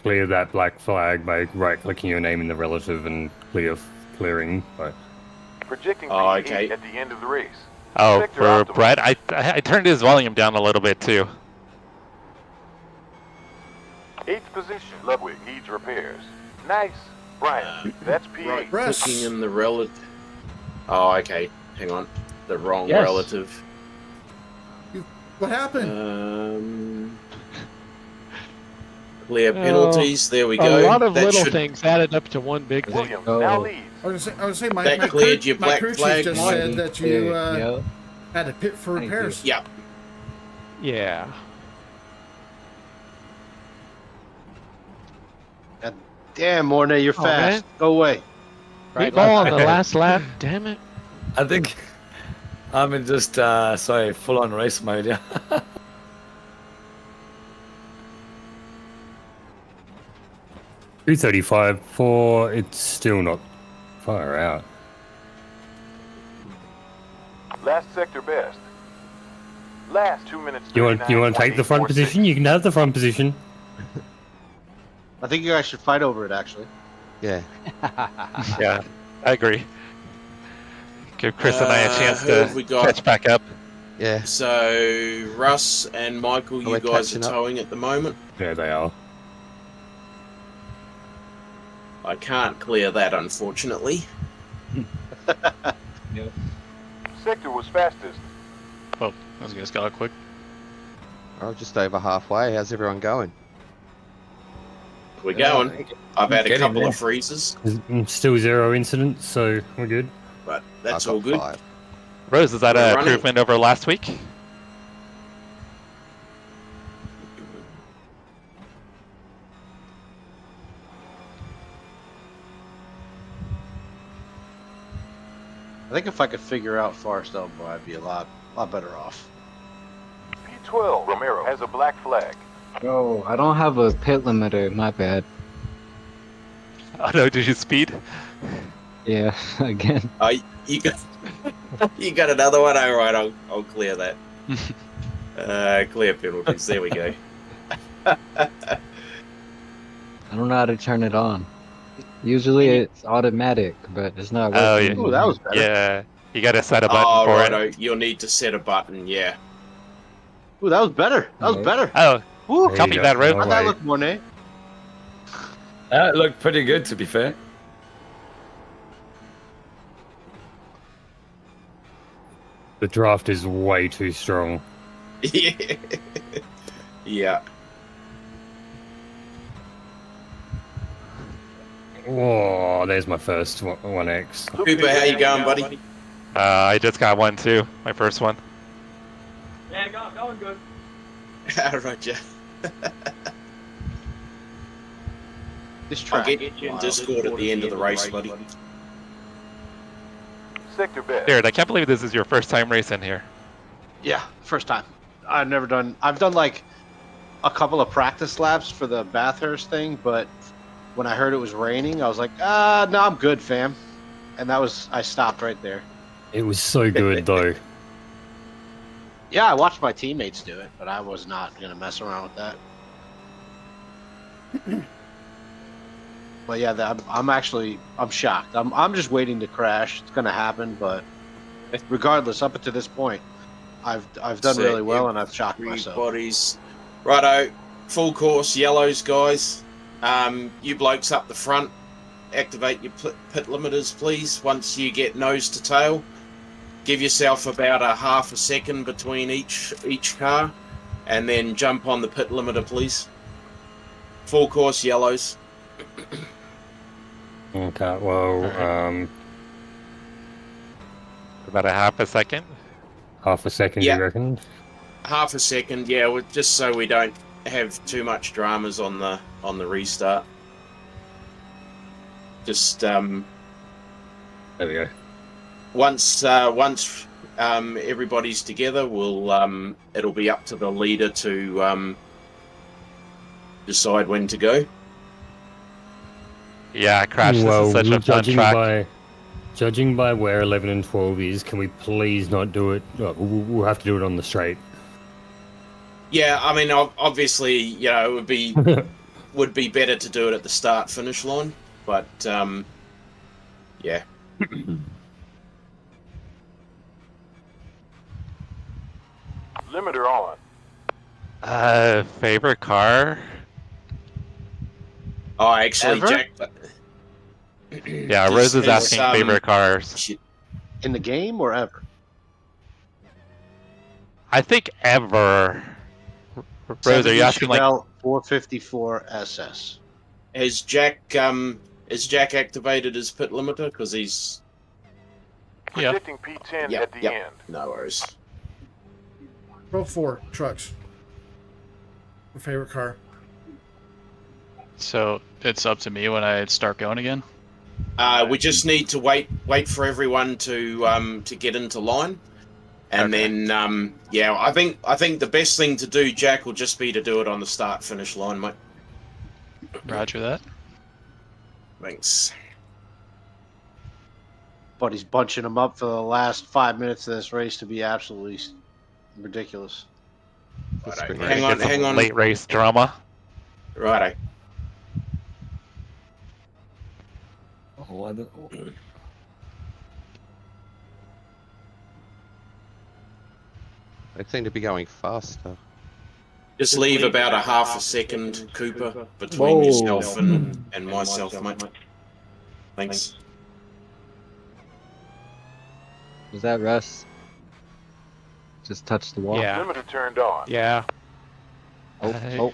clear that black flag by right-clicking your name in the relative and clearing. But Projecting okay. P8 at the end of the race. Oh, Sector for optimal. Brett, I turned his volume down a little bit too. 8th position. Ludwig needs repairs. Nice. Brian, that's P8. Right, Press. clicking in the relative. Oh, okay. Hang on. The wrong Yes. relative. What happened? Clear penalties. There we go. A lot of That little should- things added up to one big thing. Williams now Oh. leads. I was gonna say my, That my cleared crew, your my black crew chief flag, just Mike. said that you Yep. had to pit for Thank you. repairs. Yeah. Yeah. Damn, Mornay, you're Oh, fast. man. Go away. Right ball on the last lap. Damn it. I think I'm in just, full-on race mode, yeah. 235 for it's still not far out. Last sector best. Last 2 minutes. You want to take the front 39.846. position? You can have the front position. I think you guys should fight over it, actually. Yeah. Yeah, I agree. Give Chris and I a chance who have we to got? catch back up. Yeah. So, Russ and Michael, you we're guys are catching up. towing at the moment. There they are. I can't clear that, unfortunately. Sector was fastest. Oh, those guys got it quick. Oh, just over halfway. How's everyone going? We're going. I've had a Getting couple there. of freezes, Still 0 incidents, so we're good. but that's I've all got good. 5. Rose, is that We're an running. improvement over last week? I think if I could figure out Forest Elbow, I'd be a lot better off. P12. Romero has a black flag. Oh, I don't have a pit limiter. My bad. Oh no, did you speed? Yeah, again. You got you got another one. All right, I'll clear that. Clear penalties. There we go. I don't know how to turn it on. Usually it's automatic, but it's not Oh, working. yeah. Ooh, that was better. Yeah, you gotta set a button Oh, for righto. it. You'll need to set a button. Yeah. Ooh, that was better. That was Right. better. Oh, Woo. There copy you that, go. Ro. No How'd that way. look, Monet? That looked pretty good, to be fair. The draft is way too strong. Yeah. Yeah. Oh, there's my first 1X. Cooper, how you going, buddy? I just got one too. My first one. Yeah, going good. Roger. This I'll track. get you in Discord at the end of the race, buddy. Sector bed. Jared, I can't believe this is your first time racing here. Yeah, first time. I've done like a couple of practice laps for the Bathurst thing, but when I heard it was raining, I was like, no, I'm good, fam. And I stopped right there. It was so good though. Yeah, I watched my teammates do it, but I was not going to mess around with that. But yeah, I'm shocked. I'm just waiting to crash. It's going to happen, but regardless, up until this point, I've done So, really well, and I've shocked myself. Everybody's righto. Full course yellows, guys. You blokes up the front, activate your pit limiters, please. Once you get nose to tail, give yourself about a half a second between each car, and then jump on the pit limiter, please. Full course yellows. Okay, well, About a half a second. half a second, Yeah. you reckon? Half a second, yeah, just so we don't have too much dramas on the restart. Just There we go. once everybody's together, it'll be up to the leader to decide when to go. Yeah, Crash, this Well, is such a fun track. Judging by where 11 and 12 is, can we please not do it? Oh, we'll have to do it on the straight. Yeah, I mean, obviously, it would be better to do it at the start-finish line, but yeah. Limiter on. Favorite car? Oh, actually, Ever? Jack. Yeah, Rose is asking favorite cars. In the game or ever? I think ever. Rose, are you asking like? 454 SS. Has Jack activated his pit limiter? Because he's Predicting P10 at the end. No worries. Row 4 trucks. My favorite car. So it's up to me when I start going again. We just need to wait for everyone to get into line, and then I think the best thing to do, Jack, will just be to do it on the start-finish line, mate. Roger that. Thanks. But he's bunching them up for the last 5 minutes of this race to be absolutely ridiculous. Righto. We're Hang gonna on, get some hang on. Late race drama. Righto. Oh, I don't... They seem to be going faster. Just leave about a half a second, Cooper, between yourself and myself, mate. Thanks. Was that Russ? Just touched the wall. Yeah. Limiter turned on. Yeah. Oh.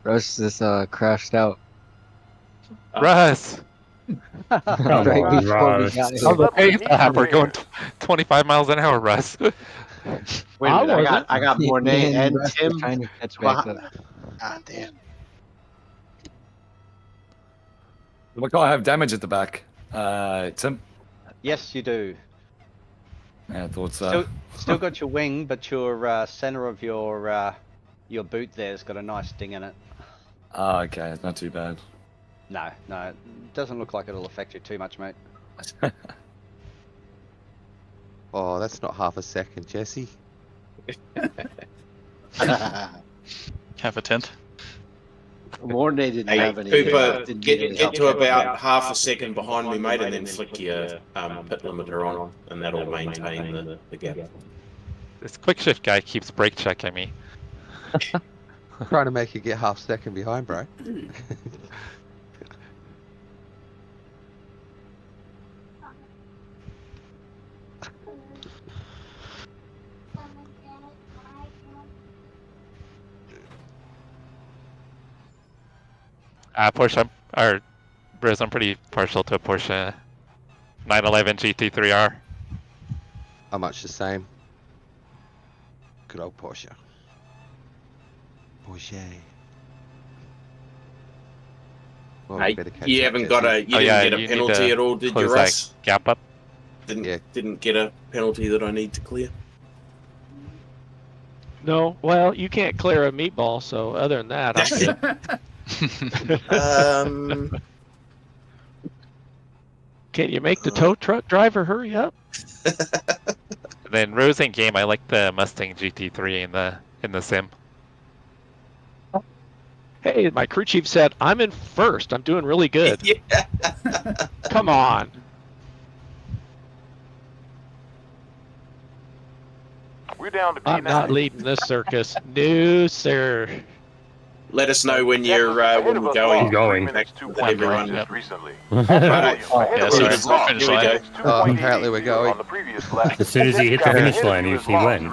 Russ just crashed out. Russ. Right on, before we Russ. got On the here. pace lap, we're going 25 miles an hour, Russ. Wait a minute, I got Mornay and Russ Tim. was trying to catch back up. God damn. We can't have damage at the back. Tim? Yes, you do. Yeah, I thought so. Still got your wing, but your center of your boot there's got a nice ding in it. Oh, okay, it's not too bad. No, it doesn't look like it'll affect you too much, mate. Oh, that's not half a second, Jesse. Half a tenth. Warren didn't Hey, have any. Cooper, didn't get, need any get help to with about that. half a second behind me, mate, and then flick your pit limiter on, and that'll maintain the gap. This quick shift guy keeps brake checking me. Trying to make you get half second behind, bro. Porsche, or Briz, I'm pretty partial to a Porsche 911 GT3R. How much the same? Good old Porsche. Porsche. Well, we Hey, better catch you up, haven't Jesse. got a, you didn't get a you need penalty to at all, did you, close that Russ? gap up. Didn't get a penalty that I need to clear. No, well, you can't clear a meatball, so other than that, I'm good. Can you make the tow truck driver hurry up? Then Rose in game, I like the Mustang GT3 in the sim. Hey, my crew chief said, I'm in first. I'm doing really good. Yeah. Come on. We're down to P9. I'm not leading this circus. No, sir. Let us know when you're going. He's going. Back to everyone. Just recently. Right. Yeah, so it's the finish Here we line. go. Apparently we're going. As soon as he hit the finish line, he went.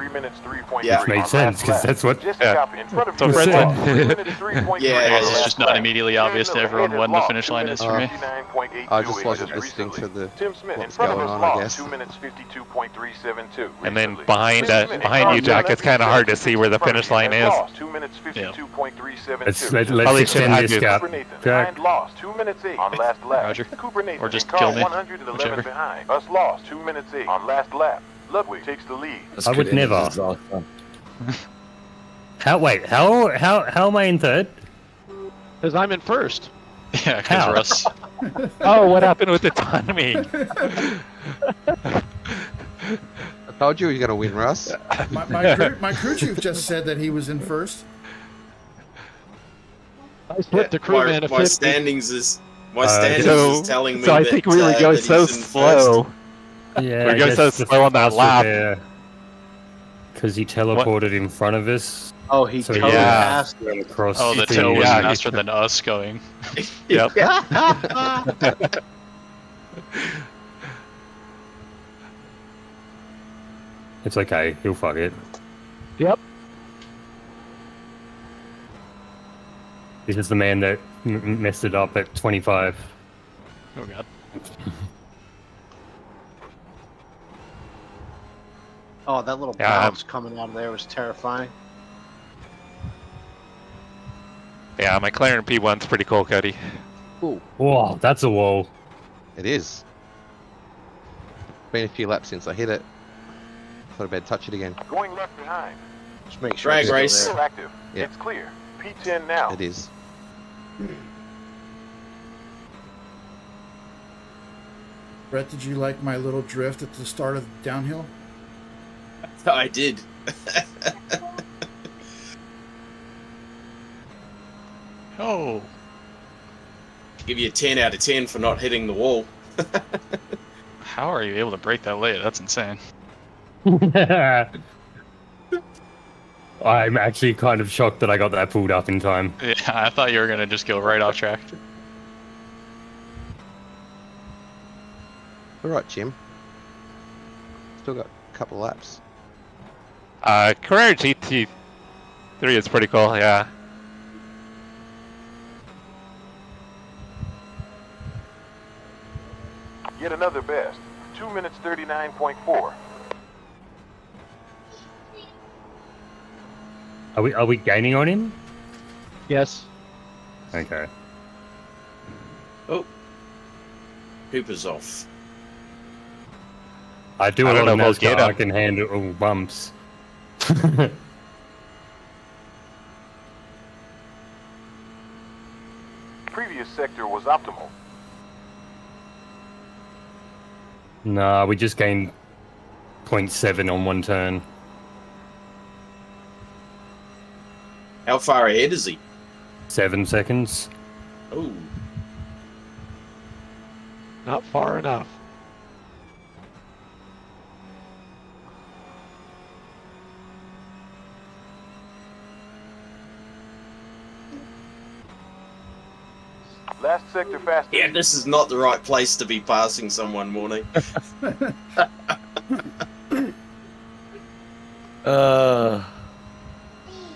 Yeah. Which made sense, because that's what... So He Fred said. Yeah. It's just not immediately obvious to everyone when the finish line is for me. I just wasn't listening to the Tim Smith in what's front going of us on, I lost guess. 2 minutes 52.372. And then recently. behind Tim Smith behind you, in front Jack, of it's kind of hard to see where the in front finish of you line and is. lost 2 minutes 52.372. Let's Probably should extend have this you. gap. Cooper Nathan Jack. behind lost 2 minutes 8 on last lap. Roger. Cooper Nathan Or just in car kill me, 111 whichever. behind. Us lost 2 minutes 8 on last lap. Ludwig takes the lead. I would never. How am I in third? Because I'm in first. Yeah, How? because Russ. Oh, what happened with the timing? I told you you're gonna win, Russ. My crew chief just said that he was in first. I split the crewman my, a my 50. standings is So- telling me so I that, think we were going that so he's in slow. Yeah, We're going so slow on that lap. Because he teleported in front of us. Oh, he So totally yeah. passed. Went across Oh, the the- tow was Yeah. faster than us going. Yep. It's okay, he'll fuck it. Yep. This is the man that messed it up at 25. Oh god. Oh, that little Yeah, bounce coming out of there was terrifying. Yeah, my McLaren P1's pretty cool, Cody. Ooh, Whoa, that's a wall. it is. Been a few laps since I hit it. Thought I'd better touch it again. Going left behind. Just make sure Drag it's still race. there. Still active. Yeah. It's clear. P10 now. It is. Brett, did you like my little drift at the start of the downhill? I did. Oh. Give you a 10 out of 10 for not hitting the wall. How are you able to break that late? That's insane. I'm actually kind of shocked that I got that pulled up in time. Yeah, I thought you were gonna just go right off track. Alright, Jim. Still got a couple of laps. Carrera GT3 is pretty cool, yeah. Yet another best. 2 minutes 39.4. Are we gaining on him? Yes. Okay. Oh. Cooper's off. I do I a don't lot of know if I'll get NASCAR. I him. can handle bumps. Previous sector was optimal. Nah, we just gained 0.7 on one turn. far ahead is he? 7 seconds. Oh. Not far enough. Last sector fast. Yeah, this is not the right place to be passing someone, Morning.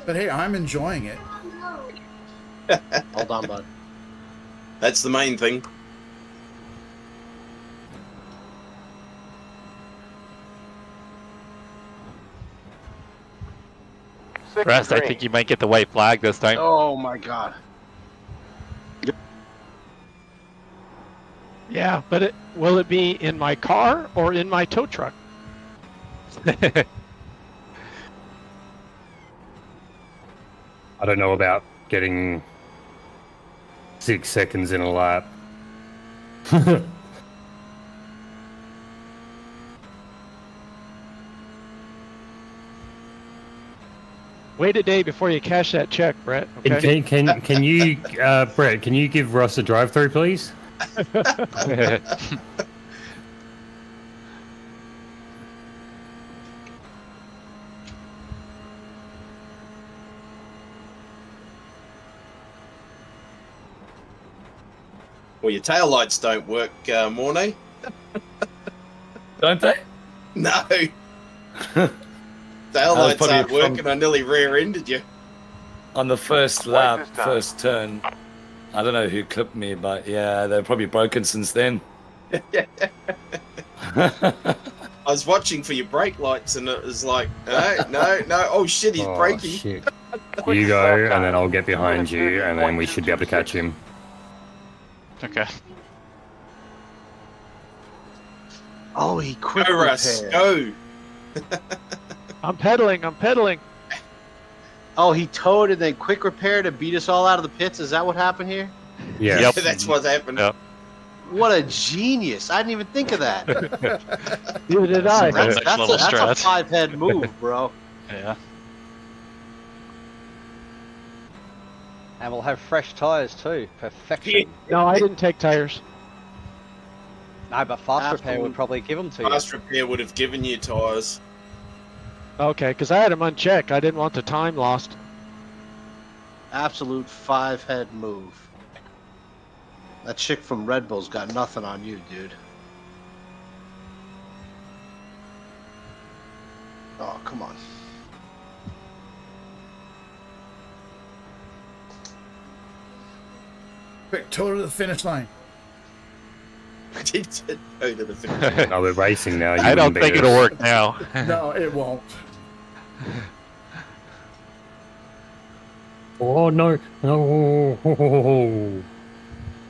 But hey, I'm enjoying it. Hold on, bud. That's the main thing. Rest, I think you might get the white flag this time. Oh my god. Yeah, but will it be in my car or in my tow truck? I don't know about getting 6 seconds in a lap. Wait a day before you cash that check, Brett. Okay. Can you, Brett? Can you give Ross a drive-through, please? Well, your taillights don't work, Mornay. Don't they? No. That was Taillights probably aren't working. I nearly rear-ended you. On the first lap, first turn. I don't know who clipped me, but yeah, they're probably broken since then. I was watching for your brake lights, and it was like, no. Oh shit, he's braking. Shit. You go, and then I'll get behind you, and then we should be able to catch him. Okay. Oh, he quick Go, Russ, go. I'm pedaling. Oh, he towed and then quick repair to beat us all out of the pits. Is that what happened here? Yeah. Yep. That's what happened. Yep. What a genius! I didn't even think of that. Neither did I. That's Next level a strat. 5-head move, bro. Yeah. And we'll have fresh tyres too. Perfection. No, I didn't take tires. No, but fast repair would probably give them to you. Fast repair would have given you tyres. Okay, because I had them unchecked. I didn't want the time lost. Absolute 5-head move. That chick from Red Bull's got nothing on you, dude. Oh, come on. Quick, tow her to the finish line. No, we're racing now. I don't think it'll work now. No, it won't. Oh no! No!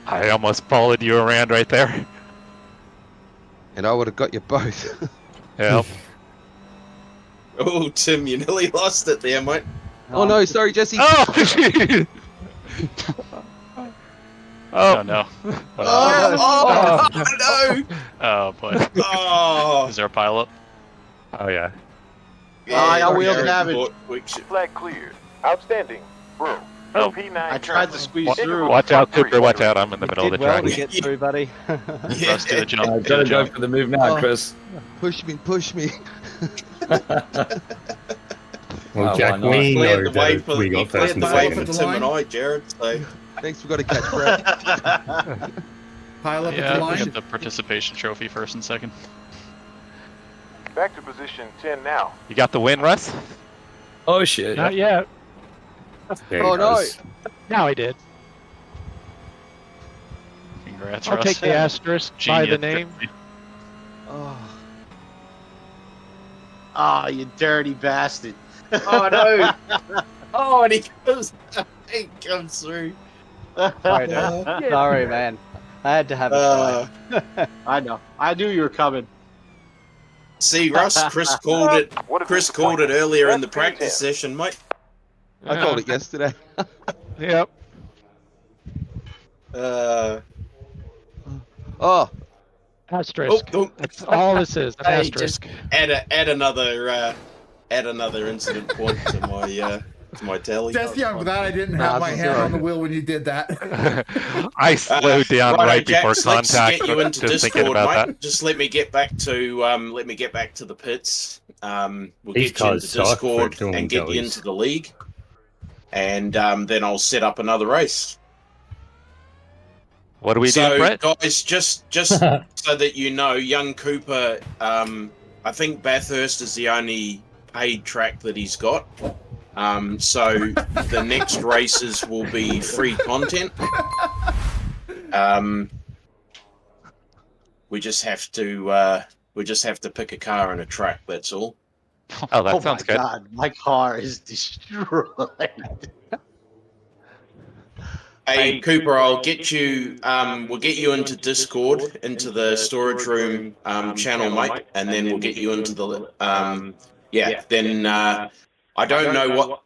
I almost followed you around right there. And I would have got you both. Yep. Oh, Tim, you nearly lost it there, mate. Oh no, sorry, Jesse. Oh! Oh no. Oh, no! Oh boy. Oh. Is there a pilot? Oh yeah. I got wheel damage. Flag cleared. Outstanding. Bro. Oh. P9 I tried to squeeze through. Watch out, Cooper. Watch out. I'm in the middle of the Did well track. to get through, buddy. Russ, do the jump. Do Gotta the go jump. for the move now, Chris. Push me. Well, Oh, Jack, why not? we Cleared know the way that for, we you got first cleared and the way second. for Tim and I, Jared. So. Thanks, we got to catch Brett. Pile up at the Yeah, line. get the participation trophy first and second. Back to position 10 now. You got the win, Russ? Oh shit. Not yet. There Oh he no! goes. Now I did. Congrats, I'll Russ. take the asterisk by the name. Oh, Ah, you dirty bastard. Oh, no. Oh, and he comes through. Sorry, dude. Sorry, man. I had to have a try. I know. I knew you were coming. See, Russ, Chris called it. Chris called it earlier in the practice session, mate. I called it yesterday. Yep. Oh, Asterisk. Oh, That's all this is. An hey, asterisk. just add another incident point to my It's my tally. Jesse, I'm glad I didn't Nah, have my it's a hand zero. on the wheel when you did that. I slowed down Righto, right before Jax, let's contact. get you into just thinking Discord, about mate. Just let me get back to the pits. We'll These get you into cars suck for Discord doing and get you goalies. into the league, and then I'll set up another race. What are we doing, So, Brett? guys, just so that you know, young Cooper, I think Bathurst is the only paid track that he's got. So the next races will be free content. We just have to pick a car and a track. That's all. Oh, that Oh sounds my good. god, my car is destroyed. Hey Cooper, I'll get you. We'll get you into Discord, into the storage room channel, mate, and then we'll get you into the. Then I don't know what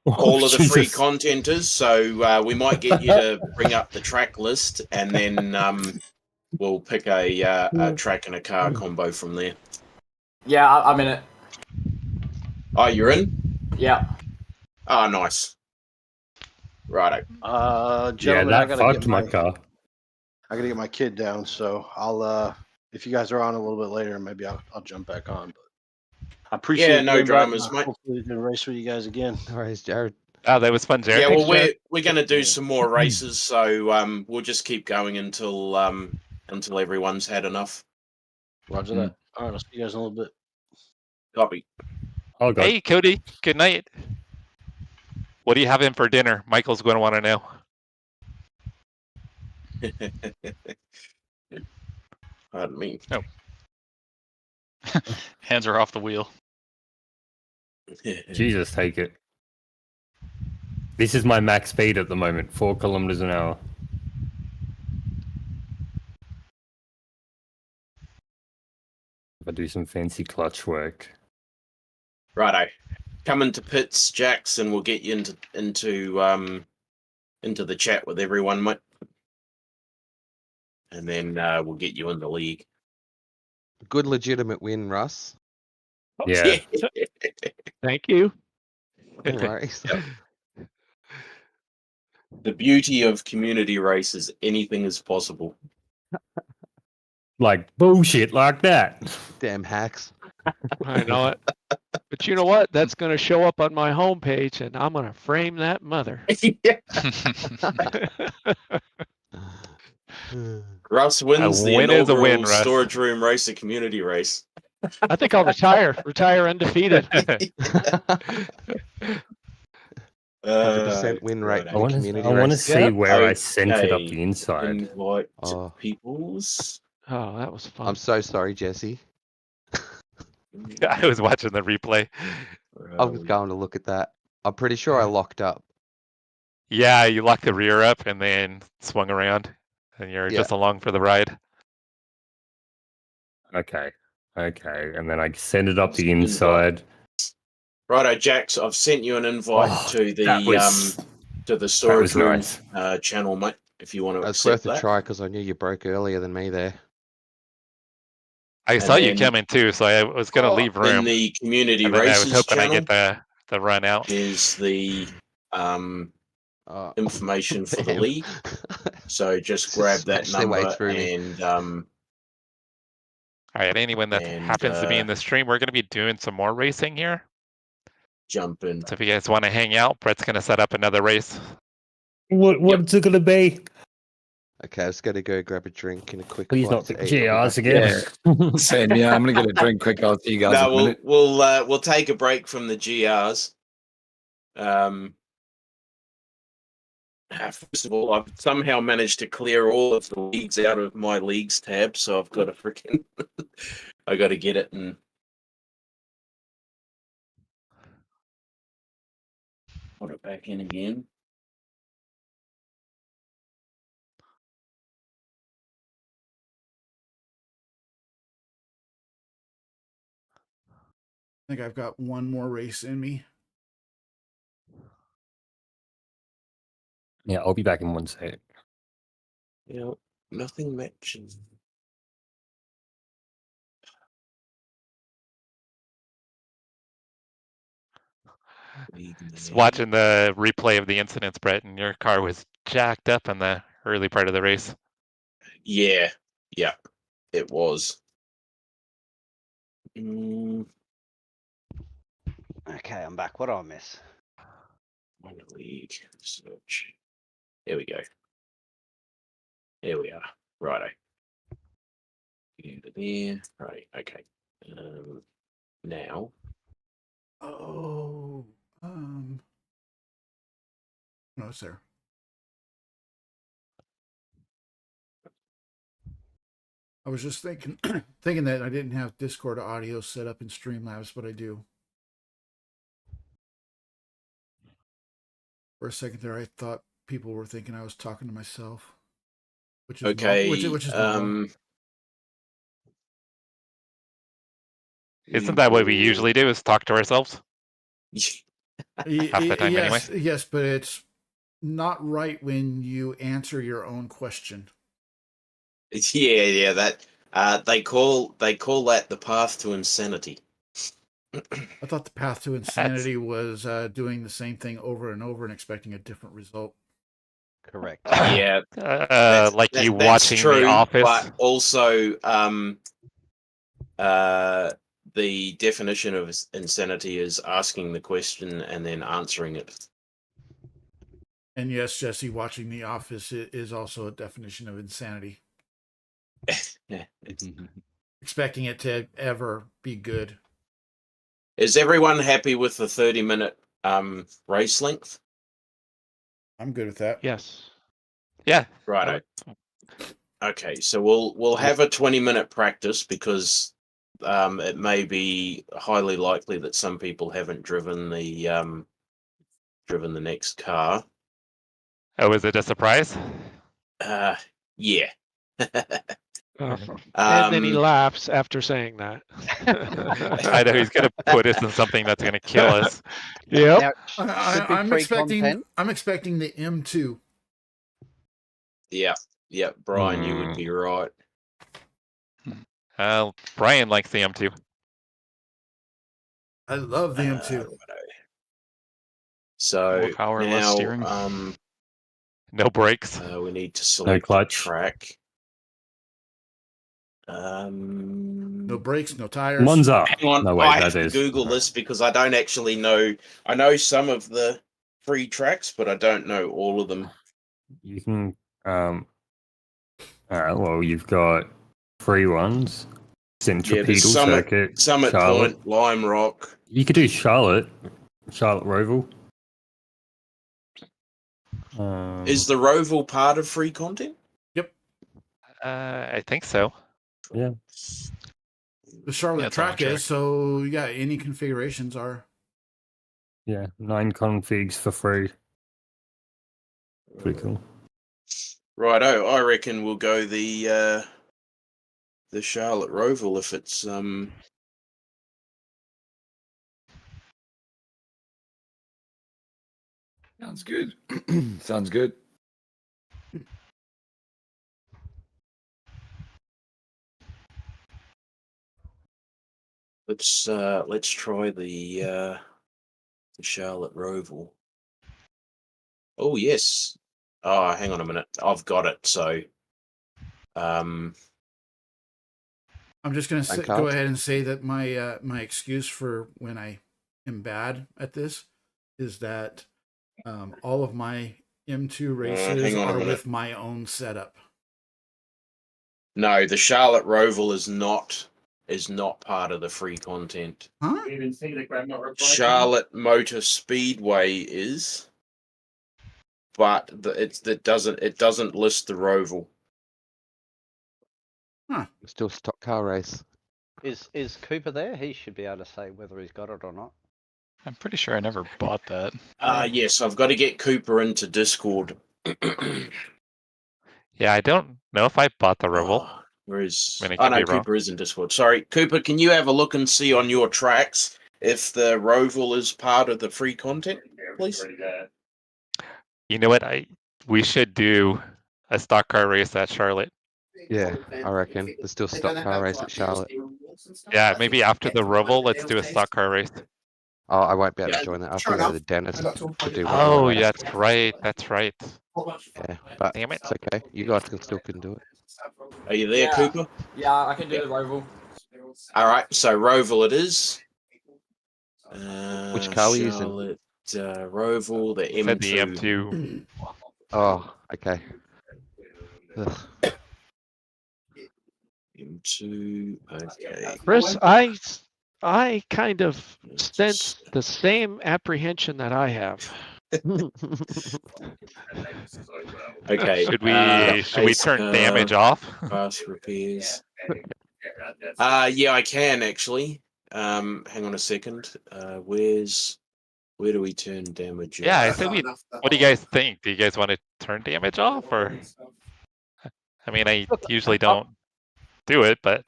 all of the free Jesus. content is, so we might get you to bring up the track list, and then we'll pick a track and a car combo from there. Yeah, I'm in it. Oh, you're in? Yeah. Oh, nice. Righto. Yeah, Gentlemen, I that gotta fucked get my car. I gotta get my kid down, so I'll if you guys are on a little bit later, maybe I'll jump back on. But I appreciate Yeah, no the invite, dramas, and mate. hopefully we can race with you guys again. All right, Jared. Oh, that was fun, Jared. Yeah, Thanks, well, Jared. we're gonna do some more races, so we'll just keep going until everyone's had enough. Roger that. All right, I'll see you guys in a little bit. Copy. Oh god. Hey, Cody. Good night. What are you having for dinner? Michael's going to want to know. Pardon me. Oh. Hands are off the wheel. Jesus, take it. This is my max speed at the moment, 4 kilometers an hour. If I do some fancy clutch work. Righto. Come into pits, Jax, and we'll get you into the chat with everyone, mate. And then we'll get you in the league. Good legitimate win, Russ. Yeah. Thank you. No worries. The beauty of community race is anything is possible. Like bullshit like that. Damn hacks. I know it. But you know what? That's going to show up on my homepage, and I'm going to frame that mother. Russ wins the win is a inaugural win, Russ. storage room racer community race. I think I'll retire. Retire undefeated. 100% win rate righto. in the community I want to race. see where I sent it up Okay. the inside. Invite Oh. peoples. Oh, that was fun. I'm so sorry, Jesse. I was watching the replay. I was going to look at that. I'm pretty sure I locked up. Yeah, you locked the rear up and then swung around, and you're Yeah. just along for the ride. Okay. Okay. And then I send it up the inside. Righto, Jax, I've sent you an invite Oh, to that was the storage room nice. channel, mate. If you want to It's accept worth a that. try because I knew you broke earlier than me there. I And saw you then- coming too, so I was going to leave In room. the community And then I was races hoping I channel get the run out. is the information for the damn. league. So just grab that Smash their way number through me. and All right, anyone that And, happens to be in the stream, we're going to be doing some more racing here. jump in. So if you guys want to hang out, Brett's going to set up another race. What's it gonna be? Okay, I was going to go grab a drink and a quick Please bite not the to eat. I'll be GRs back. again. Same, yeah. I'm gonna get a drink quick. I'll see you guys in No, a minute. we'll take a break from the GRs. First of all, I've somehow managed to clear all of the leagues out of my leagues tab, so I've got to freaking I got to get it and put it back in again. I think I've got one more race in me. Yeah, I'll be back in 1 sec. Yeah, nothing matches. Just watching the replay of the incidents, Brett, and your car was jacked up in the early part of the race. Yeah, it was. Okay, I'm back. What do I miss? Minor league search. Here we go. Here we are. Righto. Into there. Right. Okay. Now. Oh. No, it's there. I was just thinking that I didn't have Discord audio set up in Streamlabs, but I do. For a second there, I thought people were thinking I was talking to myself, which is Okay. which is normal. Isn't that what we usually do? Is talk to ourselves? Half the time, anyway. Yes, but it's not right when you answer your own question. Yeah. That they call that the path to insanity. I thought the path to insanity was doing the same thing over and over and expecting a different result. Correct. Yeah, like you watching true, The Office. but also the definition of insanity is asking the question and then answering it. And yes, Jesse, watching The Office is also a definition of insanity. Expecting it to ever be good. Is everyone happy with the 30-minute race length? I'm good with that. Yes. Yeah. Righto. Okay, so we'll have a 20-minute practice because it may be highly likely that some people haven't driven the next car. Oh, is it a surprise? Yeah. And then he laughs after saying that. I know he's gonna put us in something that's gonna kill us. Yep. I'm expecting the M2. Yeah, Brian, you would be right. Brian likes the M2. I love the M2. So more power, now, less steering. No brakes. We need to select the track. No brakes, no tires. Monza. Hang on, No, wait, I that have is. to Google this because I don't actually know. I know some of the free tracks, but I don't know all of them. You can. All right. Well, you've got free ones. Centripetal Circuit. Summit Charlotte. Point, Lime Rock. You could do Charlotte Roval. Is the Roval part of free content? Yep. I think so. Yeah. The Charlotte it's on track track. is, so yeah, any configurations are. Yeah, 9 configs for free. Pretty cool. Righto, I reckon we'll go the Charlotte Roval if it's Sounds good. Sounds good. let's try the Charlotte Roval. Oh yes. Oh, hang on a minute. I've got it. So I'm just going to go ahead and say that my excuse for when I am bad at this is that all of my M2 races are with my own setup. No, the Charlotte Roval is not part of the free content. Huh? Charlotte Motor Speedway is, but it doesn't list the Roval. Huh. Still stock car race. Is Cooper there? He should be able to say whether he's got it or not. I'm pretty sure I never bought that. Yes, I've got to get Cooper into Discord. Yeah, I don't know if I bought the Roval. Where is? I mean, it Oh could no, be wrong. Cooper is in Discord. Sorry, Cooper. Can you have a look and see on your tracks if the Roval is part of the free content, please? You know what? We should do a stock car race at Charlotte. Yeah, I reckon. There's still stock car race at Charlotte. Yeah, maybe after the Roval, let's do a stock car race. Oh, I won't be able Yeah. to join that. I have Sure to go to enough. the dentist I got to- to do my Oh, eye. yeah, that's right. That's right. Yeah, but Damn it. it's okay. You guys can do it. Are you there, Yeah. Cooper? Yeah, I can do the Roval. All right, so Roval it is. Which car are we using? Charlotte, Roval, the M2. Said the M2. Oh, okay. Ugh. M2. Okay. Chris, I kind of sense the same apprehension that I have. Okay. Should we turn damage off? Fast repairs. Yeah, I can actually. Hang on a second. Where do we turn damage Yeah, I off? say we. What do you guys think? Do you guys want to turn damage off, or? I mean, I usually don't do it, but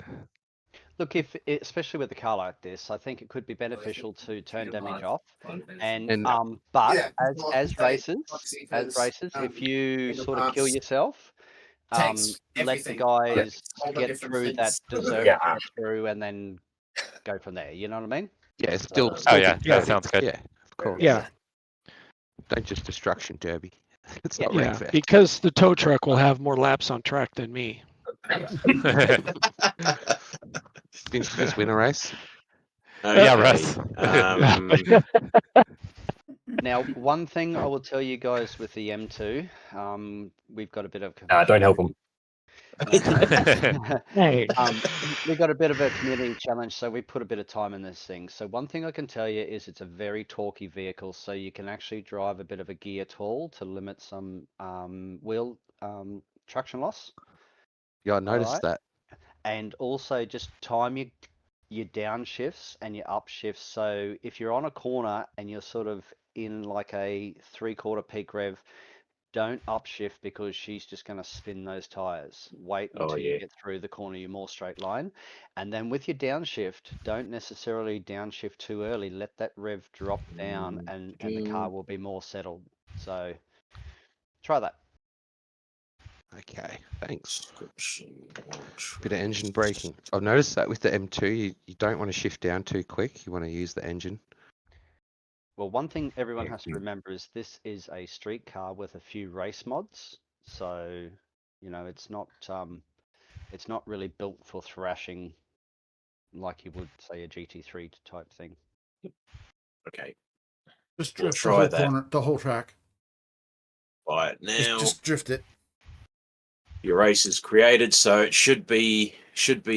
Look, especially with a car like this, I think it could be beneficial to turn damage off. And but as racers, if you sort of kill yourself, let the guys get through that deserve to get through, and then go from there. You know what I mean? Yeah, still oh yeah, be that dirty. sounds good. Yeah, of course. Yeah. Don't just destruction derby. It's not Yeah, fair. because the tow truck will have more laps on track than me. Didn't you just win a race? Okay. Yeah, Russ. Now, one thing I will tell you guys with the M2, we've got a bit of Don't help them. Hey. We got a bit of a community challenge, so we put a bit of time in this thing. So one thing I can tell you is it's a very torquey vehicle, so you can actually drive a bit of a gear tall to limit some wheel traction loss. Yeah, I noticed Alright. that. And also just time your downshifts and your upshifts. So if you're on a corner and you're sort of in like a 3/4 peak rev, don't upshift because she's just going to spin those tires. Wait until you get through the corner, you're more straight line. And then with your downshift, don't necessarily downshift too early. Let that rev drop down and the car will be more settled. So try that. Okay, thanks. Bit of engine braking. I've noticed that with the M2, you don't want to shift down too quick. You want to use the engine. Well, one thing everyone has to remember is this is a street car with a few race mods. So, you know, it's not really built for thrashing like you would say a GT3 type thing. Okay. Just We'll drift the try whole that. corner, the whole track. Right now, Just drift it. your race is created, so it should be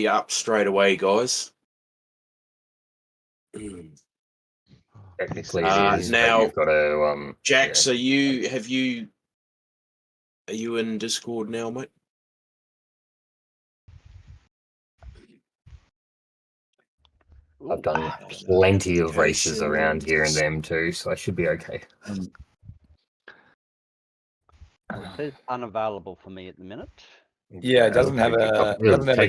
up straight away, guys. Technically, now, you've got to. Jax, are you in Discord now, mate? I've done plenty of races around here in the M2, so I should be okay. It says unavailable for me at the minute. Yeah, it doesn't have a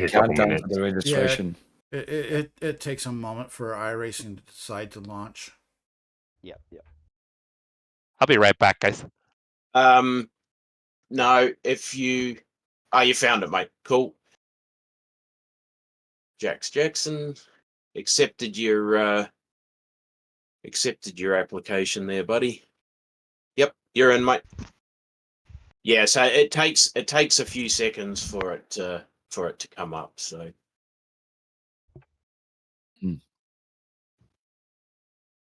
countdown for the registration. Yeah, it takes a moment for iRacing to decide to launch. Yep. I'll be right back, guys. No, if you you found it, mate. Cool. Jax Jackson accepted your application there, buddy. Yep, you're in, mate. Yeah, so it takes a few seconds for it to come up. So.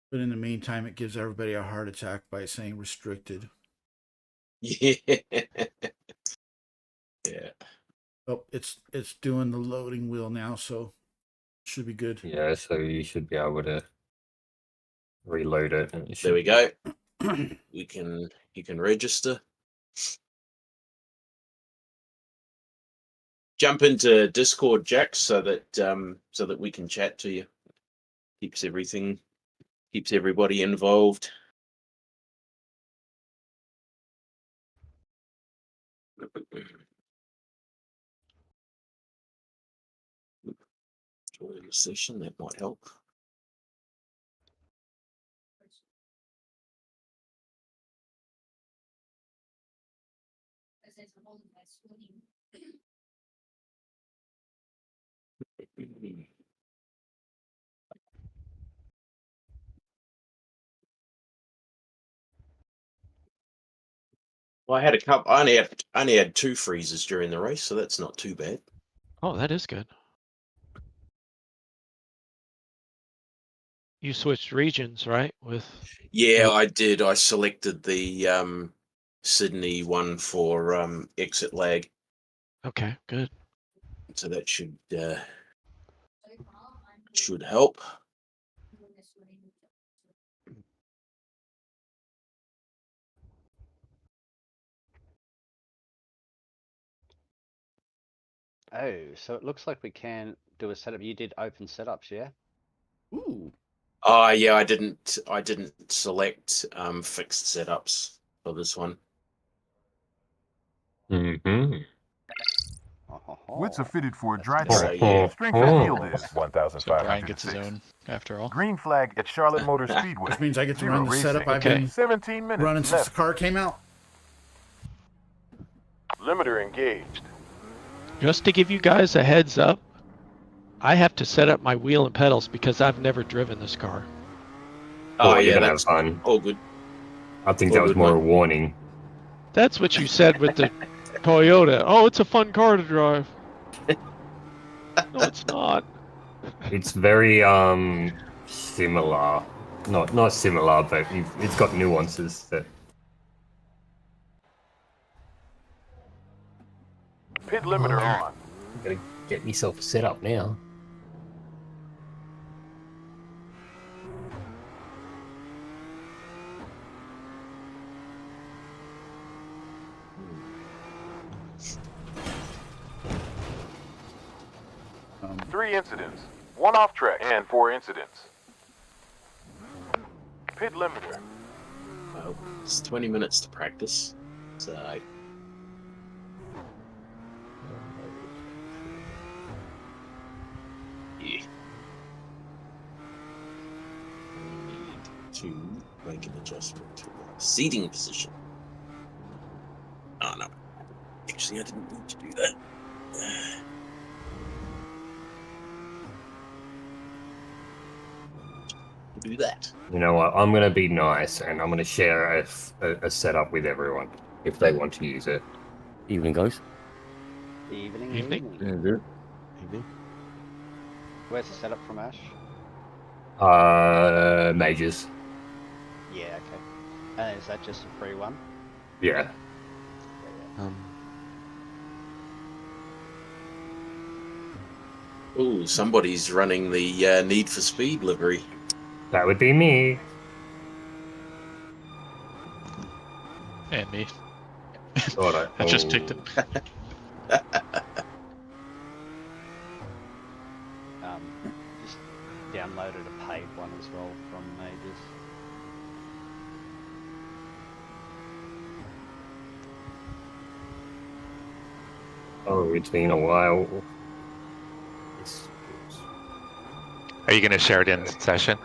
But in the meantime, it gives everybody a heart attack by saying restricted. Yeah. Yeah. Oh, it's doing the loading wheel now, so it should be good. Yeah, so you should be able to reload it. And There we go. You can register. Jump into Discord, Jax, so that we can chat to you. Keeps everybody involved. Join the session, that might help. Well, I had a couple. I only had 2 freezes during the race, so that's not too bad. Oh, that is good. You switched regions, right? Yeah, I did. I selected the Sydney one for exit lag. Okay, good. So that should help. Oh, so it looks like we can do a setup. You did open setups, yeah? Ooh. Oh yeah, I didn't select fixed setups for this one. Mm-hmm. Wits are fitted for a dry So, tire. yeah. Strength of field is So Brian gets his 1,506. own after all. Green flag at Charlotte Motor Speedway. Which means I get to Zero run the racing. setup I've been 17 minutes running since the left. car came out. Limiter engaged. Just to give you guys a heads up, I have to set up my wheel and pedals because I've never driven this car. Oh you're yeah, gonna have that's fun. all good. I think All that was good, more a man. warning. That's what you said with the Toyota. Oh, it's a fun car to drive. No, it's not. It's very similar. Not similar, but it's got nuances that. Pit limiter on. Gotta get myself set up now. Three incidents. 1 off track and 4 incidents. Pit limiter. Well, it's 20 minutes to practice. So yeah. We need to make an adjustment to our seating position. Oh no. Actually, I didn't need to do that. Do that. You know what? I'm gonna be nice, and I'm gonna share a setup with everyone if they want to use it. Evening, guys. Evening. Evening. good. Evening. Where's the setup from Ash? Majors. Yeah, okay. And is that just a free one? Yeah. Oh, somebody's running the Need for Speed livery. That would be me. And me. Thought I just picked it. Just downloaded a paid one as well from Majors. Oh, it's been a while. Are you going to share it in session?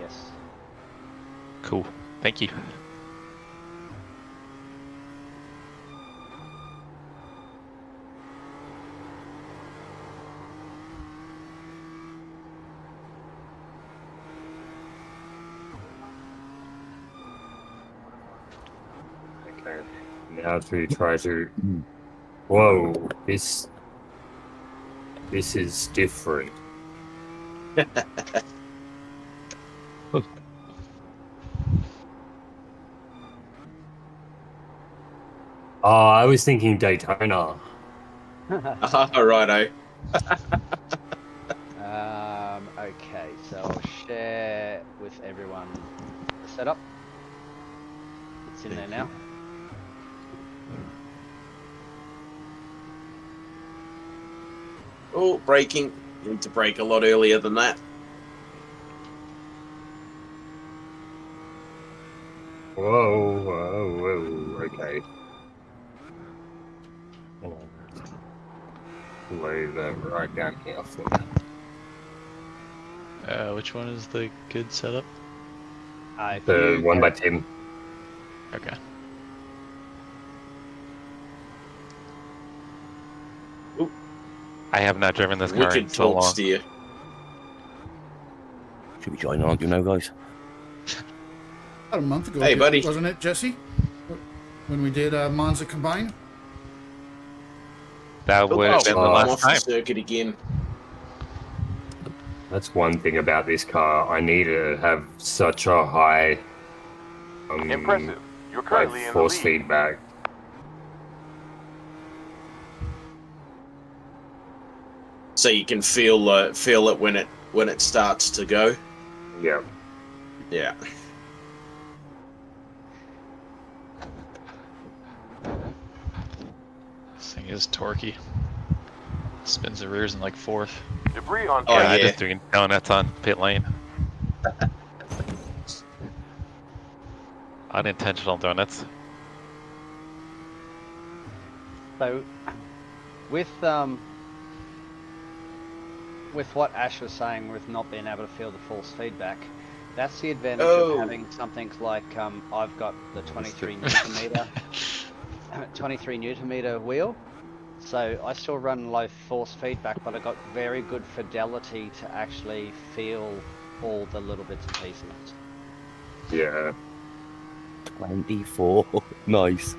Yes. Cool. Thank you. Okay. Now to try to. Whoa, this is different. Oh, I was thinking Daytona. Righto. Okay, so I'll share with everyone the setup. It's in there now. Oh, braking. Need to brake a lot earlier than that. Whoa, whoa, whoa, okay. Lay that right down here for me. Which one is the good setup? The 1x10. Okay. I have not driven this car in Wicked so torque long. steer. Should we join on, you know, guys? About a month ago, Hey, buddy. wasn't it, Jesse? When we did Monza Combine? That would have been the I'm last off the time. circuit again. That's one thing about this car. I need to have such a high Impressive. You're currently in the force lead. feedback. So you can feel it when it starts to go. Yeah. Yeah. This thing is torquey. Spins the rears in like fourth. Debris on Yeah, Oh, I'm yeah. just doing donuts on pit lane. Unintentional donuts. So, with what Ash was saying, with not being able to feel the force feedback, that's the advantage Oh. of having something like I've got the 23 Newton meter, 23 Newton meter wheel. So I still run low force feedback, but I got very good fidelity to actually feel all the little bits and pieces. Yeah. 24. Nice.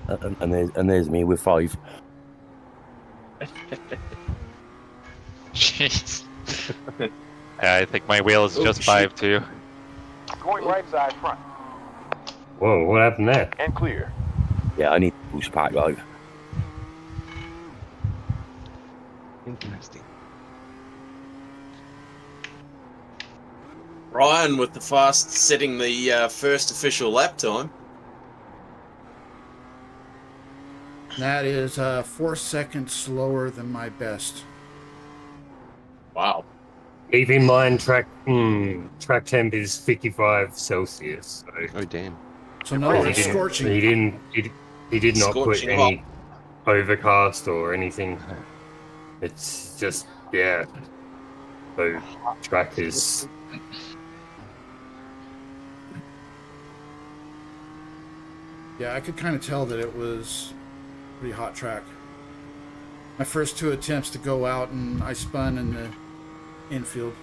And there's me with 5. Jeez. Yeah, I think my wheel is just 5 too. Going right side front. Whoa, what happened there? And clear. Yeah, I need to push back though. Interesting. Ryan with the fast setting the first official lap time. That is 4 seconds slower than my best. Wow. Keep in mind, track temp is 55 Celsius. So Oh damn. So in other words, scorching. He did not put Scorching any overcast or anything. It's just So track is. Yeah, I could kind of tell that it was a pretty hot track. My first 2 attempts to go out, and I spun in the infield.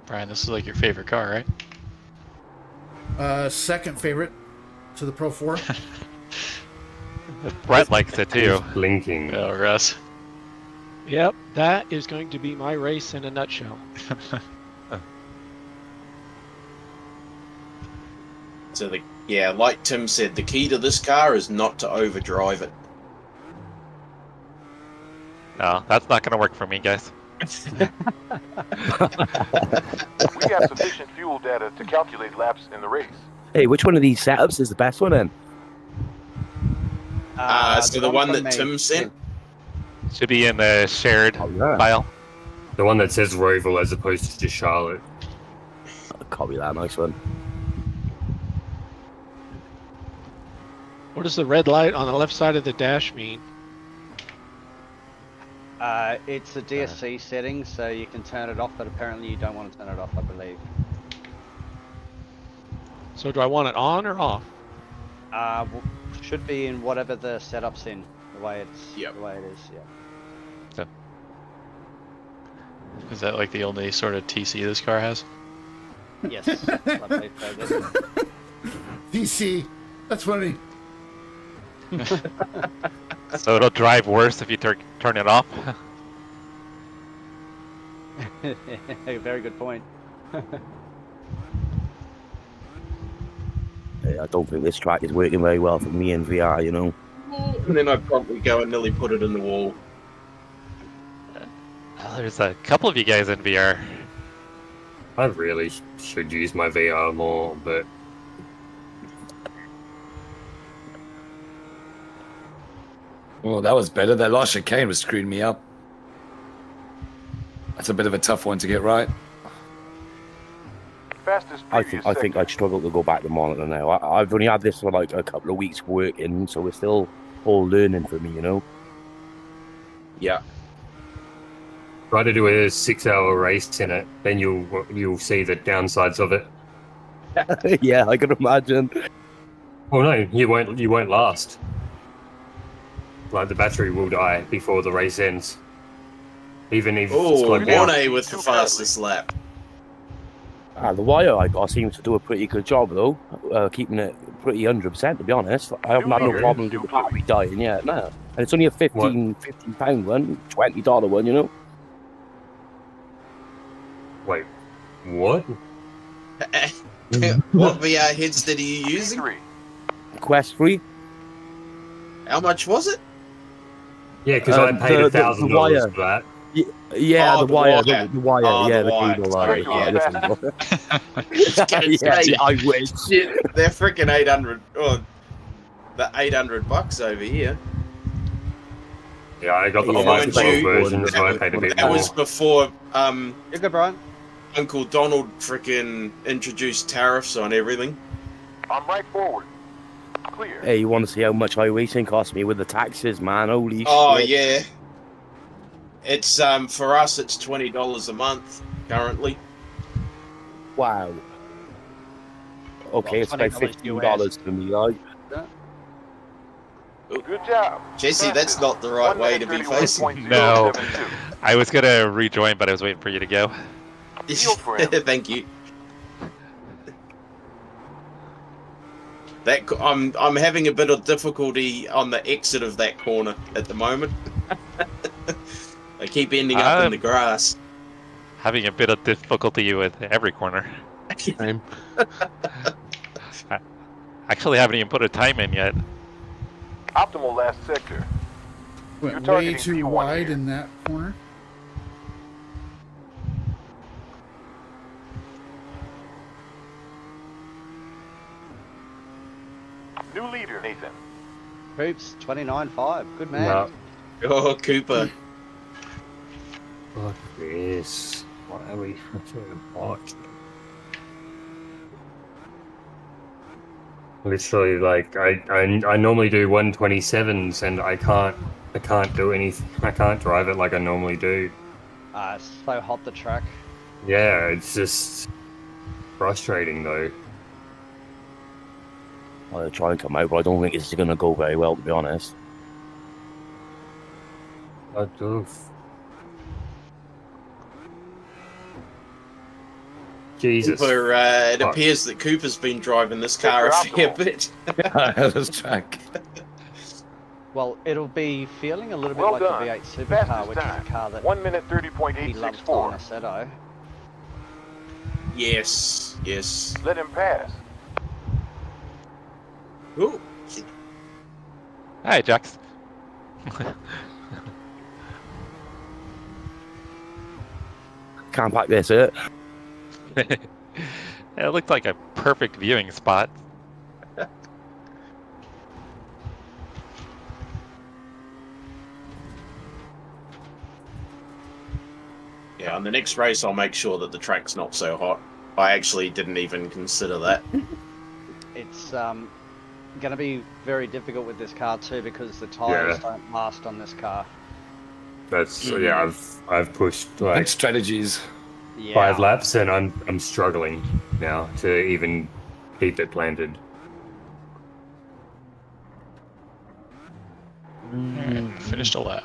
Brian, this is like your favorite car, right? Second favorite to the Pro 4. Brett likes it too. Blinking. Oh, Russ. Yep, that is going to be my race in a nutshell. So like Tim said, the key to this car is not to overdrive it. No, that's not gonna work for me, guys. We have sufficient fuel data to calculate laps in the race. Hey, which one of these setups is the best one then? So the one from that me. Tim sent. Should be in the shared file. The one that says Roval as opposed to just Charlotte. I'll copy that, nice one. What does the red light on the left side of the dash mean? It's a DSC setting, so you can turn it off, but apparently you don't want to turn it off, I believe. So do I want it on or off? Should be in whatever the setup's in, the way it is, yeah. Is that like the only sort of TC this car has? Yes. Lovely, DC. That's funny. So it'll drive worse if you turn it off. Very good point. I don't think this track is working very well for me in VR, you know. And then I'd probably go and nearly put it in the wall. Well, there's a couple of you guys in VR. I really should use my VR more, but Oh, that was better. That last chicane was screwing me up. That's a bit of a tough one to get right. Fastest I think I'd struggle to go back to monitor now. I've only had this for like a couple of weeks working, so it's still all learning for me, you know. Yeah. try to do a 6-hour race in it, then you'll see the downsides of it. Yeah, I can imagine. Well, no, you won't last. Like the battery will die before the race ends. Even if it's Oh, like Mornay with the fastest lap. The wire I got seems to do a pretty good job though, keeping it pretty 100%. To be honest, I haven't had no problems with the battery dying yet. No, and it's only a 15 £15 one, $20 one, you know. Wait, what? What VR headset are you using? Quest 3. How much was it? Yeah, because I paid $1,000 for that. Yeah, Oh, the wire, the wire, Oh, yeah, the the wire. cable, Sorry, yeah, yeah. I wish. They're freaking 800. Oh, the $800 over here. Yeah, I got the Oh, mind 5 you, version, so I paid a bit that more. was before You're good, Brian. Uncle Donald freaking introduced tariffs on everything. I'm right forward. Clear. Hey, you want to see how much iRacing cost me with the taxes, man? Holy Oh shit. yeah. It's for us it's $20 a month currently. Wow. Okay, it's about $15 for me, right? Good job. Jesse, that's not the right way to be facing. No, I was gonna rejoin, but I was waiting for you to go. Thank you. That I'm having a bit of difficulty on the exit of that corner at the moment. I keep ending up in the grass. Having a bit of difficulty with every corner. Same. I actually haven't even put a time in yet. Optimal last sector. Went You're way targeting too P1 wide here. in that corner. New leader, Nathan. Hoops, 29.5. Good man. No. Oh, Cooper. Fuck this. Why are we so hot? Literally, like I normally do 127s, and I can't do anything. I can't drive it like I normally do. It's so hot, the track. Yeah, it's just frustrating though. I'll try and come out, but I don't think it's going to go very well, to be honest. I do. Jesus. Cooper, it Fuck. appears that Cooper's been driving this car a fair bit. This track. Well, it'll be feeling a little bit Well like done. the V8 Supercar, Fastest which time. is a car that 1 minute he loves on 30.864. Assetto. Yes, yes. Let him pass. Ooh. Hi, Jax. Can't pack this, it. It looked like a perfect viewing spot. Yeah, on the next race I'll make sure that the track's not so hot. I actually didn't even consider that. It's going to be very difficult with this car too because the tyres don't last on this car. That's yeah. I've pushed like strategies. Yeah. 5 laps, and I'm struggling now to even keep it planted. Alright, finished a lap.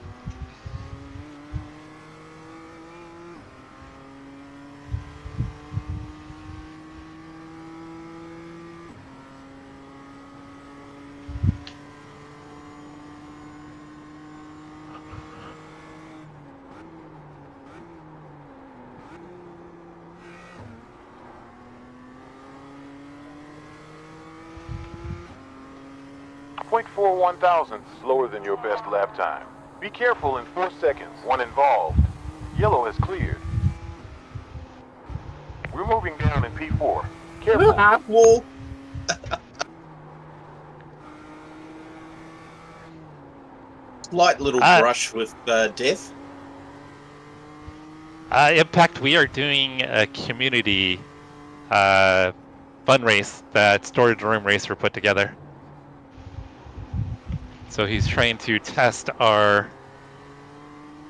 .41 thousandths slower than your best lap time. Be careful in 4 seconds. One involved. Yellow has cleared. We're moving down in P4. Careful. Apple. Light little brush with death. Impact, we are doing a community fun race that Storage Room Racer put together. So he's trying to test our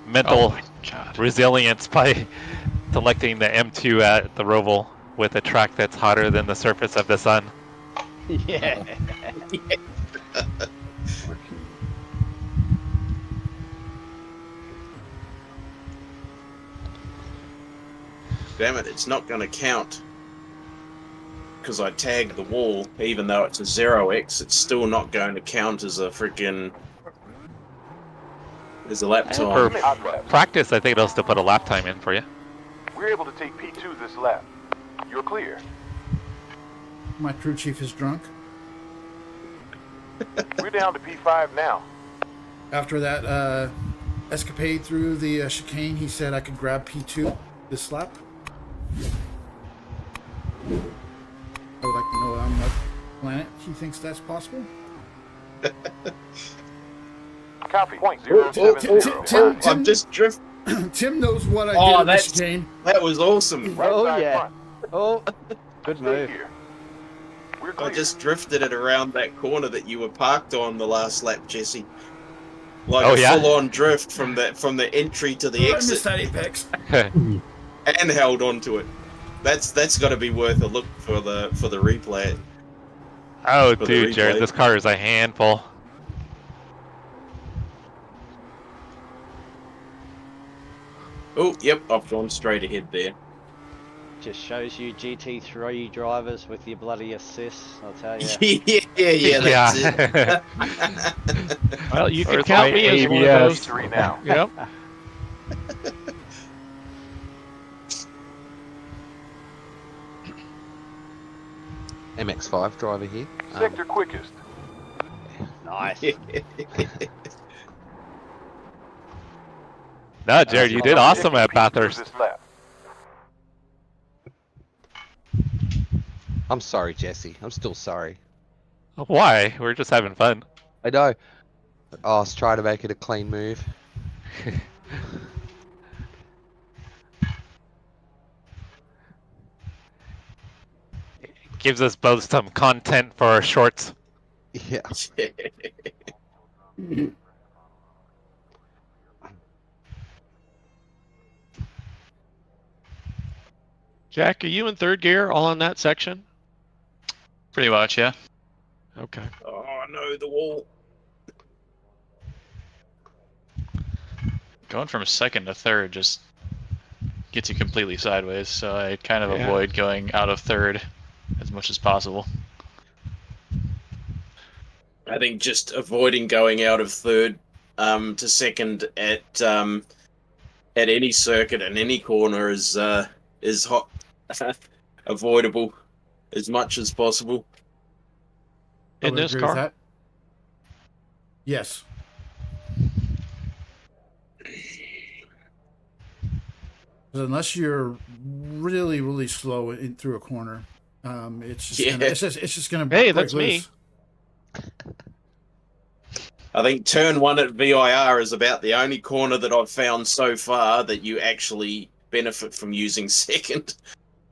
mental resilience by selecting the M2 at the Roval with a track that's hotter than the surface of the sun. Yeah. damn it, it's not going to count because I tagged the wall. Even though it's a 0x, it's still not going to count as a freaking as a lap For time. practice, I think it'll still put a lap time in for you. We're able to take P2 this lap. You're clear. My crew chief is drunk. We're down to P5 now. After that escapade through the chicane, he said I could grab P2 this lap. I would like to know on what planet he thinks that's possible. Copy. Point 070. I'm just drift. Tim knows what I did at the chicane. That was awesome. Oh yeah. Oh, good move. I just drifted it around that corner that you were parked on the last lap, Jesse. Like a full-on drift from the entry to the I exit. missed that apex. And held onto it. That's got to be worth a look for the replay. Oh, dude, Jared, this car is a handful. Oh, yep, I've gone straight ahead there. Just shows you GT3 drivers with your bloody assists, I'll tell you. yeah, that's it. Well, you can Where's count my me as one of ABS? those. 3 now. Yep. MX5 driver here. Sector quickest. Nice. No, Jared, you did awesome at Bathurst. This lap. I'm sorry, Jesse. I'm still sorry. Why? We're just having fun. I know. I was trying to make it a clean move. Gives us both some content for our shorts. Yeah. Jack, are you in third gear all on that section? Pretty much, yeah. Okay. Oh no, the wall. Going from second to third just gets you completely sideways, so I kind of avoid going out of third as much as possible. I think just avoiding going out of third to second at any circuit and any corner is hot avoidable as much as possible. In this car? Yes. Unless you're really, really slow through a corner, it's just gonna. Hey, that's me. I think turn 1 at VIR is about the only corner that I've found so far that you actually benefit from using second.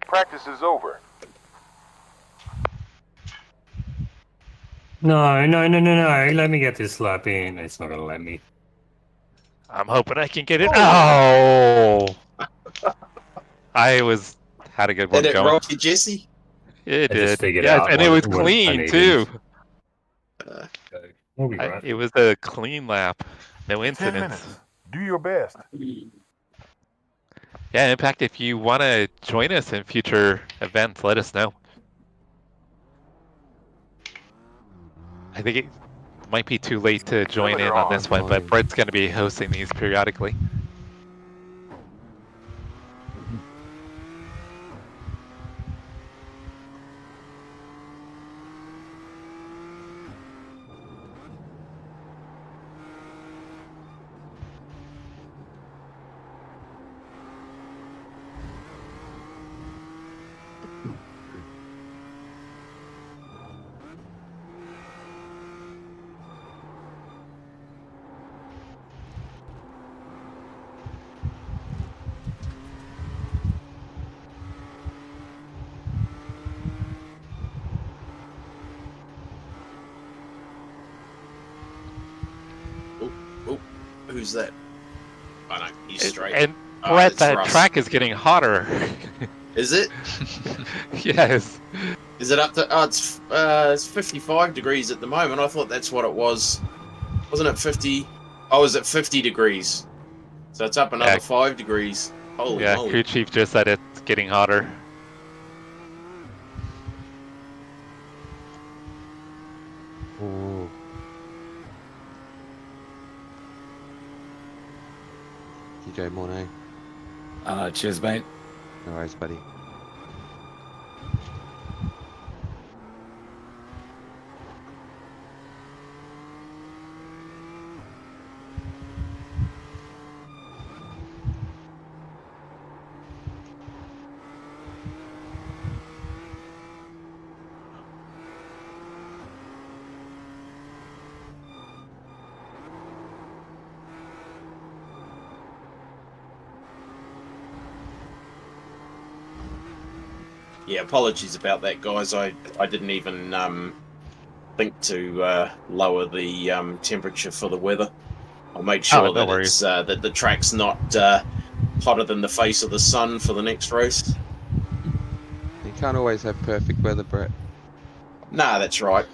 Practice is over. No. Let me get this lap in. It's not gonna let me. I'm hoping I can get it. Oh! I had a good one Did it going. rock you, Jesse? It I just did. figured Yes, out and it what- was what clean I too. We'll be right. It was a clean lap. No 10 incidents. minutes. Do your best. Yeah, in fact, if you want to join us in future events, let us know. I think it might be too late to join in on this one, but Brett's going to be hosting these periodically. Who's that? I know, he's straight. And Oh, Brett, it's that Russ. track is getting hotter. Is it? Yes. Is it up to? Oh, it's 55 degrees at the moment. I thought that's what it was. Wasn't it 50? I was at 50 degrees. So it's up another 5 degrees. Holy Yeah, moly. crew chief just said it's getting hotter. Ooh. You go, Mornay. Cheers, mate. No worries, buddy. Yeah, apologies about that, guys. I didn't even think to lower the temperature for the weather. I'll make sure that it's that the track's not hotter than the face of the sun for the next race. You can't always have perfect weather, Brett. Nah, that's right.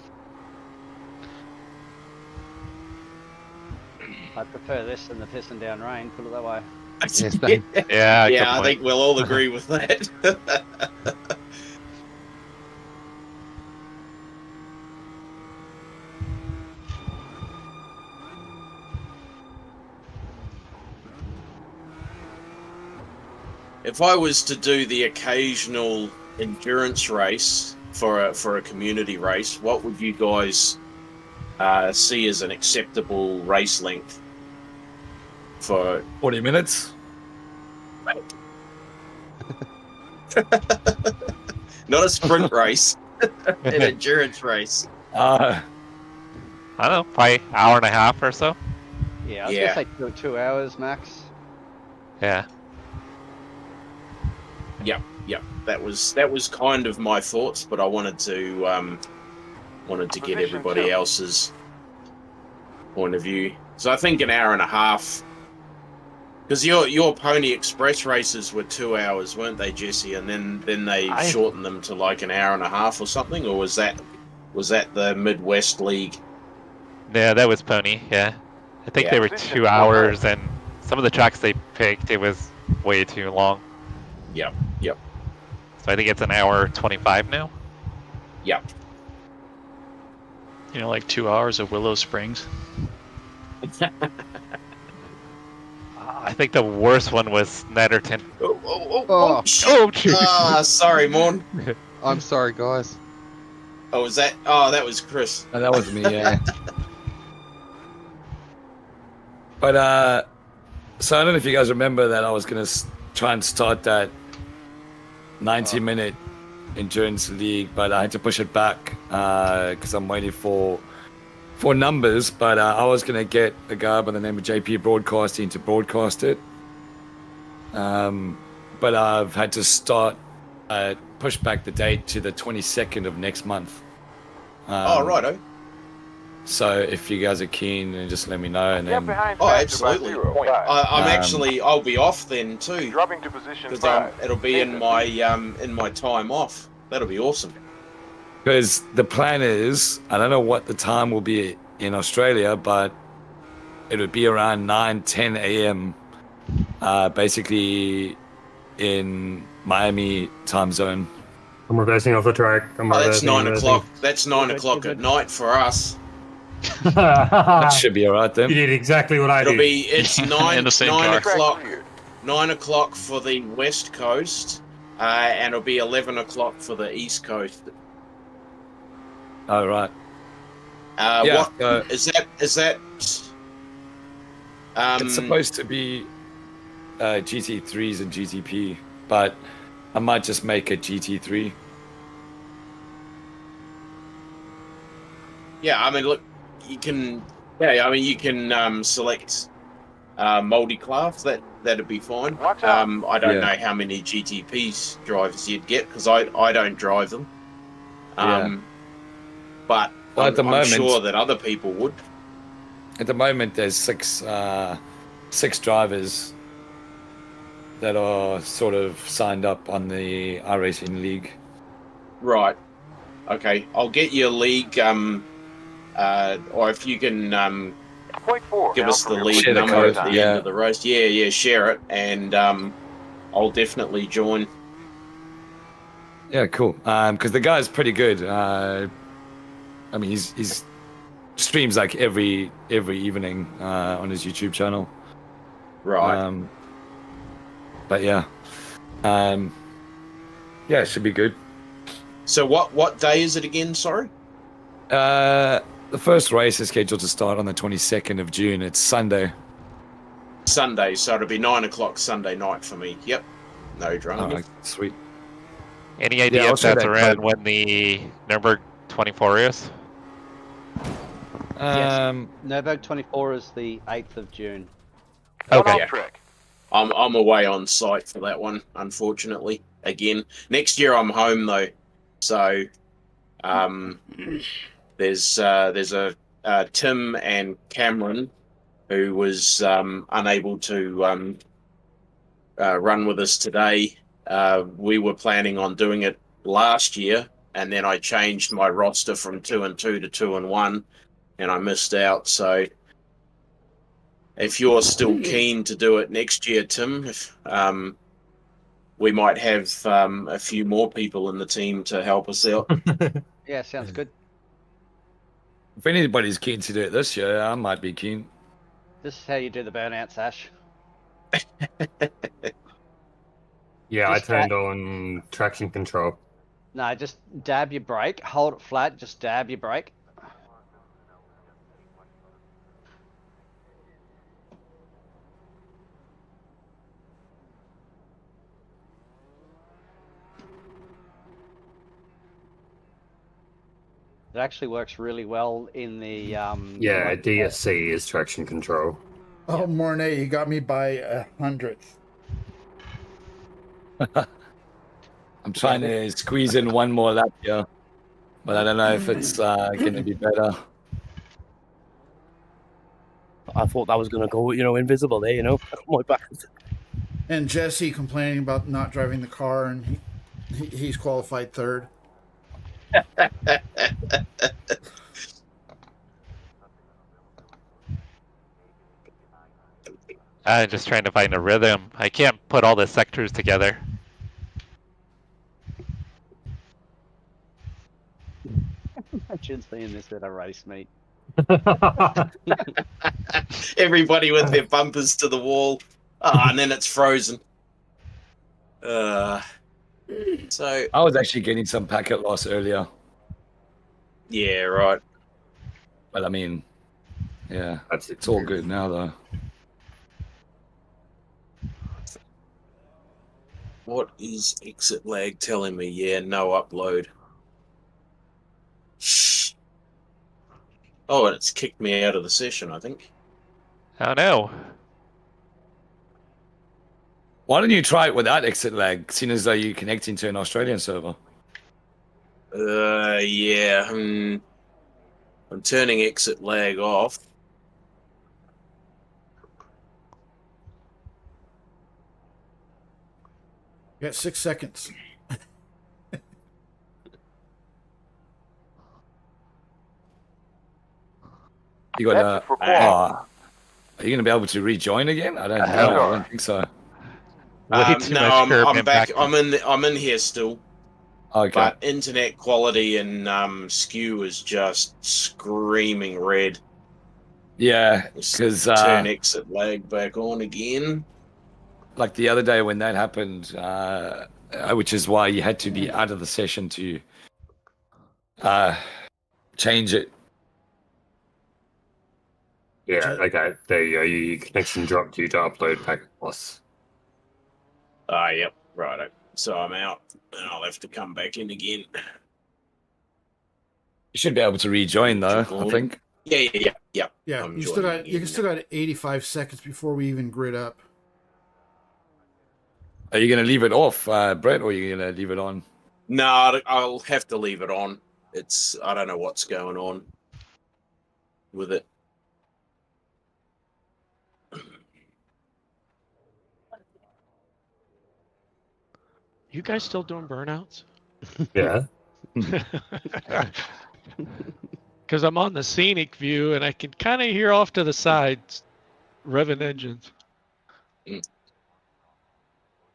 I prefer this than the pissing down rain, put it that way. Yeah, I think we'll all agree with that. If I was to do the occasional endurance race for a community race, what would you guys see as an acceptable race length for 40 minutes? Not a sprint race, an endurance race. I don't know, probably hour and a half or so. Yeah, I was gonna say 2 hours max. Yeah. Yep. That was kind of my thoughts, but I wanted to get everybody else's point of view. So I think an hour and a half, because your Pony Express races were 2 hours, weren't they, Jesse? And then they shortened them to like an hour and a half or something, or was that the Midwest League? Yeah, that was Pony. Yeah, I think they were 2 hours, and some of the tracks they picked, it was way too long. Yep. So I think it's an hour 25 now. Yep. You know, like 2 hours of Willow Springs. I think the worst one was Netterton. Sorry, Morn. I'm sorry, guys. Oh, was that? Oh, that was Chris. Oh, that was me, yeah. But, so I don't know if you guys remember that I was going to try and start that 90-minute endurance league, but I had to push it back because I'm waiting for numbers. But I was going to get a guy by the name of JP Broadcasting to broadcast it. But I've had to push back the date to the 22nd of next month. Righto. So if you guys are keen, then just let me know. And then Absolutely. I'll be off then too. Dropping to position because it'll be in my time off. That'll be awesome. Because the plan is, I don't know what the time will be in Australia, but it would be around 9-10 a.m. Basically in Miami time zone. I'm reversing off the track. That's 9 o'clock. That's 9 o'clock at night for us. That should be all right then. You did exactly what I did. It's 9 in the same 9 car. o'clock. 9 o'clock for the West Coast, and it'll be 11 o'clock for the East Coast. Oh right. What is that? Is that? It's supposed to be GT3s and GTP, but I might just make a GT3. Yeah, I mean, look, you can. Yeah, I mean, you can select multi-class. That'd be fine. I don't know how many GTPs drivers you'd get because I don't drive them. But at the moment, I'm sure that other people would. At the moment, there's six drivers that are sort of signed up on the iRacing League. Right. Okay. I'll get your league, or if you can give us the league number at the end of the race. Yeah, share it, and I'll definitely join. Yeah, cool. Because the guy's pretty good. I mean, he's streams like every evening on his YouTube channel. Right. But yeah, yeah, it should be good. So what day is it again? Sorry. The first race is scheduled to start on the 22nd of June. It's Sunday. Sunday, so it'll be 9 o'clock Sunday night for me. Yep. No drama. Oh, sweet. Any idea if that's around when the Nürburgring 24 is? Yes. Nürburgring 24 is the 8th of June. Okay. Yeah. I'm away on site for that one, unfortunately. Again, next year I'm home though, so there's a Tim and Cameron who was unable to run with us today. We were planning on doing it last year, and then I changed my roster from 2 and 2 to 2 and 1, and I missed out. So if you're still keen to do it next year, Tim, we might have a few more people in the team to help us out. Yeah, sounds good. If anybody's keen to do it this year, I might be keen. This is how you do the burnouts, Ash. Yeah, Just I turned on traction control. No, just dab your brake, hold it flat, just dab your brake. It actually works really well in the Yeah, DSC is traction control. Oh, Mornay, you got me by 100th. I'm trying to squeeze in one more lap here, but I don't know if it's going to be better. I thought that was going to go, invisible there, my back. And Jesse complaining about not driving the car, and he's qualified third. I'm just trying to find a rhythm. I can't put all the sectors together. Imagine seeing this at a race meet. Everybody with their bumpers to the wall. And then it's frozen. So I was actually getting some packet loss earlier. Yeah, right. But I mean, yeah, it's all good now though. What is exit lag telling me? Yeah, no upload. Oh, and it's kicked me out of the session, I think. Oh no. Why don't you try it without exit lag, seeing as though you're connecting to an Australian server? Yeah. I'm turning exit lag off. You got 6 seconds. You got are you going to be able to rejoin again? I don't think so. I'm back. I'm in here still. Okay. But internet quality and skew is just screaming red. Yeah, because turn exit lag back on again. Like the other day when that happened, which is why you had to be out of the session to change it. Yeah, okay, there you go. Your connection dropped due to upload packet loss. Yep, right. So I'm out, and I'll have to come back in again. You should be able to rejoin though, I think. Yeah. Yeah, you still got 85 seconds before we even grid up. Are you going to leave it off, Brett, or are you going to leave it on? No, I'll have to leave it on. I don't know what's going on with it. You guys still doing burnouts? Yeah. Because I'm on the scenic view and I can kind of hear off to the sides revving engines.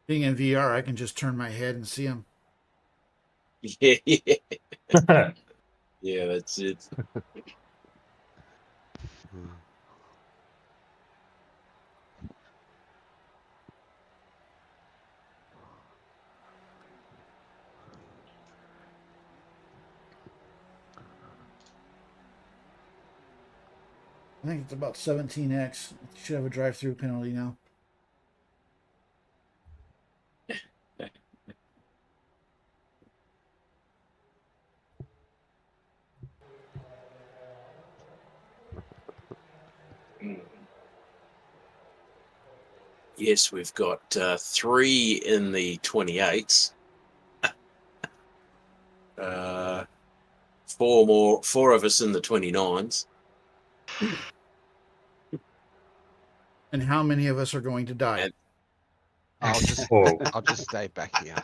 Being in VR, I can just turn my head and see them. Yeah, yeah. Yeah, that's it. I think it's about 17x. Should have a drive-through penalty now. Yes, we've got 3 in the 28s. 4 of us in the 29s. And how many of us are going to die? I'll just Oh. I'll just stay back here.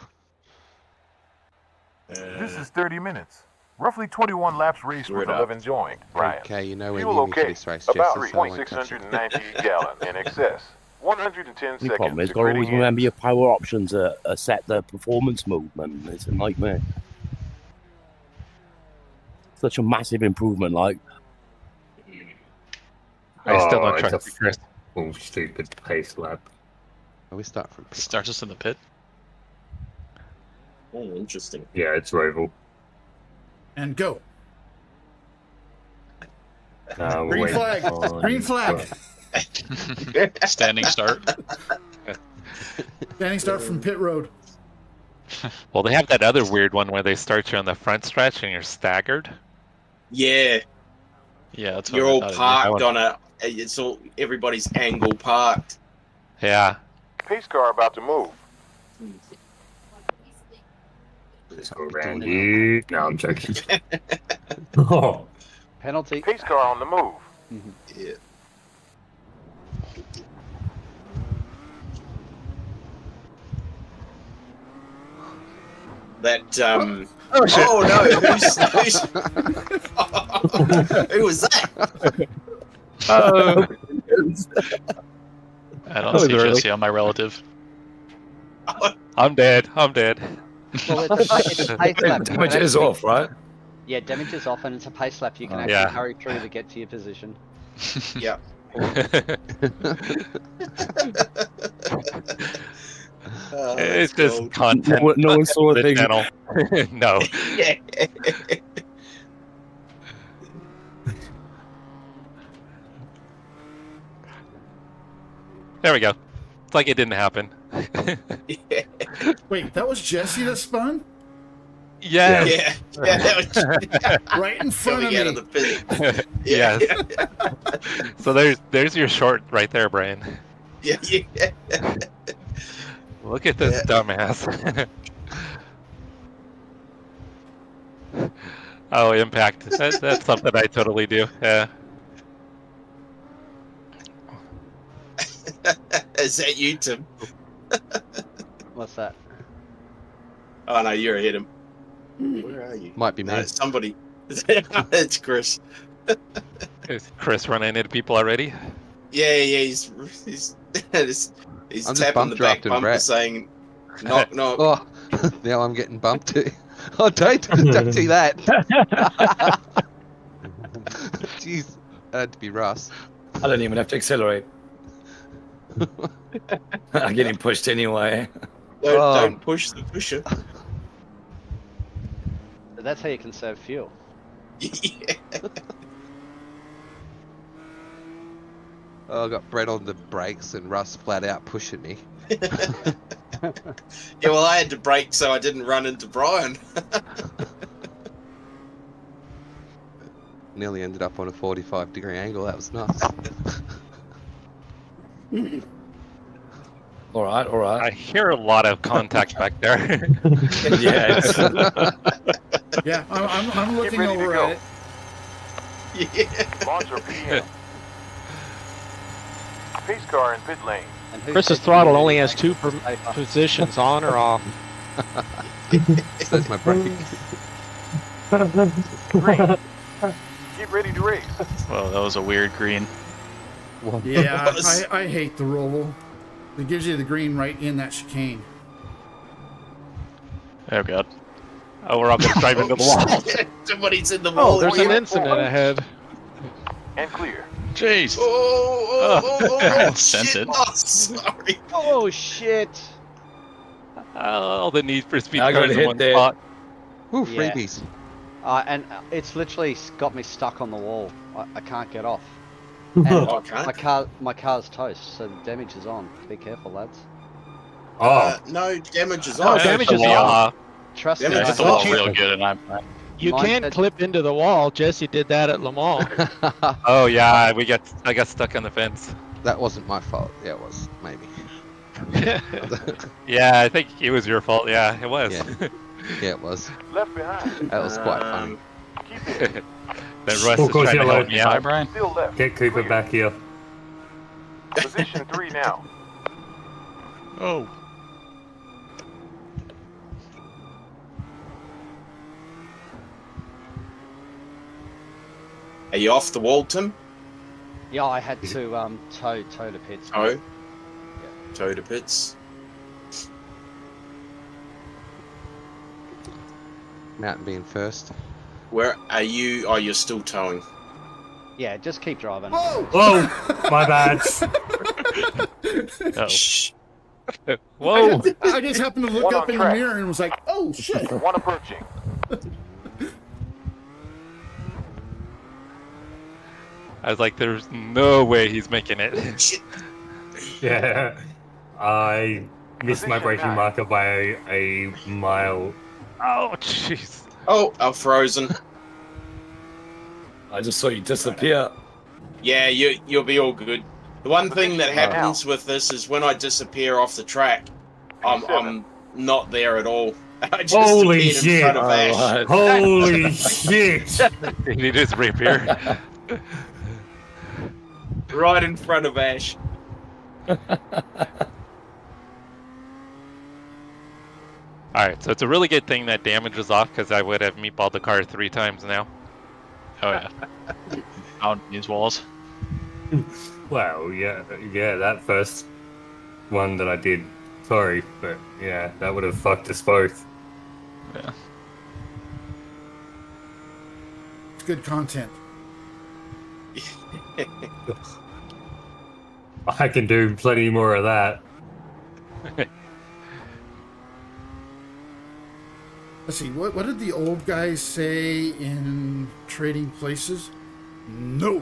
This is 30 minutes. Roughly 21 laps race We're worth up. of enjoying, Brian. Okay, you know when Fuel you need okay. this race, About Jesse, so I won't touch it. 2,690 gallon in excess. 110 The problem seconds is, to got to always gritting remember in. your power options are set the performance movement. It's a nightmare. Such a massive improvement, like. I still don't it's trust you, Chris. full stupid pace lap. Oh, we start from Starts us in the pit. Oh, interesting. Yeah, it's Roval. And go. We're Green waiting flag. on- Green flag. Standing start. Standing start from pit road. Well, they have that other weird one where they start you on the front stretch and you're staggered. Yeah, Yeah, that's what you're I all thought it parked on a. It's all everybody's angle parked. Yeah. Pace car about to move. So Randy. No, I'm joking. Oh. Penalty. Pace car on the move. Yeah. That Oh, shit. Oh no! Who was that? I don't was see early. Jesse on my relative. I'm dead. I'm dead. Well, it's a pace lap. Damage is off, right? Yeah, damage is off, and it's a pace lap. You can actually Yeah. hurry through to get to your position. Yeah. It's just content. No one saw for a the thing. channel. No. Yeah. There we go. It's like it didn't happen. Wait, that was Jesse that spun? Yes. Yeah. That was Right in front of coming out of me. the pit. Yes. So there's your short right there, Brian. Yeah. Look at this dumbass. Oh, impact. That's something I totally do. Yeah. Is that you, Tim? What's that? Oh no, you're ahead of him. Where are you? Might be me. No, it's somebody. It's Chris. Is Chris running into people already? Yeah. He's I'm just tapping bump the back drafting bumper Brett. saying, "Knock, knock." Oh, now I'm getting bumped too. Oh, don't do that. Jeez, that had to be Russ. I don't even have to accelerate. I'm getting pushed anyway. Don't push the pusher. That's how you conserve fuel. Yeah. Oh, I got Brett on the brakes and Russ flat out pushing me. Yeah, well, I had to brake so I didn't run into Brian. Nearly ended up on a 45-degree angle. That was nice. All right. I hear a lot of contact back there. Yeah. Yeah, I'm looking ready to over go. at it. Yeah. Launcher PM. Pace car in pit lane. And who Chris's said throttle you only needed has to two make this safer? positions, on or off. That's my brake. Green. Get ready to race. Well, that was a weird green. Yeah, I hate the roval. It gives you the green right in that chicane. Oh god. Oh, we're all going to drive into the wall. Somebody's in the wall. Oh, there's an incident ahead. And clear. Jeez. Oh, Sent shit. it. Oh, sorry. Oh shit! All the Need for Speed I got cars in hit one there. spot. Ooh, Yeah. freebies. And it's literally got me stuck on the wall. I can't get off. And Okay. my car's toast, so the damage is on. Be careful, lads. No, damage is No, off. damage is Yeah. off. Trust Damage me. I is hit the wall off. real good, and I'm. You Mine can said- clip into the wall. Jesse did that at Le Mans. Oh, yeah, I got stuck on the fence. That wasn't my fault. Yeah, it was, maybe. Yeah, I think it was your fault. Yeah, it was. Yeah. Yeah, it was. Left behind. That was quite funny. Keep it. Then Russ Of is course, trying to Yellow. help me Bye, out. Brian. Still left. Get Cooper Clear. back here. Position 3 now. Oh. Are you off the wall, Tim? Yeah, I had to tow the pits. Oh. Toe to pits. Mountain being first. Where are you? Oh, you're still towing. Yeah, just keep driving. Whoa! My bad. Shh. Whoa! I just happened to look One up on in the track. mirror and was like, oh shit. One approaching. I was like, there's no way he's making it. Shit. Yeah. I missed my braking marker by a mile. Oh, jeez. Oh, I'm frozen. I just saw you disappear. Yeah, you'll be all good. The one thing that happens with this is when I disappear off the track, I'm not there at all. I just Holy appeared in shit! front of Ash. Holy shit! He just reappear. Right in front of Ash. Alright, so it's a really good thing that damage was off because I would have meatballed the car 3 times now. Oh yeah. On these walls. Well, yeah, that first one that I did, sorry, but yeah, that would have fucked us both. Yeah. It's good content. I can do plenty more of that. Let's see, what did the old guys say in Trading Places? No.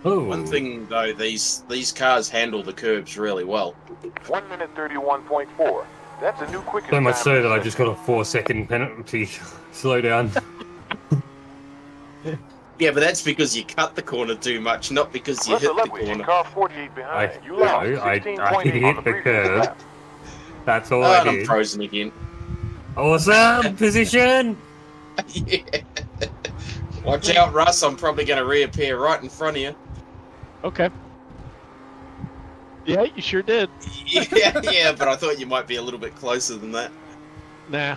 Oh. One thing though, these cars handle the curbs really well. 1 minute 31.4. That's a new quickest So much time so in that I the just got a 4-second penalty. Slow down. Yeah, but that's because you cut the corner too much, not because you Russell hit the Ludwig in corner. car 48 behind. I You lost I 16.8 hit on the the previous curb. lap. That's all Oh, I and I'm did. frozen again. Awesome position. Yeah. Watch out, Russ. I'm probably going to reappear right in front of you. Okay. Yeah, you sure did. Yeah, but I thought you might be a little bit closer than that. Nah.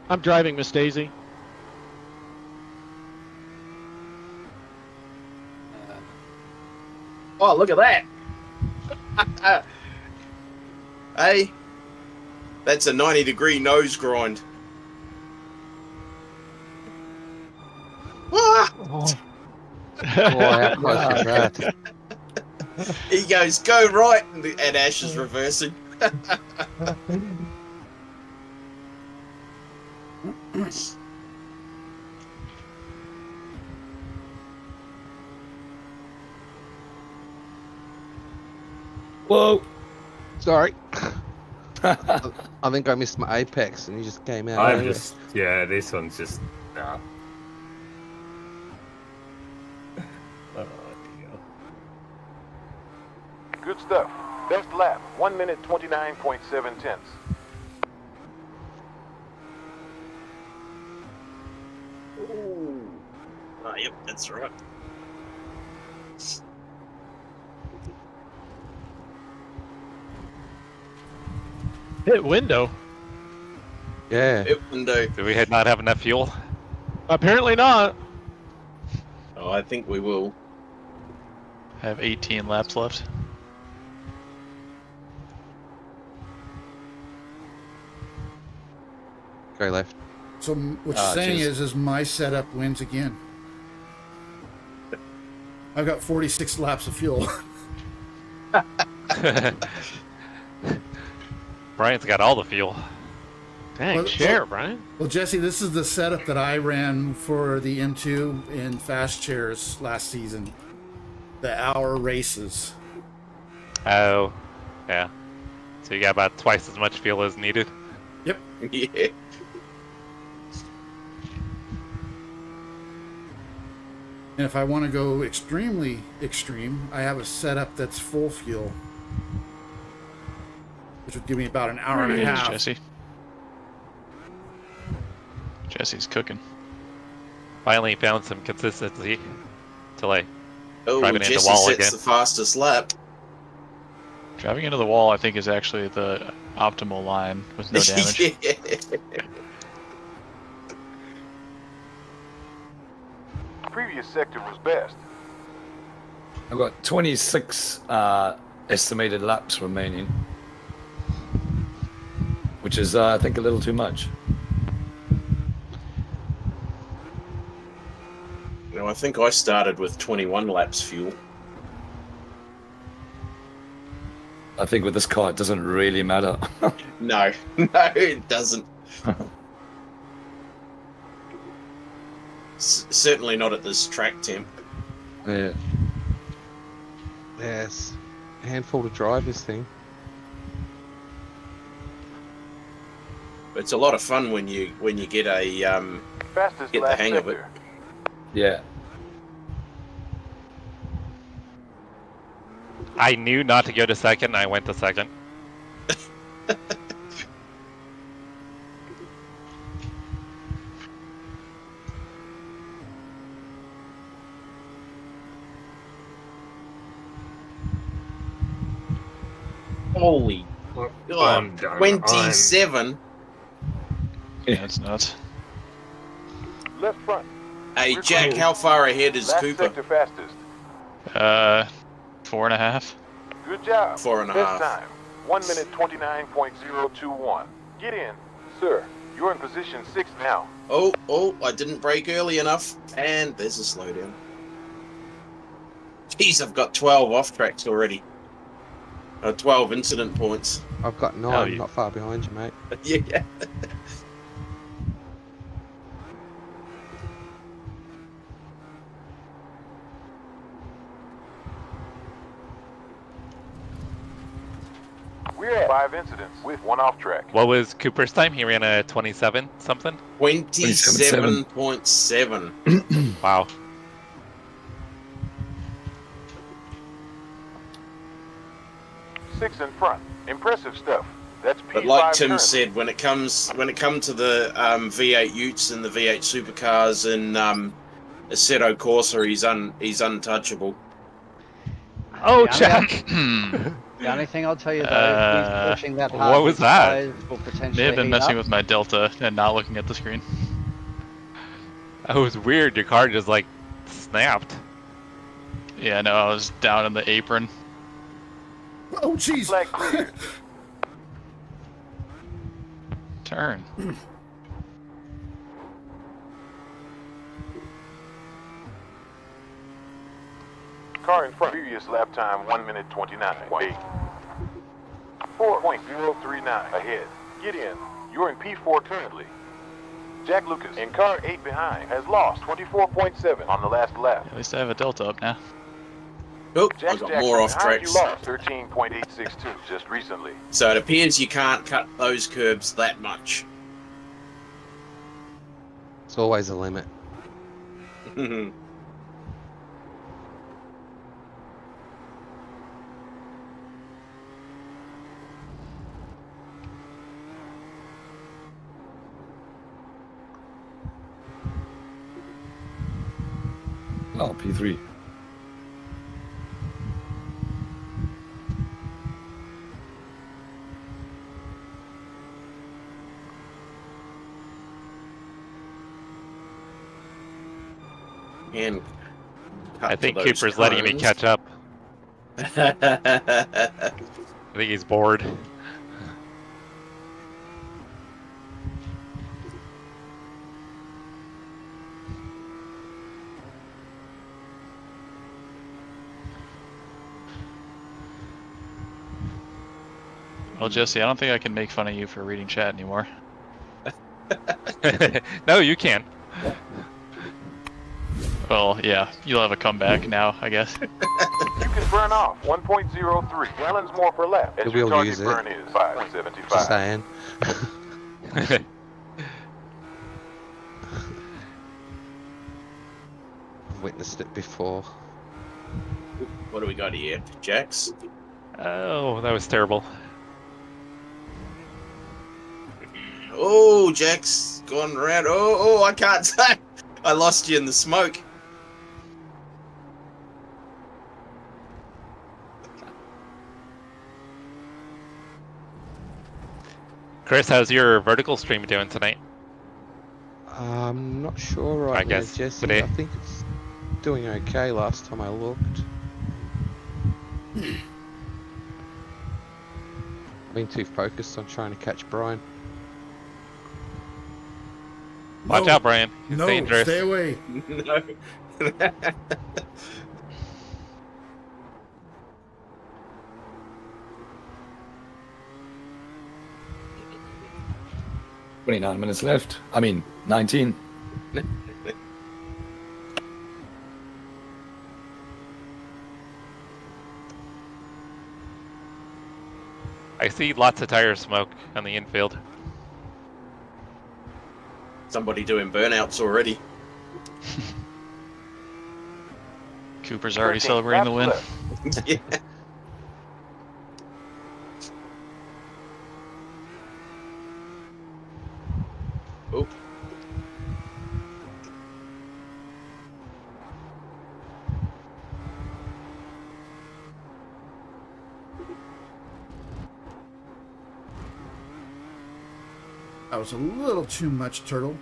I'm driving, Miss Daisy. Oh, look at that. Hey, that's a 90-degree nose grind. Ah! Boy, how close was that? He goes, go right, and Ash is reversing. Whoa! Sorry. I think I missed my apex and he just came out. I'm just, yeah, this one's just, nah. Oh, dear. Good stuff. Best lap. 1 minute 29.7 tenths. Ooh. Oh, yep, that's right. Pit window. Yeah. Pit window. Do we not have enough fuel? Apparently not. Oh, I think we will. I have 18 laps left. Go left. So what you're saying is my setup wins again. I've got 46 laps of fuel. Brian's got all the fuel. Dang, Brian. Well, Jesse, this is the setup that I ran for the M2 in fast chairs last season. The hour races. Oh, yeah. So you got about twice as much fuel as needed. Yep. Yeah. And if I want to go extremely extreme, I have a setup that's full fuel, which would give me about an hour and a half. Jesse. Jesse's cooking. Finally found some consistency till I Oh, drive it into the Jesse wall sets again. the fastest lap. Driving into the wall, I think, is actually the optimal line with no damage. Previous sector was best. I've got 26 estimated laps remaining, which is, I think, a little too much. No, I think I started with 21 laps fuel. I think with this car, it doesn't really matter. No, it doesn't. Certainly not at this track temp. Yeah. Yes. A handful to drive this thing. It's a lot of fun when you get a Fastest get the lap hang of it. sector. Yeah. I knew not to go to second, and I went to second. Holy God, 27. Yeah, it's nuts. Left front. Hey, Jack, how far ahead is Last Cooper? sector fastest. 4.5. Good job. 4.5. Best time. 1 minute 29.021. Get in. Sir, you're in position 6 now. Oh, I didn't brake early enough. And there's a slowdown. Jeez, I've got 12 off tracks already. 12 incident points. I've got 9, not far behind you, mate. Yeah. We're at 5 incidents with 1 off track. What was Cooper's time? He ran a 27 something. 27.7. Wow. Six in front. Impressive stuff. That's P5 But like Tim turn. said, when it comes to the V8 Utes and the V8 supercars and Assetto Corsa, he's untouchable. Oh, The only- Jack! The only thing I'll tell you though, if he's pushing that hard, what was his that? tires will potentially May have been heat messing up. with my Delta and not looking at the screen. That was weird. Your car just like snapped. Yeah, no, I was down in the apron. Oh, jeez. Flag clear. Turn. Car in front. Previous lap time 1 minute 29.8. 4.039 ahead. Get in. You're in P4 currently. Jack Lucas in car 8 behind has lost 24.7 on the last lap. At least I have a Delta up now. Oh, Jack I got Jackson more off behind tracks. You lost 13.862 just recently. So it appears you can't cut those curbs that much. It's always a limit. Oh, P3. And I think those Cooper's letting me cones. catch up. I think he's bored. Well, Jesse, I don't think I can make fun of you for reading chat anymore. No, you can't. Well, yeah, you'll have a comeback now, I guess. You can burn off 1.03 gallons more per lap, as We'll your target use it. burn is 5.75. Just saying. I've witnessed it before. What do we got here? Jax? Oh, that was terrible. Oh, Jax going around. Oh, I can't say. I lost you in the smoke. Chris, how's your vertical stream doing tonight? I'm not sure right I now, guess Jesse. today. I think it's doing okay last time I looked. I've been too focused on trying to catch Brian. Watch out, Brian. He's No, dangerous. stay away. No. "29 minutes left. I mean, 19. I see lots of tire smoke on the infield. Somebody doing burnouts already. Cooper's already celebrating the win. Yeah. Oh. That was a little too much, Turtle.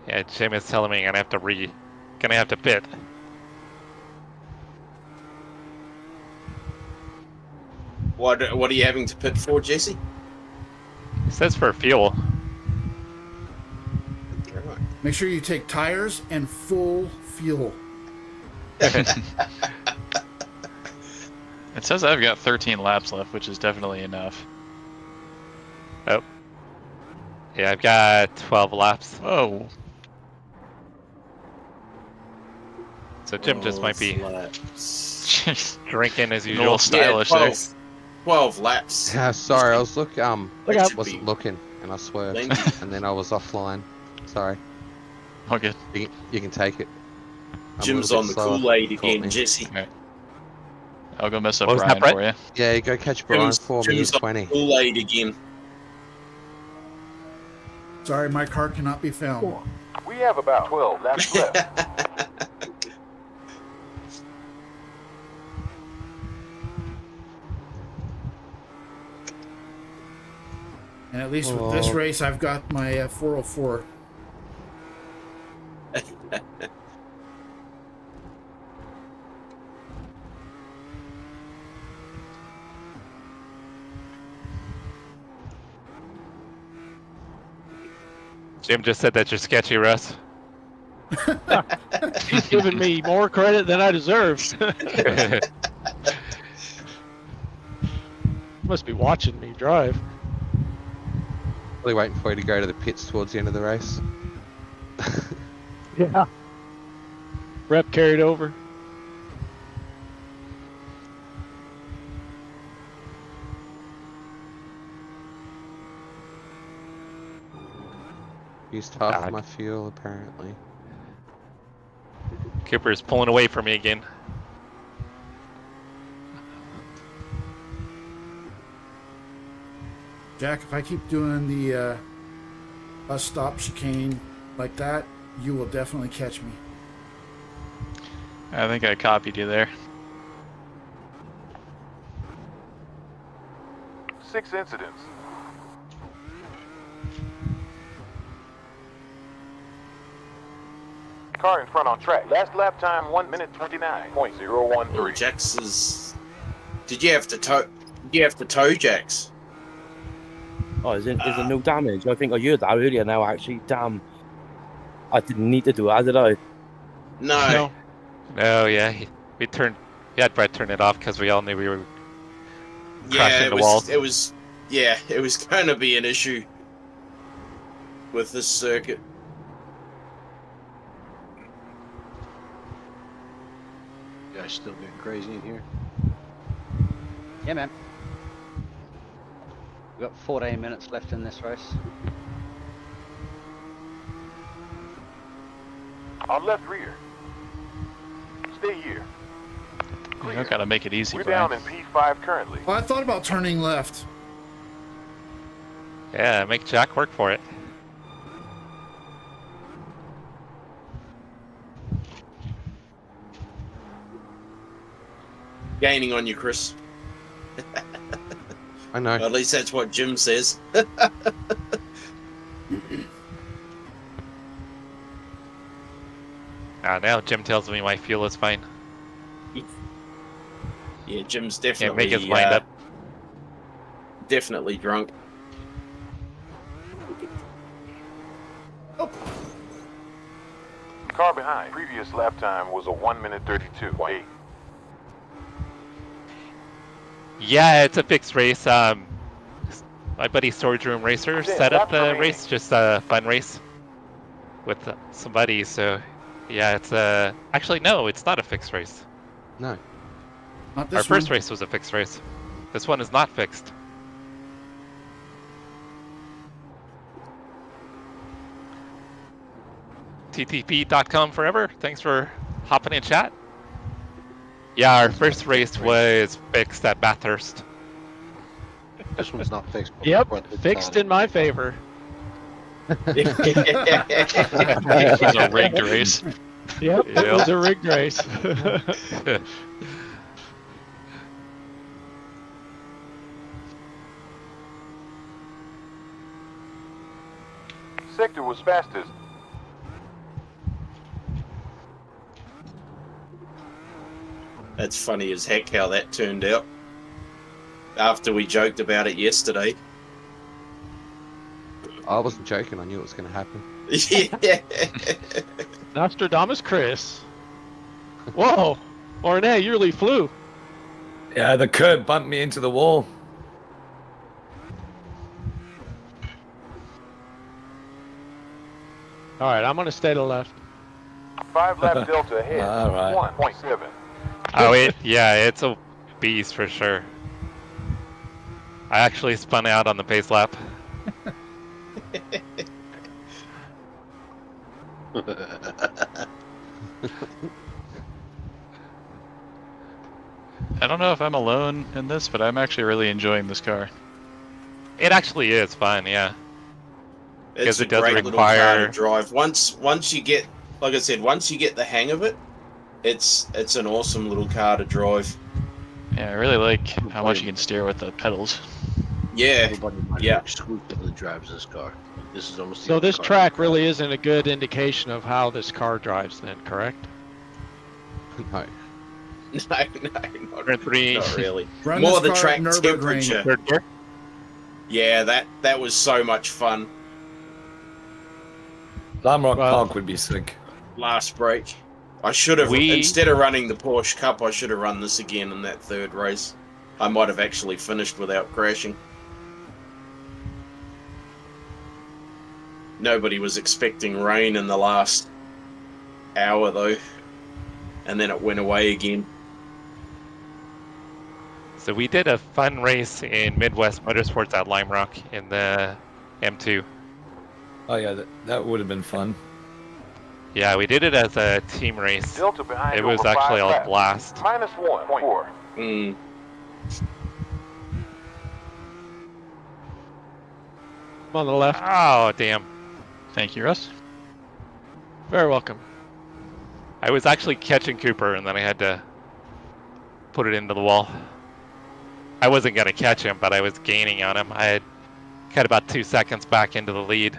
Yeah, Jim is telling me I'm gonna have to pit. What are you having to pit for, Jesse? It says for fuel. Make sure you take tires and full fuel. It says I've got 13 laps left, which is definitely enough. Oh. Yeah, I've got 12 laps. Oh. So Jim just might be drinking as A usual. little stylish there. 12 laps. Yeah, sorry, I was wasn't be looking, and I swerved, lengthy. and then I was offline. Sorry. Okay. You can take it. I'm a Jim's little on bit the slower. Kool-Aid Caught again, me. Jesse. Right. I'll go mess up What was that, Brian Brett? for you. Yeah, you go catch Brian for me in Jim's on 20. the Kool-Aid again. Sorry, my car cannot be found. We have about 12 laps left. And at least with this race, I've got my 404. Jim just said that you're sketchy, Russ. He's giving me more credit than I deserve. Must be watching me drive. Really waiting for you to go to the pits towards the end of the race. Yeah. Rep carried over. Used half of my fuel, apparently. Cooper's pulling away from me again. Jack, if I keep doing the bus stop chicane like that, you will definitely catch me. I think I copied you there. 6 incidents. Car in front on track. Last lap time 1 minute 29.013. Jax is. Did you have to tow? Did you have to tow Jax? Oh, is there no damage? I think I heard that earlier now, actually. Damn. I didn't need to do that, did I? No. No, yeah. We had Brett turn it off because we all knew we were crashing the wall. It was going to be an issue with this circuit. You guys still getting crazy in here? Yeah, man. We've got 14 minutes left in this race. On left rear. Stay here. You don't gotta make it easy, We're Brian. down in P5 currently. Well, I thought about turning left. Yeah, make Jack work for it. Gaining on you, Chris. I know. Well, at least that's what Jim says. Now Jim tells me my fuel is fine. Yeah, Jim's Can't definitely make his mind up. Definitely drunk. Car behind. Previous lap time was a 1 minute 32.8. Yeah, it's a fixed race. My buddy Storage Room Racer set up the race, just a fun race with some buddies. So, yeah, it's actually no, it's not a fixed race. No. Not Our first race was a fixed race. This one is not fixed. TTP.com forever. Thanks for hopping in chat. Yeah, our first race was fixed at Bathurst. This one's not fixed. Yep, fixed in my favor. It was a rigged race. Yep, it was a rigged race. Sector was fastest. That's funny as heck how that turned out. After we joked about it yesterday. I wasn't joking. I knew it was going to happen. Yeah. Nostradamus Chris. Whoa. Ornette, you really flew. Yeah, the curb bumped me into the wall. All right, I'm going to stay to the left. 5 lap delta ahead. All right. 1.7. Oh, it's a beast for sure. I actually spun out on the pace lap. I don't know if I'm alone in this, but I'm actually really enjoying this car. It actually is fun, yeah. It's Because a it does great little car require. to drive. Once you get, like I said, once you get the hang of it, it's an awesome little car to drive. Yeah, I really like how much you can steer with the pedals. Yeah. Everybody in my Yeah. exclusively drives this car. This is almost the So only this car. track really isn't a good indication of how this car drives then, correct? No. No, Turn 3. not really. Run More this the car track at Nürburgring. temperature. Third gear. Yeah, that was so much fun. Lamrock Well- Park would be sick. Last break. I should have, instead of running the Porsche Cup, I should have run this again in that third race. I might have actually finished without crashing. Nobody was expecting rain in the last hour though, and then it went away again. So we did a fun race in Midwest Motorsports at Lime Rock in the M2. Oh yeah, that would have been fun. Yeah, we did it as a team race. Delta behind It was over actually 5 a laps. blast. Minus 1.4. Mm. I'm on the left. Oh, damn. Thank you, Russ. Very welcome. I was actually catching Cooper, and then I had to put it into the wall. I wasn't going to catch him, but I was gaining on him. I had cut about 2 seconds back into the lead.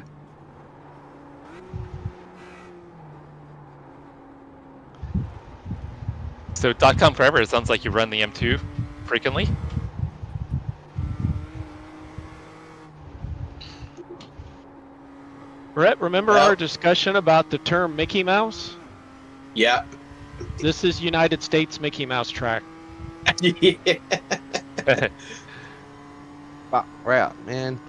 So .com forever. It sounds like you run the M2 frequently. Brett, remember our discussion about the term Mickey Mouse? Yeah. This is United States Mickey Mouse track. Yeah. But we're out, man.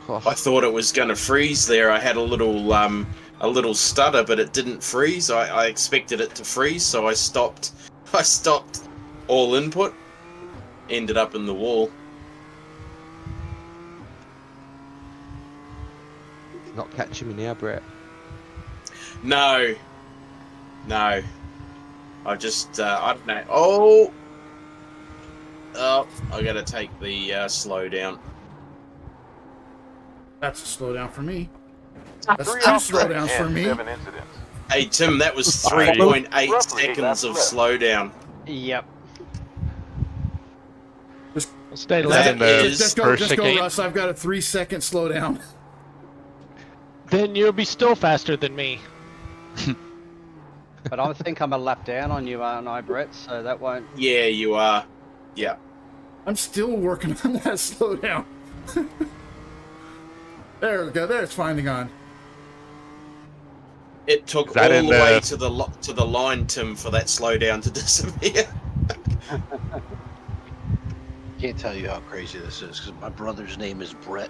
Oh. I thought it was going to freeze there. I had a little stutter, but it didn't freeze. I expected it to freeze, so I stopped. I stopped all input. Ended up in the wall. Not catching me now, Brett. No. I just I don't know. Oh, I got to take the slow down. That's a slowdown for me. That's 2 slowdowns for me. Hey Tim, that was 3.8 seconds of slowdown. Yep. Stay That is Just go, Russ. I've got a 3-second slowdown. Then you'll be still faster than me. But I think I'm a lap down on you, aren't I, Brett? So that won't... Yeah, you are. Yeah. I'm still working on that slowdown. There we go. There, it's finally gone. It took all the way to the line, Tim, for that slowdown to disappear. Can't tell you how crazy this is because my brother's name is Brett,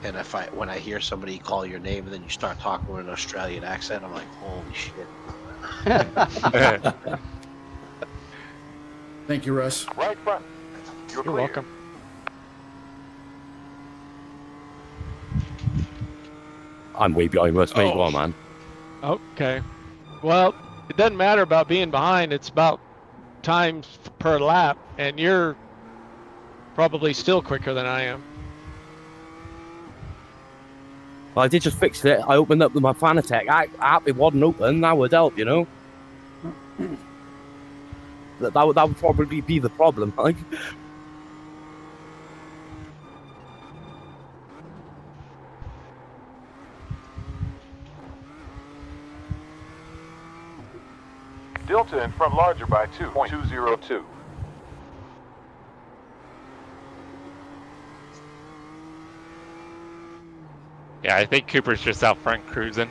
and when I hear somebody call your name and then you start talking with an Australian accent, I'm like, holy shit. Thank you, Russ. Right front. You're clear. welcome. I'm way behind Russ, mate. Go on, man. Okay. Well, it doesn't matter about being behind. It's about time per lap, and you're probably still quicker than I am. Well, I did just fix it. I opened up my fan attack. It wasn't open. That would help, you know. That would probably be the problem. Like. Delta in front larger by 2.202. Yeah, I think Cooper's just out front cruising.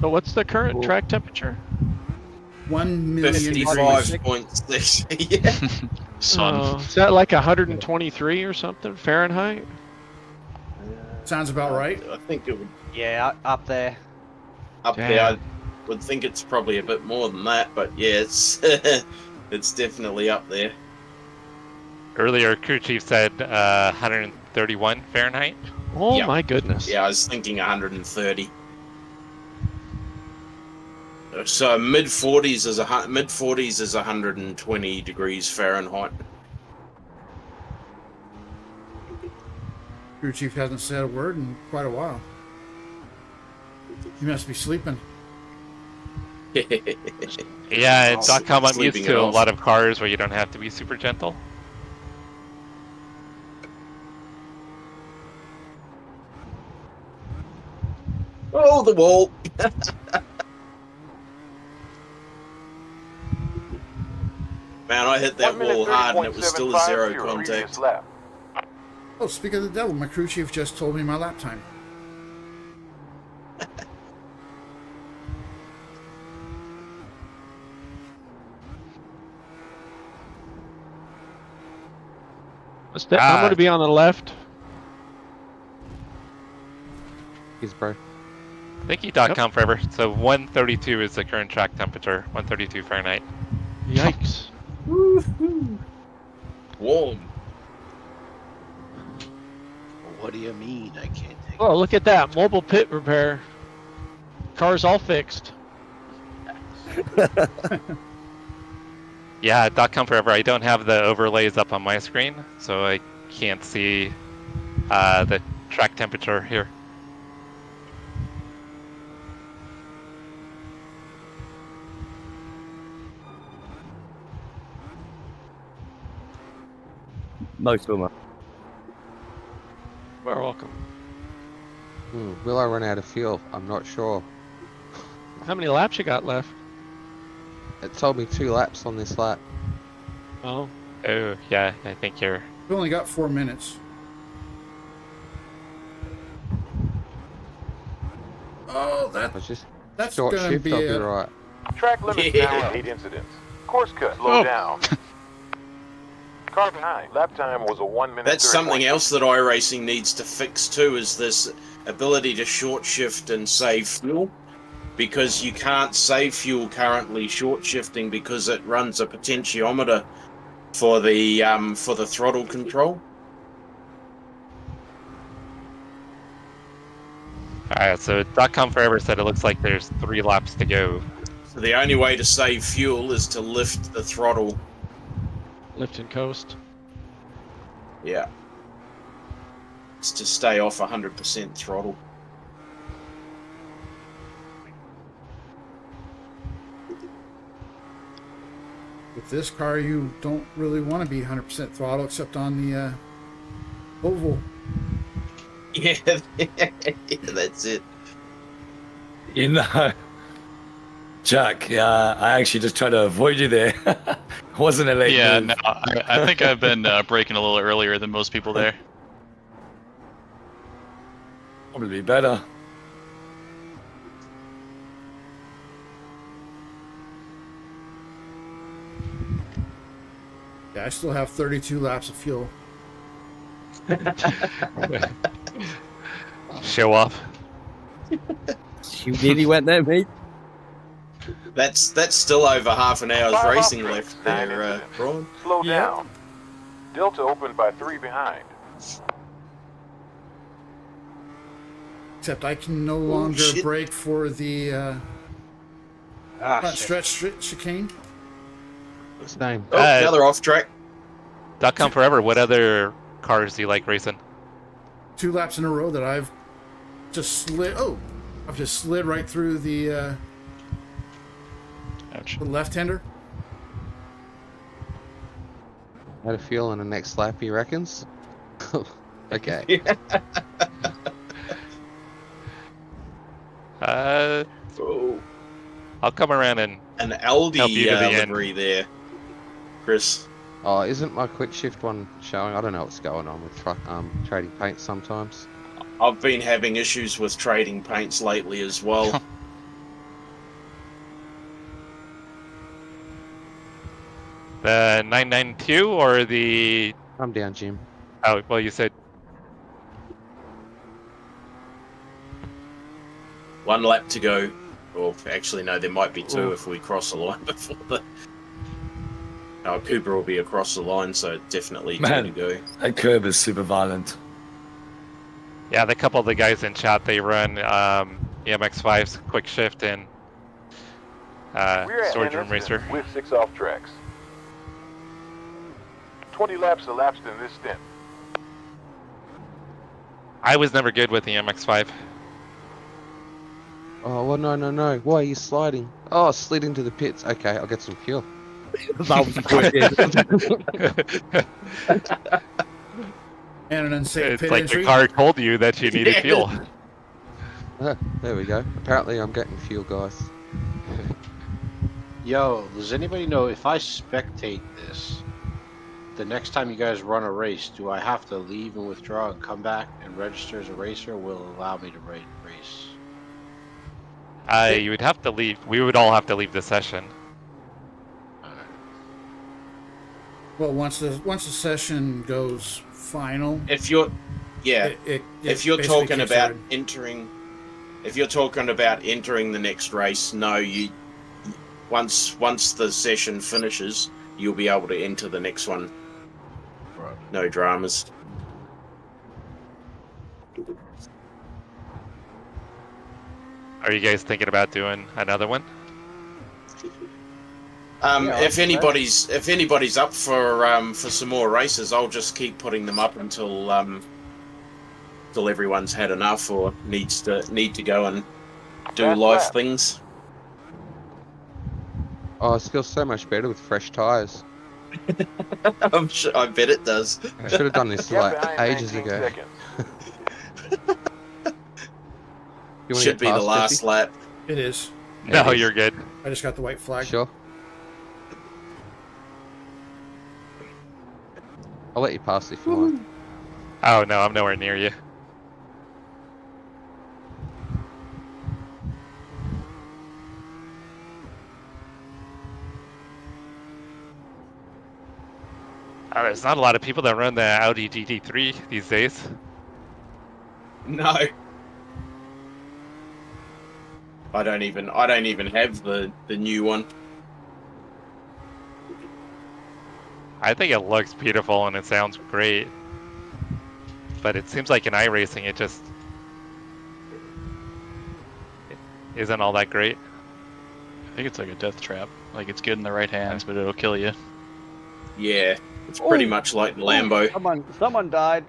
So what's the current track temperature? 1 million 55.6. Yeah. Oh, is that like 123 or something Fahrenheit? Sounds about right. I think it would. Yeah, up there. Up there, I would think it's probably a bit more than that, but yeah, it's it's definitely up there. Earlier, crew chief said 131 Fahrenheit. Oh Yeah. my goodness. Yeah, I was thinking 130. So mid 40s is 120 degrees Fahrenheit. Crew chief hasn't said a word in quite a while. He must be sleeping. Yeah, and .com I'm used Sleeping to it a off. lot of cars where you don't have to be super gentle. Oh, the wall. Man, I hit that 1 minute, wall hard and it was still a 0 30.750 contact. previous lap. Oh, speak of the devil, my crew chief just told me my lap time. I'm going to be on the left. He's bro. Thank you, .com forever. So 132 is the current track temperature. 132 Fahrenheit. Yikes. Warm. What do you mean I can't take Oh, look at that. Mobile pit repair. Car's all fixed. Yeah, .com forever. I don't have the overlays up on my screen, so I can't see the track temperature here. Most of them are. You're welcome. Will I run out of fuel? I'm not sure. How many laps you got left? It told me 2 laps on this lap. Oh. Oh, yeah, I think you're... We only got 4 minutes. Oh, that's short gonna shift, be I'll be it. right. Track limits now at 8 incidents. Course cut. Slow down. Car behind. Lap time was a 1 minute. That's something else that iRacing needs to fix too, is this ability to short shift and save fuel. Because you can't save fuel currently short shifting because it runs a potentiometer for the throttle control. Alright, so .com Forever said it looks like there's 3 laps to go. So the only way to save fuel is to lift the throttle. Lift and coast. Yeah. It's to stay off 100% throttle. With this car, you don't really want to be 100% throttle, except on the oval. Yeah, that's it. You know, Jack, I actually just tried to avoid you there. Wasn't a late Yeah, move. no, I think I've been braking a little earlier than most people there. Probably better. Yeah, I still have 32 laps of fuel. Show off. You nearly went there, mate. That's still over half an hour's racing left there, Braun. Slow down. Delta opened by 3 behind. Except I can no longer brake for the front stretch chicane. What's the name? Oh, now they're off track. .com Forever, what other cars do you like racing? 2 laps in a row that I've just slid. Oh, I've just slid right through the left-hander. Out of fuel on the next lap, he reckons? Okay. I'll come around and an help you to the Aldi end. livery there, Chris. Oh, isn't my quick shift one showing? I don't know what's going on with trading paint sometimes. I've been having issues with trading paints lately as well. The 992 or the... I'm down, Jim. Oh, well, you said... 1 lap to go. Or actually, no, there might be 2 if we cross the line before the... Cooper will be across the line, so definitely 2 to go. That curb is super violent. Yeah, the couple of the guys in chat, they run EMX5's quick shift and We're at storage an room racer. incident with 6 off tracks. 20 laps elapsed in this stint. I was never good with the MX5. Oh, well, no. Why are you sliding? Oh, slid into the pits. Okay, I'll get some fuel. That was good. And an unsafe It's pit like entry. the car told you that you needed fuel. There we go. Apparently I'm getting fuel, guys. Yo, does anybody know if I spectate this, the next time you guys run a race, do I have to leave and withdraw and come back and register as a racer, or will it allow me to race? You would have to leave. We would all have to leave the session. Well, once the session goes final, If you're, yeah, if you're basically talking kicks about in. entering, if you're talking about entering the next race, no, you once the session finishes, you'll be able to enter the next one. Right. No dramas. Are you guys thinking about doing another one? If anybody's up for some more races, I'll just keep putting them up until everyone's had enough or need to go and do Fast live lap. things. Oh, it feels so much better with fresh tyres. I'm sure. I bet it does. I should have done this Get like behind ages 19 ago. seconds. You wanna Should get be the past, last Jesse? lap. It is. No, It is. you're good. I just got the white flag. Sure. I'll let you pass if you want. Oh no, I'm nowhere near you. There's not a lot of people that run the Audi GT3 these days. No. I don't even have the new one. I think it looks beautiful and it sounds great, but it seems like in iRacing it just isn't all that great. I think it's like a death trap. Like it's good in the right hands, but it'll kill you. Yeah, it's pretty much like the Lambo. Someone died.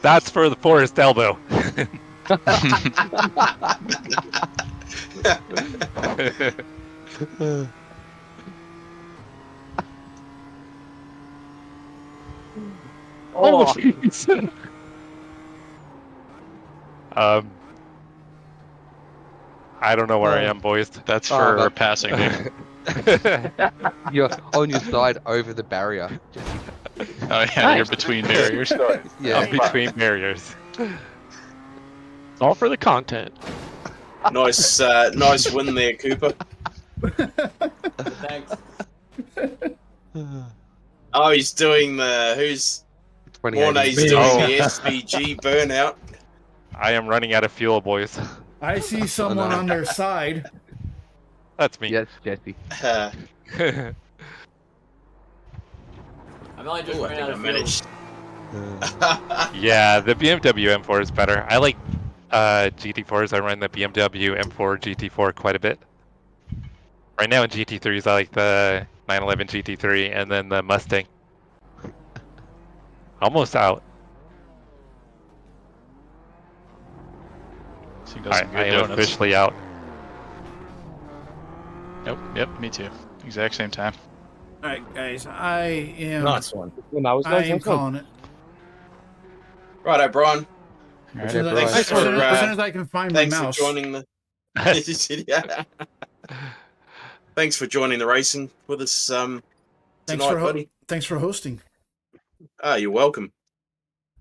That's for the Forest Elbow. Oh, jeez. I don't know where I am, boys. That's for passing me. You're on your side over the barrier. Oh yeah, you're between barriers. Yeah. I'm between barriers. It's all for the content. Nice, nice win there, Cooper. Thanks. Oh, he's doing the who's 2080. Mornay's doing the SVG burnout. I am running out of fuel, boys. I see someone on their side. That's me. Yes, Jesse. I'm only just Ooh, I running think out I of managed. Yeah, the BMW M4 is better. I like GT4s. I run the BMW M4 GT4 quite a bit. Right now in GT3s, I like the 911 GT3 and then the Mustang. Almost out. So you got some good I am donuts. officially out. Nope. Yep. Me too. Exact same time. All right, guys. I am. Nice one. I am calling it. Right, O'Brien. As soon as I can find my Thanks mouse. for joining the. Yeah. Thanks for joining the racing with us tonight, buddy. Thanks for hosting. Ah, you're welcome.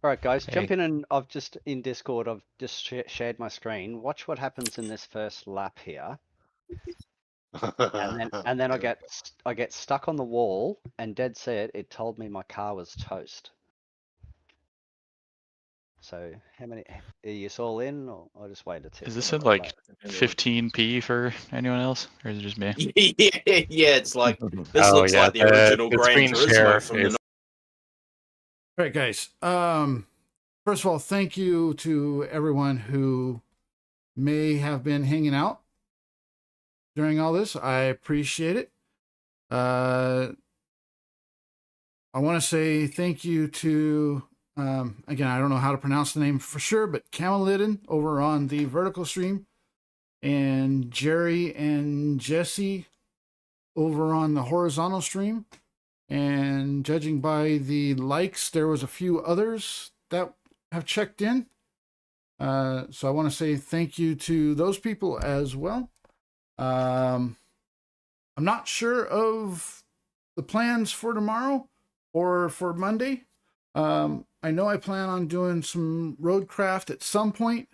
All right, guys, jump in, and I've just in Discord. I've just shared my screen. Watch what happens in this first lap here, and then I get stuck on the wall, and dead set it told me my car was toast. So how many are you all in, or I'll just wait a tip? Is this in like 15p for anyone else, or is it just me? Yeah, it's like this looks like the original Gran Turismo from the. All right, guys. First of all, thank you to everyone who may have been hanging out during all this. I appreciate it. I want to say thank you to, again, I don't know how to pronounce the name for sure, but Camelidin over on the vertical stream, and Jerry and Jesse over on the horizontal stream. And judging by the likes, there was a few others that have checked in. So I want to say thank you to those people as well. I'm not sure of the plans for tomorrow or for Monday. I know I plan on doing some roadcraft at some point.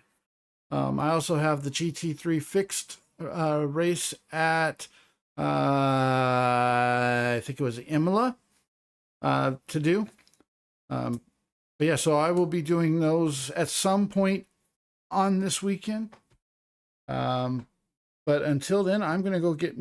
I also have the GT3 fixed race at I think it was Imola to do. But yeah, so I will be doing those at some point on this weekend. But until then, I'm going to go get